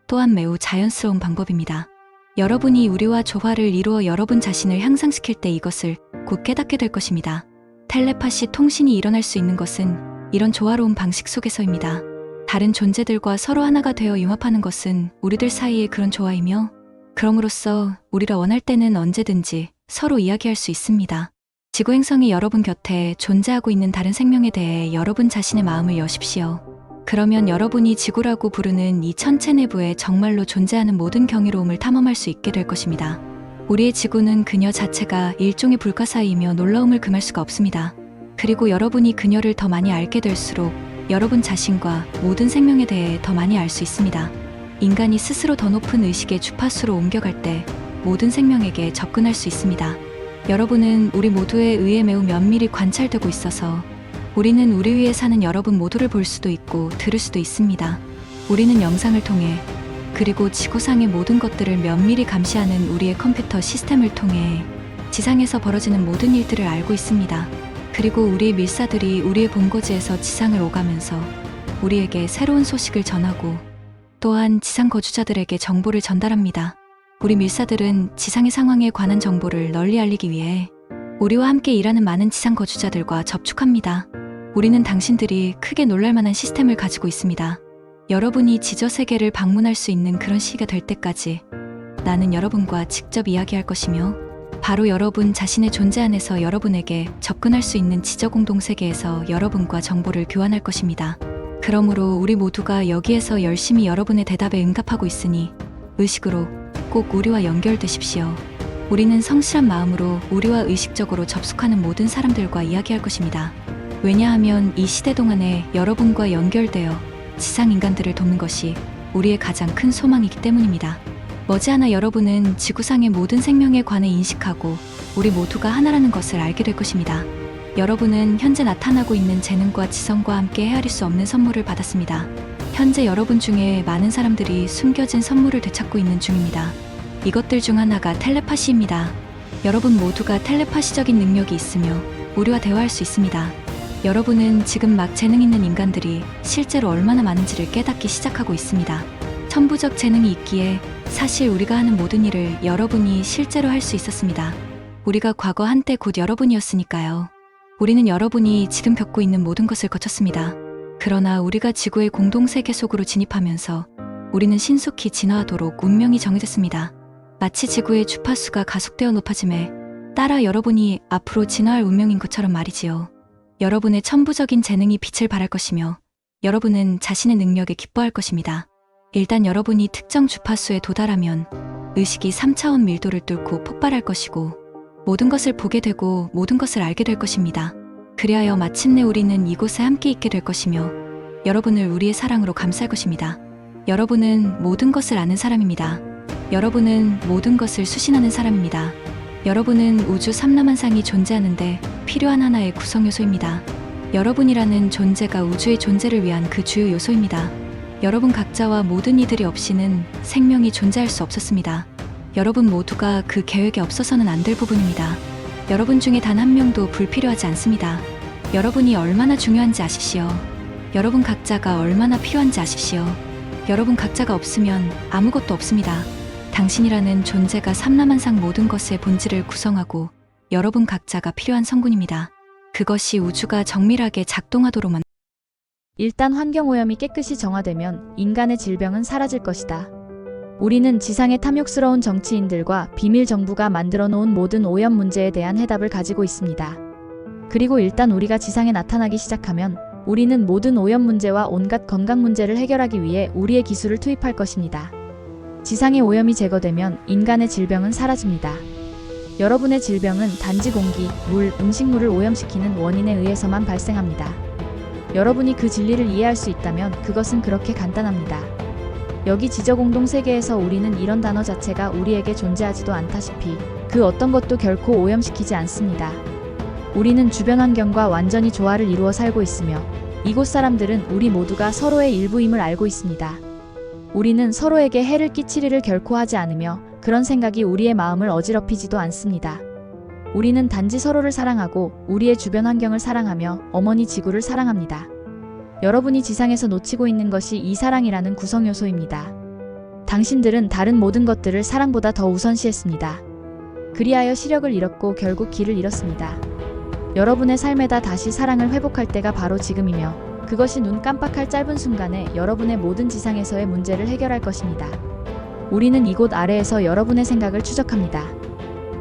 또한 매우 자연스러운 방법입니다. 여러분이 우리와 조화를 이루어 여러분 자신을 향상시킬 때 이것을 곧 깨닫게 될 것입니다. 텔레파시 통신이 일어날 수 있는 것은 이런 조화로운 방식 속에서입니다. 다른 존재들과 서로 하나가 되어 융합하는 것은 우리들 사이의 그런 조화이며 그럼으로써 우리가 원할 때는 언제든지 서로 이야기할 수 있습니다. 지구 행성이 여러분 곁에 존재하고 있는 다른 생명에 대해 여러분 자신의 마음을 여십시오. 그러면 여러분이 지구라고 부르는 이 천체 내부에 정말로 존재하는 모든 경이로움을 탐험할 수 있게 될 것입니다. 우리의 지구는 그녀 자체가 일종의 불가사이이며 놀라움을 금할 수가 없습니다. 그리고 여러분이 그녀를 더 많이 알게 될수록 여러분 자신과 모든 생명에 대해 더 많이 알 수 있습니다. 인간이 스스로 더 높은 의식의 주파수로 옮겨갈 때 모든 생명에게 접근할 수 있습니다. 여러분은 우리 모두에 의해 매우 면밀히 관찰되고 있어서 우리는 우리 위에 사는 여러분 모두를 볼 수도 있고 들을 수도 있습니다. 우리는 영상을 통해 그리고 지구상의 모든 것들을 면밀히 감시하는 우리의 컴퓨터 시스템을 통해 지상에서 벌어지는 모든 일들을 알고 있습니다. 그리고 우리의 밀사들이 우리의 본거지에서 지상을 오가면서 우리에게 새로운 소식을 전하고 또한 지상 거주자들에게 정보를 전달합니다. 우리 밀사들은 지상의 상황에 관한 정보를 널리 알리기 위해 우리와 함께 일하는 많은 지상 거주자들과 접촉합니다. 우리는 당신들이 크게 놀랄만한 시스템을 가지고 있습니다. 여러분이 지저세계를 방문할 수 있는 그런 시기가 될 때까지 나는 여러분과 직접 이야기할 것이며 바로 여러분 자신의 존재 안에서 여러분에게 접근할 수 있는 지저공동세계에서 여러분과 정보를 교환할 것입니다. 그러므로 우리 모두가 여기에서 열심히 여러분의 대답에 응답하고 있으니 의식으로 꼭 우리와 연결되십시오. 우리는 성실한 마음으로 우리와 의식적으로 접속하는 모든 사람들과 이야기할 것입니다. 왜냐하면 이 시대 동안에 여러분과 연결되어 지상 인간들을 돕는 것이 우리의 가장 큰 소망이기 때문입니다. 머지않아 여러분은 지구상의 모든 생명에 관해 인식하고 우리 모두가 하나라는 것을 알게 될 것입니다. 여러분은 현재 나타나고 있는 재능과 지성과 함께 헤아릴 수 없는 선물을 받았습니다. 현재 여러분 중에 많은 사람들이 숨겨진 선물을 되찾고 있는 중입니다. 이것들 중 하나가 텔레파시입니다. 여러분 모두가 텔레파시적인 능력이 있으며 우리와 대화할 수 있습니다. 여러분은 지금 막 재능 있는 인간들이 실제로 얼마나 많은지를 깨닫기 시작하고 있습니다. 천부적 재능이 있기에 사실 우리가 하는 모든 일을 여러분이 실제로 할 수 있었습니다. 우리가 과거 한때 곧 여러분이었으니까요. 우리는 여러분이 지금 겪고 있는 모든 것을 거쳤습니다. 그러나 우리가 지구의 공동세계 속으로 진입하면서 우리는 신속히 진화하도록 운명이 정해졌습니다. 마치 지구의 주파수가 가속되어 높아짐에 따라 여러분이 앞으로 진화할 운명인 것처럼 말이지요. 여러분의 천부적인 재능이 빛을 발할 것이며 여러분은 자신의 능력에 기뻐할 것입니다. 일단 여러분이 특정 주파수에 도달하면 의식이 3차원 밀도를 뚫고 폭발할 것이고 모든 것을 보게 되고 모든 것을 알게 될 것입니다. 그리하여 마침내 우리는 이곳에 함께 있게 될 것이며 여러분을 우리의 사랑으로 감쌀 것입니다. 여러분은 모든 것을 아는 사람입니다. 여러분은 모든 것을 수신하는 사람입니다. 여러분은 우주 삼라만상이 존재하는데 필요한 하나의 구성 요소입니다. 여러분이라는 존재가 우주의 존재를 위한 그 주요 요소입니다. 여러분 각자와 모든 이들이 없이는 생명이 존재할 수 없었습니다. 여러분 모두가 그 계획에 없어서는 안 될 부분입니다. 여러분 중에 단 한 명도 불필요하지 않습니다. 여러분이 얼마나 중요한지 아시시오. 여러분 각자가 얼마나 필요한지 아시시오. 여러분 각자가 없으면 아무것도 없습니다. 당신이라는 존재가 삼라만상 모든 것의 본질을 구성하고 여러분 각자가 필요한 성분입니다. 그것이 우주가 정밀하게 작동하도록 일단 환경오염이 깨끗이 정화되면 인간의 질병은 사라질 것이다. 우리는 지상의 탐욕스러운 정치인들과 비밀 정부가 만들어 놓은 모든 오염 문제에 대한 해답을 가지고 있습니다. 그리고 일단 우리가 지상에 나타나기 시작하면 우리는 모든 오염 문제와 온갖 건강 문제를 해결하기 위해 우리의 기술을 투입할 것입니다. 지상의 오염이 제거되면 인간의 질병은 사라집니다. 여러분의 질병은 단지 공기, 물, 음식물을 오염시키는 원인에 의해서만 발생합니다. 여러분이 그 진리를 이해할 수 있다면 그것은 그렇게 간단합니다. 여기 지저공동 세계에서 우리는 이런 단어 자체가 우리에게 존재하지도 않다시피 그 어떤 것도 결코 오염시키지 않습니다. 우리는 주변 환경과 완전히 조화를 이루어 살고 있으며 이곳 사람들은 우리 모두가 서로의 일부임을 알고 있습니다. 우리는 서로에게 해를 끼치리를 결코 하지 않으며 그런 생각이 우리의 마음을 어지럽히지도 않습니다. 우리는 단지 서로를 사랑하고 우리의 주변 환경을 사랑하며 어머니 지구를 사랑합니다. 여러분이 지상에서 놓치고 있는 것이 이 사랑이라는 구성 요소입니다. 당신들은 다른 모든 것들을 사랑보다 더 우선시했습니다. 그리하여 시력을 잃었고 결국 길을 잃었습니다. 여러분의 삶에다 다시 사랑을 회복할 때가 바로 지금이며 그것이 눈 깜빡할 짧은 순간에 여러분의 모든 지상에서의 문제를 해결할 것입니다. 우리는 이곳 아래에서 여러분의 생각을 추적합니다.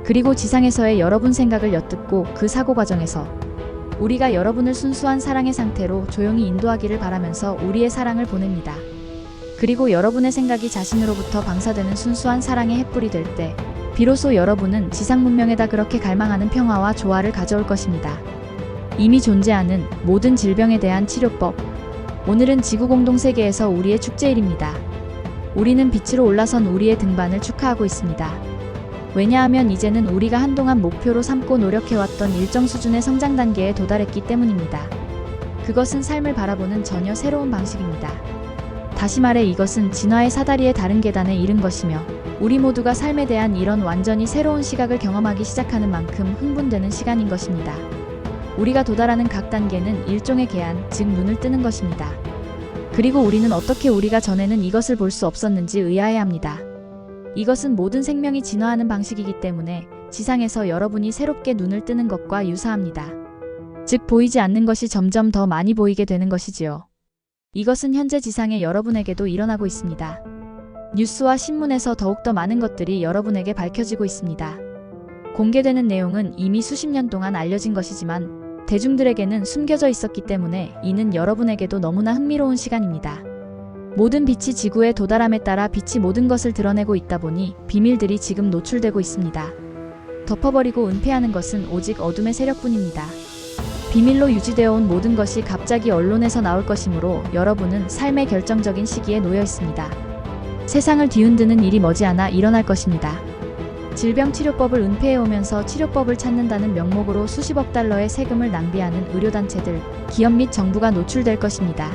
그리고 지상에서의 여러분 생각을 엿듣고 그 사고 과정에서 우리가 여러분을 순수한 사랑의 상태로 조용히 인도하기를 바라면서 우리의 사랑을 보냅니다. 그리고 여러분의 생각이 자신으로부터 방사되는 순수한 사랑의 횃불이 될 때 비로소 여러분은 지상 문명에다 그렇게 갈망하는 평화와 조화를 가져올 것입니다. 이미 존재하는 모든 질병에 대한 치료법. 오늘은 지구 공동 세계에서 우리의 축제일입니다. 우리는 빛으로 올라선 우리의 등반을 축하하고 있습니다. 왜냐하면 이제는 우리가 한동안 목표로 삼고 노력해왔던 일정 수준의 성장 단계에 도달했기 때문입니다. 그것은 삶을 바라보는 전혀 새로운 방식입니다. 다시 말해 이것은 진화의 사다리의 다른 계단에 이른 것이며 우리 모두가 삶에 대한 이런 완전히 새로운 시각을 경험하기 시작하는 만큼 흥분되는 시간인 것입니다. 우리가 도달하는 각 단계는 일종의 개안, 즉 눈을 뜨는 것입니다. 그리고 우리는 어떻게 우리가 전에는 이것을 볼 수 없었는지 의아해합니다. 이것은 모든 생명이 진화하는 방식이기 때문에 지상에서 여러분이 새롭게 눈을 뜨는 것과 유사합니다. 즉 보이지 않는 것이 점점 더 많이 보이게 되는 것이지요. 이것은 현재 지상의 여러분에게도 일어나고 있습니다. 뉴스와 신문에서 더욱더 많은 것들이 여러분에게 밝혀지고 있습니다. 공개되는 내용은 이미 수십 년 동안 알려진 것이지만 대중들에게는 숨겨져 있었기 때문에 이는 여러분에게도 너무나 흥미로운 시간입니다. 모든 빛이 지구에 도달함에 따라 빛이 모든 것을 드러내고 있다 보니 비밀들이 지금 노출되고 있습니다. 덮어버리고 은폐하는 것은 오직 어둠의 세력뿐입니다. 비밀로 유지되어 온 모든 것이 갑자기 언론에서 나올 것이므로 여러분은 삶의 결정적인 시기에 놓여 있습니다. 세상을 뒤흔드는 일이 머지않아 일어날 것입니다. 질병치료법을 은폐해오면서 치료법을 찾는다는 명목으로 수십억 달러의 세금을 낭비하는 의료단체들, 기업 및 정부가 노출될 것입니다.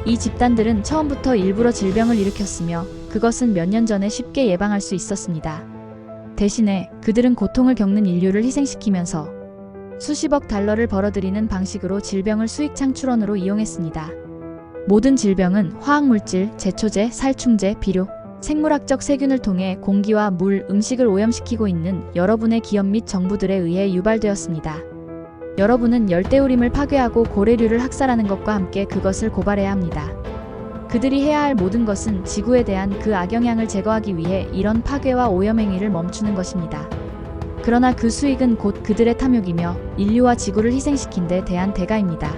이 집단들은 처음부터 일부러 질병을 일으켰으며 그것은 몇 년 전에 쉽게 예방할 수 있었습니다. 대신에 그들은 고통을 겪는 인류를 희생시키면서 수십억 달러를 벌어들이는 방식으로 질병을 수익 창출원으로 이용했습니다. 모든 질병은 화학물질, 제초제, 살충제, 비료, 생물학적 세균을 통해 공기와 물, 음식을 오염시키고 있는 여러분의 기업 및 정부들에 의해 유발되었습니다. 여러분은 열대우림을 파괴하고 고래류를 학살하는 것과 함께 그것을 고발해야 합니다. 그들이 해야 할 모든 것은 지구에 대한 그 악영향을 제거하기 위해 이런 파괴와 오염행위를 멈추는 것입니다. 그러나 그 수익은 곧 그들의 탐욕이며 인류와 지구를 희생시킨 데 대한 대가입니다.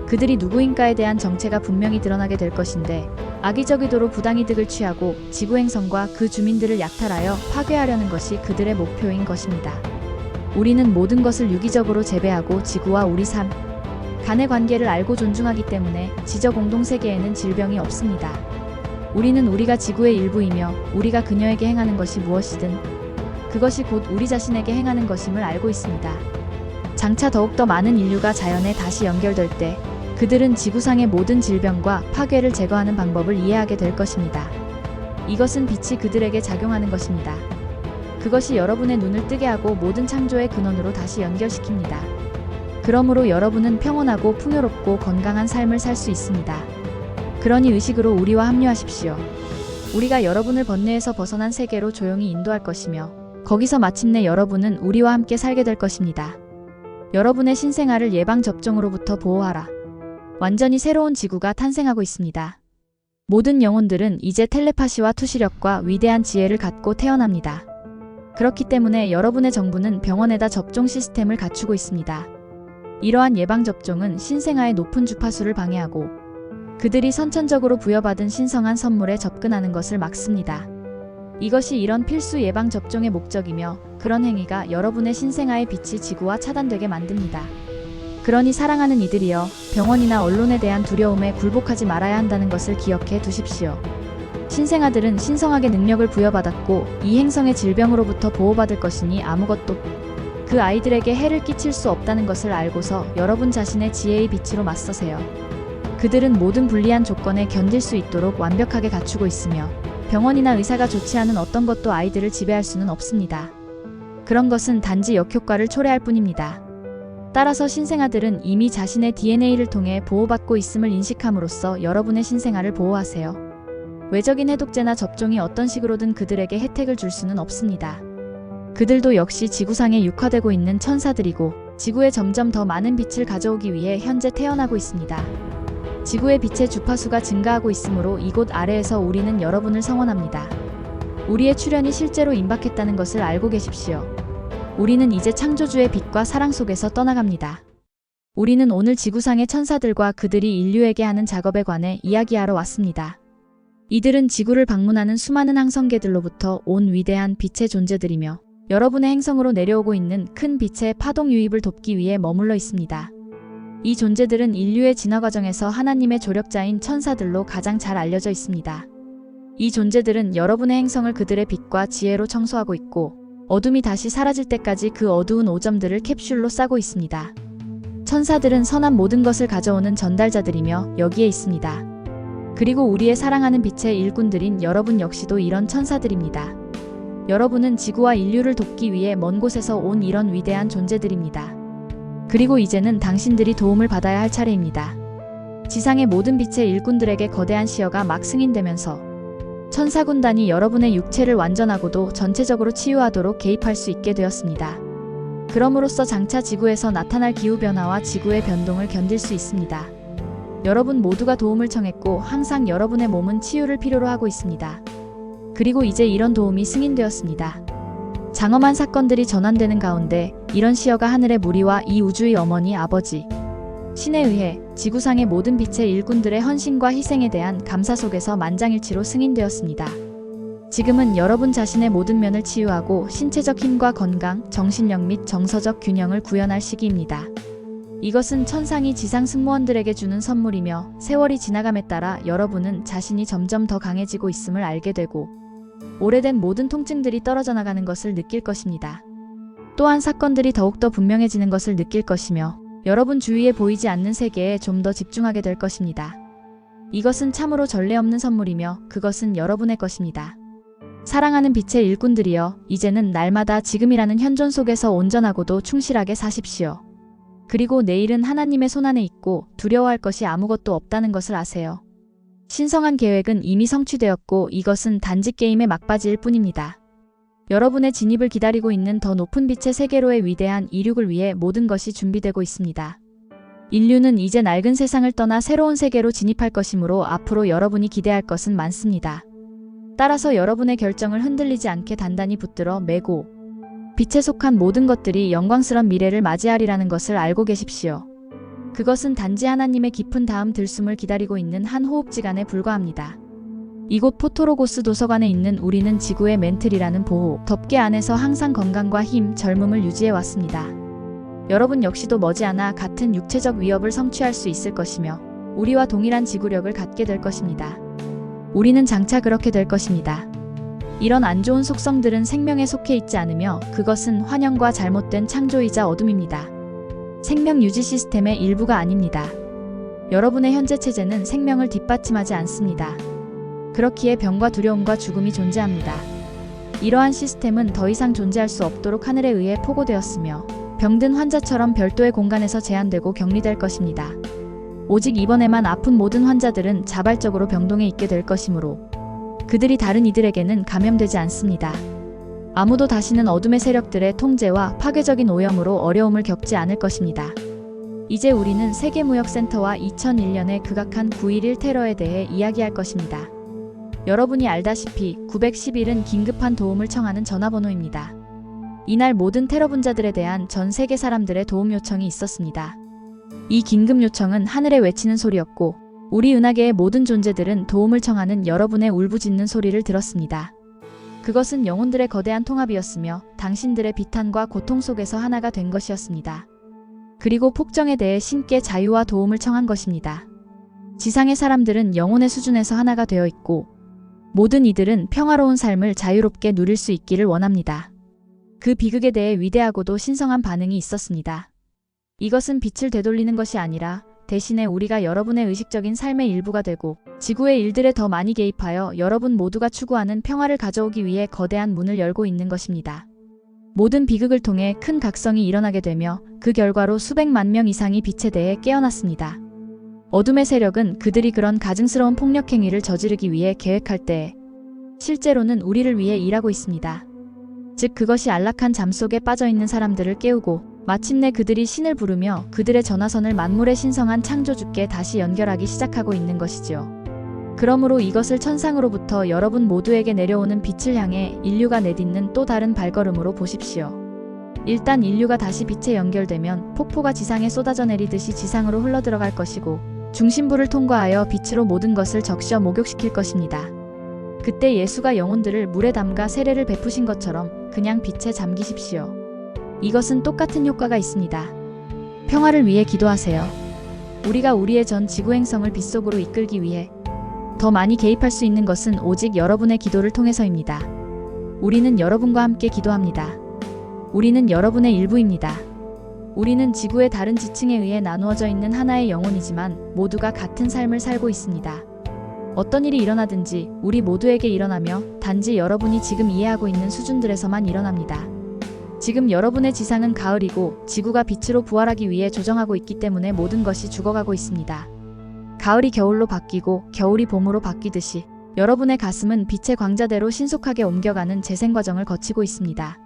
그들이 누구인가에 대한 정체가 분명히 드러나게 될 것인데 악의적이도록 부당이득을 취하고 지구 행성과 그 주민들을 약탈하여 파괴하려는 것이 그들의 목표인 것입니다. 우리는 모든 것을 유기적으로 재배하고 지구와 우리 삶, 간의 관계를 알고 존중하기 때문에 지적 공동세계에는 질병이 없습니다. 우리는 우리가 지구의 일부이며 우리가 그녀에게 행하는 것이 무엇이든 그것이 곧 우리 자신에게 행하는 것임을 알고 있습니다. 장차 더욱더 많은 인류가 자연에 다시 연결될 때 그들은 지구상의 모든 질병과 파괴를 제거하는 방법을 이해하게 될 것입니다. 이것은 빛이 그들에게 작용하는 것입니다. 그것이 여러분의 눈을 뜨게 하고 모든 창조의 근원으로 다시 연결시킵니다. 그러므로 여러분은 평온하고 풍요롭고 건강한 삶을 살 수 있습니다. 그러니 의식으로 우리와 합류하십시오. 우리가 여러분을 번뇌에서 벗어난 세계로 조용히 인도할 것이며 거기서 마침내 여러분은 우리와 함께 살게 될 것입니다. 여러분의 신생아를 예방접종으로부터 보호하라. 완전히 새로운 지구가 탄생하고 있습니다. 모든 영혼들은 이제 텔레파시와 투시력과 위대한 지혜를 갖고 태어납니다. 그렇기 때문에 여러분의 정부는 병원에다 접종 시스템을 갖추고 있습니다. 이러한 예방접종은 신생아의 높은 주파수를 방해하고 그들이 선천적으로 부여받은 신성한 선물에 접근하는 것을 막습니다. 이것이 이런 필수 예방접종의 목적이며 그런 행위가 여러분의 신생아의 빛이 지구와 차단되게 만듭니다. 그러니 사랑하는 이들이여, 병원이나 언론에 대한 두려움에 굴복하지 말아야 한다는 것을 기억해 두십시오. 신생아들은 신성하게 능력을 부여받았고 이 행성의 질병으로부터 보호받을 것이니 아무것도 그 아이들에게 해를 끼칠 수 없다는 것을 알고서 여러분 자신의 지혜의 빛으로 맞서세요. 그들은 모든 불리한 조건에 견딜 수 있도록 완벽하게 갖추고 있으며 병원이나 의사가 좋지 않은 어떤 것도 아이들을 지배할 수는 없습니다. 그런 것은 단지 역효과를 초래할 뿐입니다. 따라서 신생아들은 이미 자신의 DNA를 통해 보호받고 있음을 인식함으로써 여러분의 신생아를 보호하세요. 외적인 해독제나 접종이 어떤 식으로든 그들에게 혜택을 줄 수는 없습니다. 그들도 역시 지구상에 육화되고 있는 천사들이고 지구에 점점 더 많은 빛을 가져오기 위해 현재 태어나고 있습니다. 지구의 빛의 주파수가 증가하고 있으므로 이곳 아래에서 우리는 여러분을 성원합니다. 우리의 출현이 실제로 임박했다는 것을 알고 계십시오. 우리는 이제 창조주의 빛과 사랑 속에서 떠나갑니다. 우리는 오늘 지구상의 천사들과 그들이 인류에게 하는 작업에 관해 이야기하러 왔습니다. 이들은 지구를 방문하는 수많은 항성계들로부터 온 위대한 빛의 존재들이며 여러분의 행성으로 내려오고 있는 큰 빛의 파동 유입을 돕기 위해 머물러 있습니다. 이 존재들은 인류의 진화 과정에서 하나님의 조력자인 천사들로 가장 잘 알려져 있습니다. 이 존재들은 여러분의 행성을 그들의 빛과 지혜로 청소하고 있고 어둠이 다시 사라질 때까지 그 어두운 오점들을 캡슐로 싸고 있습니다. 천사들은 선한 모든 것을 가져오는 전달자들이며 여기에 있습니다. 그리고 우리의 사랑하는 빛의 일꾼들인 여러분 역시도 이런 천사들입니다. 여러분은 지구와 인류를 돕기 위해 먼 곳에서 온 이런 위대한 존재들입니다. 그리고 이제는 당신들이 도움을 받아야 할 차례입니다. 지상의 모든 빛의 일꾼들에게 거대한 시여가 막 승인되면서 천사군단이 여러분의 육체를 완전하고도 전체적으로 치유하도록 개입할 수 있게 되었습니다. 그럼으로써 장차 지구에서 나타날 기후변화와 지구의 변동을 견딜 수 있습니다. 여러분 모두가 도움을 청했고 항상 여러분의 몸은 치유를 필요로 하고 있습니다. 그리고 이제 이런 도움이 승인되었습니다. 장엄한 사건들이 전환되는 가운데 이런 시여가 하늘의 무리와 이 우주의 어머니 아버지 신에 의해 지구상의 모든 빛의 일꾼들의 헌신과 희생에 대한 감사 속에서 만장일치로 승인되었습니다. 지금은 여러분 자신의 모든 면을 치유하고 신체적 힘과 건강, 정신력 및 정서적 균형을 구현할 시기입니다. 이것은 천상이 지상 승무원들에게 주는 선물이며 세월이 지나감에 따라 여러분은 자신이 점점 더 강해지고 있음을 알게 되고 오래된 모든 통증들이 떨어져 나가는 것을 느낄 것입니다. 또한 사건들이 더욱더 분명해지는 것을 느낄 것이며 여러분 주위에 보이지 않는 세계에 좀 더 집중하게 될 것입니다. 이것은 참으로 전례 없는 선물이며 그것은 여러분의 것입니다. 사랑하는 빛의 일꾼들이여, 이제는 날마다 지금이라는 현존 속에서 온전하고도 충실하게 사십시오. 그리고 내일은 하나님의 손안에 있고 두려워할 것이 아무것도 없다는 것을 아세요. 신성한 계획은 이미 성취되었고 이것은 단지 게임의 막바지일 뿐입니다. 여러분의 진입을 기다리고 있는 더 높은 빛의 세계로의 위대한 이륙을 위해 모든 것이 준비되고 있습니다. 인류는 이제 낡은 세상을 떠나 새로운 세계로 진입할 것이므로 앞으로 여러분이 기대할 것은 많습니다. 따라서 여러분의 결정을 흔들리지 않게 단단히 붙들어 매고 빛에 속한 모든 것들이 영광스런 미래를 맞이하리라는 것을 알고 계십시오. 그것은 단지 하나님의 깊은 다음 들숨을 기다리고 있는 한 호흡지간에 불과합니다. 이곳 포토로고스 도서관에 있는 우리는 지구의 멘틀이라는 보호, 덮개 안에서 항상 건강과 힘, 젊음을 유지해 왔습니다. 여러분 역시도 머지않아 같은 육체적 위협을 성취할 수 있을 것이며 우리와 동일한 지구력을 갖게 될 것입니다. 우리는 장차 그렇게 될 것입니다. 이런 안 좋은 속성들은 생명에 속해 있지 않으며 그것은 환영과 잘못된 창조이자 어둠입니다. 생명 유지 시스템의 일부가 아닙니다. 여러분의 현재 체제는 생명을 뒷받침하지 않습니다. 그렇기에 병과 두려움과 죽음이 존재합니다. 이러한 시스템은 더 이상 존재할 수 없도록 하늘에 의해 포고되었으며 병든 환자처럼 별도의 공간에서 제한되고 격리될 것입니다. 오직 이번에만 아픈 모든 환자들은 자발적으로 병동에 있게 될 것이므로 그들이 다른 이들에게는 감염되지 않습니다. 아무도 다시는 어둠의 세력들의 통제와 파괴적인 오염으로 어려움을 겪지 않을 것입니다. 이제 우리는 세계무역센터와 2001년의 극악한 9.11 테러에 대해 이야기할 것입니다. 여러분이 알다시피 911은 긴급한 도움을 청하는 전화번호입니다. 이날 모든 테러 분자들에 대한 전 세계 사람들의 도움 요청이 있었습니다. 이 긴급 요청은 하늘에 외치는 소리였고 우리 은하계의 모든 존재들은 도움을 청하는 여러분의 울부짖는 소리를 들었습니다. 그것은 영혼들의 거대한 통합이었으며 당신들의 비탄과 고통 속에서 하나가 된 것이었습니다. 그리고 폭정에 대해 신께 자유와 도움을 청한 것입니다. 지상의 사람들은 영혼의 수준에서 하나가 되어 있고 모든 이들은 평화로운 삶을 자유롭게 누릴 수 있기를 원합니다. 그 비극에 대해 위대하고도 신성한 반응이 있었습니다. 이것은 빛을 되돌리는 것이 아니라 대신에 우리가 여러분의 의식적인 삶의 일부가 되고 지구의 일들에 더 많이 개입하여 여러분 모두가 추구하는 평화를 가져오기 위해 거대한 문을 열고 있는 것입니다. 모든 비극을 통해 큰 각성이 일어나게 되며 그 결과로 수백만 명 이상이 빛에 대해 깨어났습니다. 어둠의 세력은 그들이 그런 가증스러운 폭력 행위를 저지르기 위해 계획할 때 실제로는 우리를 위해 일하고 있습니다. 즉 그것이 안락한 잠 속에 빠져있는 사람들을 깨우고 마침내 그들이 신을 부르며 그들의 전화선을 만물의 신성한 창조주께 다시 연결하기 시작하고 있는 것이지요. 그러므로 이것을 천상으로부터 여러분 모두에게 내려오는 빛을 향해 인류가 내딛는 또 다른 발걸음으로 보십시오. 일단 인류가 다시 빛에 연결되면 폭포가 지상에 쏟아져 내리듯이 지상으로 흘러들어갈 것이고 중심부를 통과하여 빛으로 모든 것을 적셔 목욕시킬 것입니다. 그때 예수가 영혼들을 물에 담가 세례를 베푸신 것처럼 그냥 빛에 잠기십시오. 이것은 똑같은 효과가 있습니다. 평화를 위해 기도하세요. 우리가 우리의 전 지구 행성을 빛 속으로 이끌기 위해 더 많이 개입할 수 있는 것은 오직 여러분의 기도를 통해서입니다. 우리는 여러분과 함께 기도합니다. 우리는 여러분의 일부입니다. 우리는 지구의 다른 지층에 의해 나누어져 있는 하나의 영혼이지만 모두가 같은 삶을 살고 있습니다. 어떤 일이 일어나든지 우리 모두에게 일어나며 단지 여러분이 지금 이해하고 있는 수준들에서만 일어납니다. 지금 여러분의 지상은 가을이고 지구가 빛으로 부활하기 위해 조정하고 있기 때문에 모든 것이 죽어가고 있습니다. 가을이 겨울로 바뀌고 겨울이 봄으로 바뀌듯이 여러분의 가슴은 빛의 광자대로 신속하게 옮겨가는 재생 과정을 거치고 있습니다.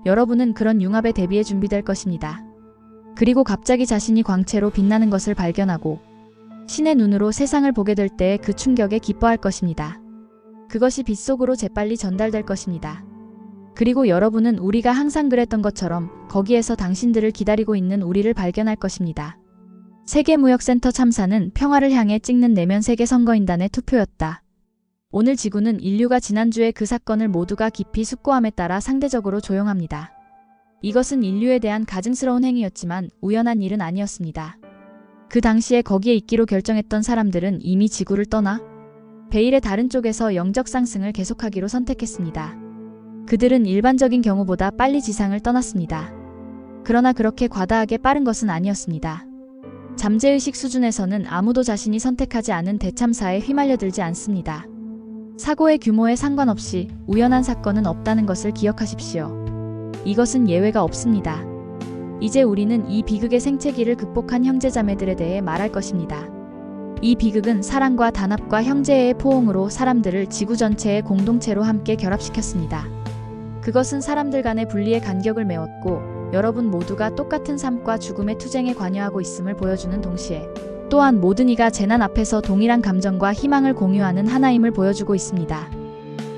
여러분은 그런 융합에 대비해 준비될 것입니다. 그리고 갑자기 자신이 광채로 빛나는 것을 발견하고 신의 눈으로 세상을 보게 될 때 그 충격에 기뻐할 것입니다. 그것이 빛 속으로 재빨리 전달될 것입니다. 그리고 여러분은 우리가 항상 그랬던 것처럼 거기에서 당신들을 기다리고 있는 우리를 발견할 것입니다. 세계무역센터 참사는 평화를 향해 찍는 내면 세계 선거인단의 투표였다. 오늘 지구는 인류가 지난주에 그 사건을 모두가 깊이 숙고함에 따라 상대적으로 조용합니다. 이것은 인류에 대한 가증스러운 행위였지만 우연한 일은 아니었습니다. 그 당시에 거기에 있기로 결정했던 사람들은 이미 지구를 떠나 베일의 다른 쪽에서 영적 상승을 계속하기로 선택했습니다. 그들은 일반적인 경우보다 빨리 지상을 떠났습니다. 그러나 그렇게 과다하게 빠른 것은 아니었습니다. 잠재의식 수준에서는 아무도 자신이 선택하지 않은 대참사에 휘말려들지 않습니다. 사고의 규모에 상관없이 우연한 사건은 없다는 것을 기억하십시오. 이것은 예외가 없습니다. 이제 우리는 이 비극의 생체기를 극복한 형제자매들에 대해 말할 것입니다. 이 비극은 사랑과 단합과 형제의 포옹으로 사람들을 지구 전체의 공동체로 함께 결합시켰습니다. 그것은 사람들 간의 분리의 간격을 메웠고 여러분 모두가 똑같은 삶과 죽음의 투쟁에 관여하고 있음을 보여주는 동시에 또한 모든 이가 재난 앞에서 동일한 감정과 희망을 공유하는 하나임을 보여주고 있습니다.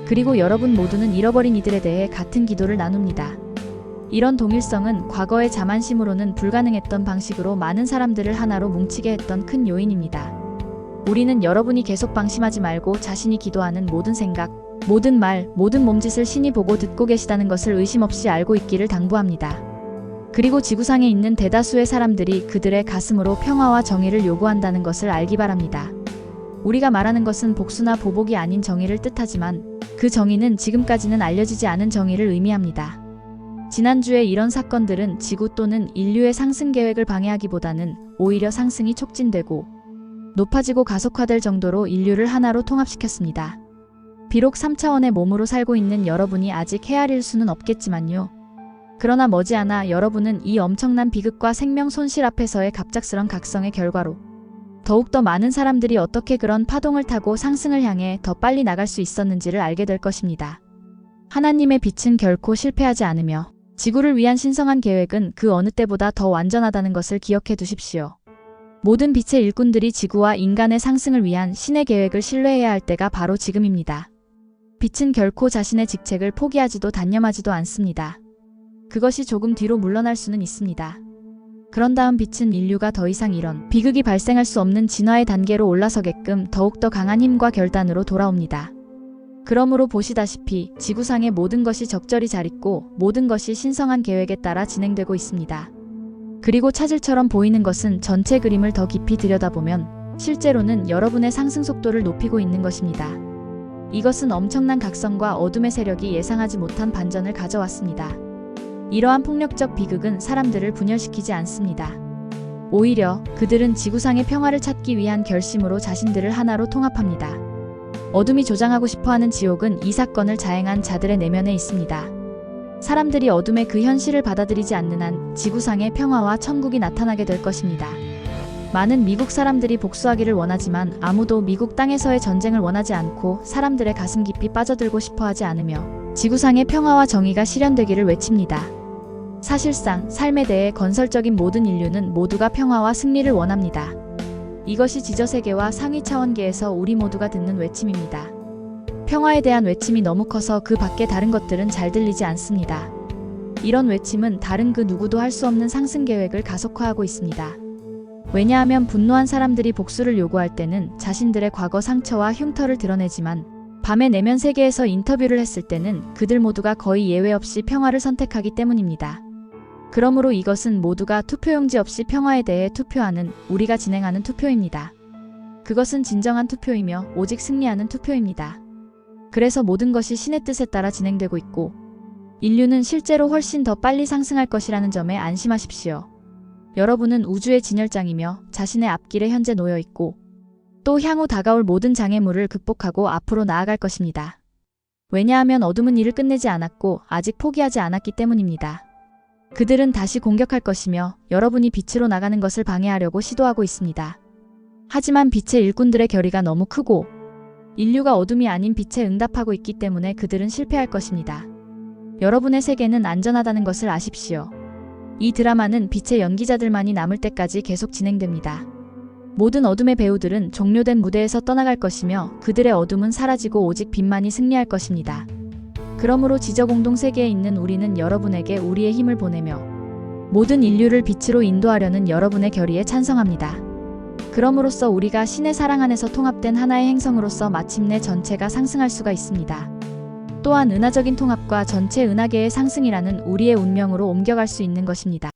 그리고 여러분 모두는 잃어버린 이들에 대해 같은 기도를 나눕니다. 이런 동일성은 과거의 자만심으로는 불가능했던 방식으로 많은 사람들을 하나로 뭉치게 했던 큰 요인입니다. 우리는 여러분이 계속 방심하지 말고 자신이 기도하는 모든 생각, 모든 말, 모든 몸짓을 신이 보고 듣고 계시다는 것을 의심 없이 알고 있기를 당부합니다. 그리고 지구상에 있는 대다수의 사람들이 그들의 가슴으로 평화와 정의를 요구한다는 것을 알기 바랍니다. 우리가 말하는 것은 복수나 보복이 아닌 정의를 뜻하지만 그 정의는 지금까지는 알려지지 않은 정의를 의미합니다. 지난주에 이런 사건들은 지구 또는 인류의 상승 계획을 방해하기보다는 오히려 상승이 촉진되고 높아지고 가속화될 정도로 인류를 하나로 통합시켰습니다. 비록 3차원의 몸으로 살고 있는 여러분이 아직 헤아릴 수는 없겠지만요. 그러나 머지않아 여러분은 이 엄청난 비극과 생명 손실 앞에서의 갑작스런 각성의 결과로 더욱더 많은 사람들이 어떻게 그런 파동을 타고 상승을 향해 더 빨리 나갈 수 있었는지를 알게 될 것입니다. 하나님의 빛은 결코 실패하지 않으며 지구를 위한 신성한 계획은 그 어느 때보다 더 완전하다는 것을 기억해 두십시오. 모든 빛의 일꾼들이 지구와 인간의 상승을 위한 신의 계획을 신뢰해야 할 때가 바로 지금입니다. 빛은 결코 자신의 직책을 포기하지도 단념하지도 않습니다. 그것이 조금 뒤로 물러날 수는 있습니다. 그런 다음 빛은 인류가 더 이상 이런 비극이 발생할 수 없는 진화의 단계로 올라서게끔 더욱더 강한 힘과 결단으로 돌아옵니다. 그러므로 보시다시피 지구상의 모든 것이 적절히 잘 있고 모든 것이 신성한 계획에 따라 진행되고 있습니다. 그리고 차질처럼 보이는 것은 전체 그림을 더 깊이 들여다보면 실제로는 여러분의 상승 속도를 높이고 있는 것입니다. 이것은 엄청난 각성과 어둠의 세력이 예상하지 못한 반전을 가져왔습니다. 이러한 폭력적 비극은 사람들을 분열시키지 않습니다. 오히려 그들은 지구상의 평화를 찾기 위한 결심으로 자신들을 하나로 통합합니다. 어둠이 조장하고 싶어하는 지옥은 이 사건을 자행한 자들의 내면에 있습니다. 사람들이 어둠의 그 현실을 받아들이지 않는 한 지구상의 평화와 천국이 나타나게 될 것입니다. 많은 미국 사람들이 복수하기를 원하지만 아무도 미국 땅에서의 전쟁을 원하지 않고 사람들의 가슴 깊이 빠져들고 싶어하지 않으며 지구상의 평화와 정의가 실현되기를 외칩니다. 사실상 삶에 대해 건설적인 모든 인류는 모두가 평화와 승리를 원합니다. 이것이 지저세계와 상위 차원계에서 우리 모두가 듣는 외침입니다. 평화에 대한 외침이 너무 커서 그 밖의 다른 것들은 잘 들리지 않습니다. 이런 외침은 다른 그 누구도 할 수 없는 상승 계획을 가속화하고 있습니다. 왜냐하면 분노한 사람들이 복수를 요구할 때는 자신들의 과거 상처와 흉터를 드러내지만 밤의 내면 세계에서 인터뷰를 했을 때는 그들 모두가 거의 예외 없이 평화를 선택하기 때문입니다. 그러므로 이것은 모두가 투표용지 없이 평화에 대해 투표하는 우리가 진행하는 투표입니다. 그것은 진정한 투표이며 오직 승리하는 투표입니다. 그래서 모든 것이 신의 뜻에 따라 진행되고 있고 인류는 실제로 훨씬 더 빨리 상승할 것이라는 점에 안심하십시오. 여러분은 우주의 진열장이며 자신의 앞길에 현재 놓여 있고 또 향후 다가올 모든 장애물을 극복하고 앞으로 나아갈 것입니다. 왜냐하면 어둠은 일을 끝내지 않았고 아직 포기하지 않았기 때문입니다. 그들은 다시 공격할 것이며 여러분이 빛으로 나가는 것을 방해하려고 시도하고 있습니다. 하지만 빛의 일꾼들의 결의가 너무 크고 인류가 어둠이 아닌 빛에 응답하고 있기 때문에 그들은 실패할 것입니다. 여러분의 세계는 안전하다는 것을 아십시오. 이 드라마는 빛의 연기자들만이 남을 때까지 계속 진행됩니다. 모든 어둠의 배우들은 종료된 무대에서 떠나갈 것이며 그들의 어둠은 사라지고 오직 빛만이 승리할 것입니다. 그러므로 지저공동 세계에 있는 우리는 여러분에게 우리의 힘을 보내며 모든 인류를 빛으로 인도하려는 여러분의 결의에 찬성합니다. 그럼으로써 우리가 신의 사랑 안에서 통합된 하나의 행성으로서 마침내 전체가 상승할 수가 있습니다. 또한 은하적인 통합과 전체 은하계의 상승이라는 우리의 운명으로 옮겨갈 수 있는 것입니다.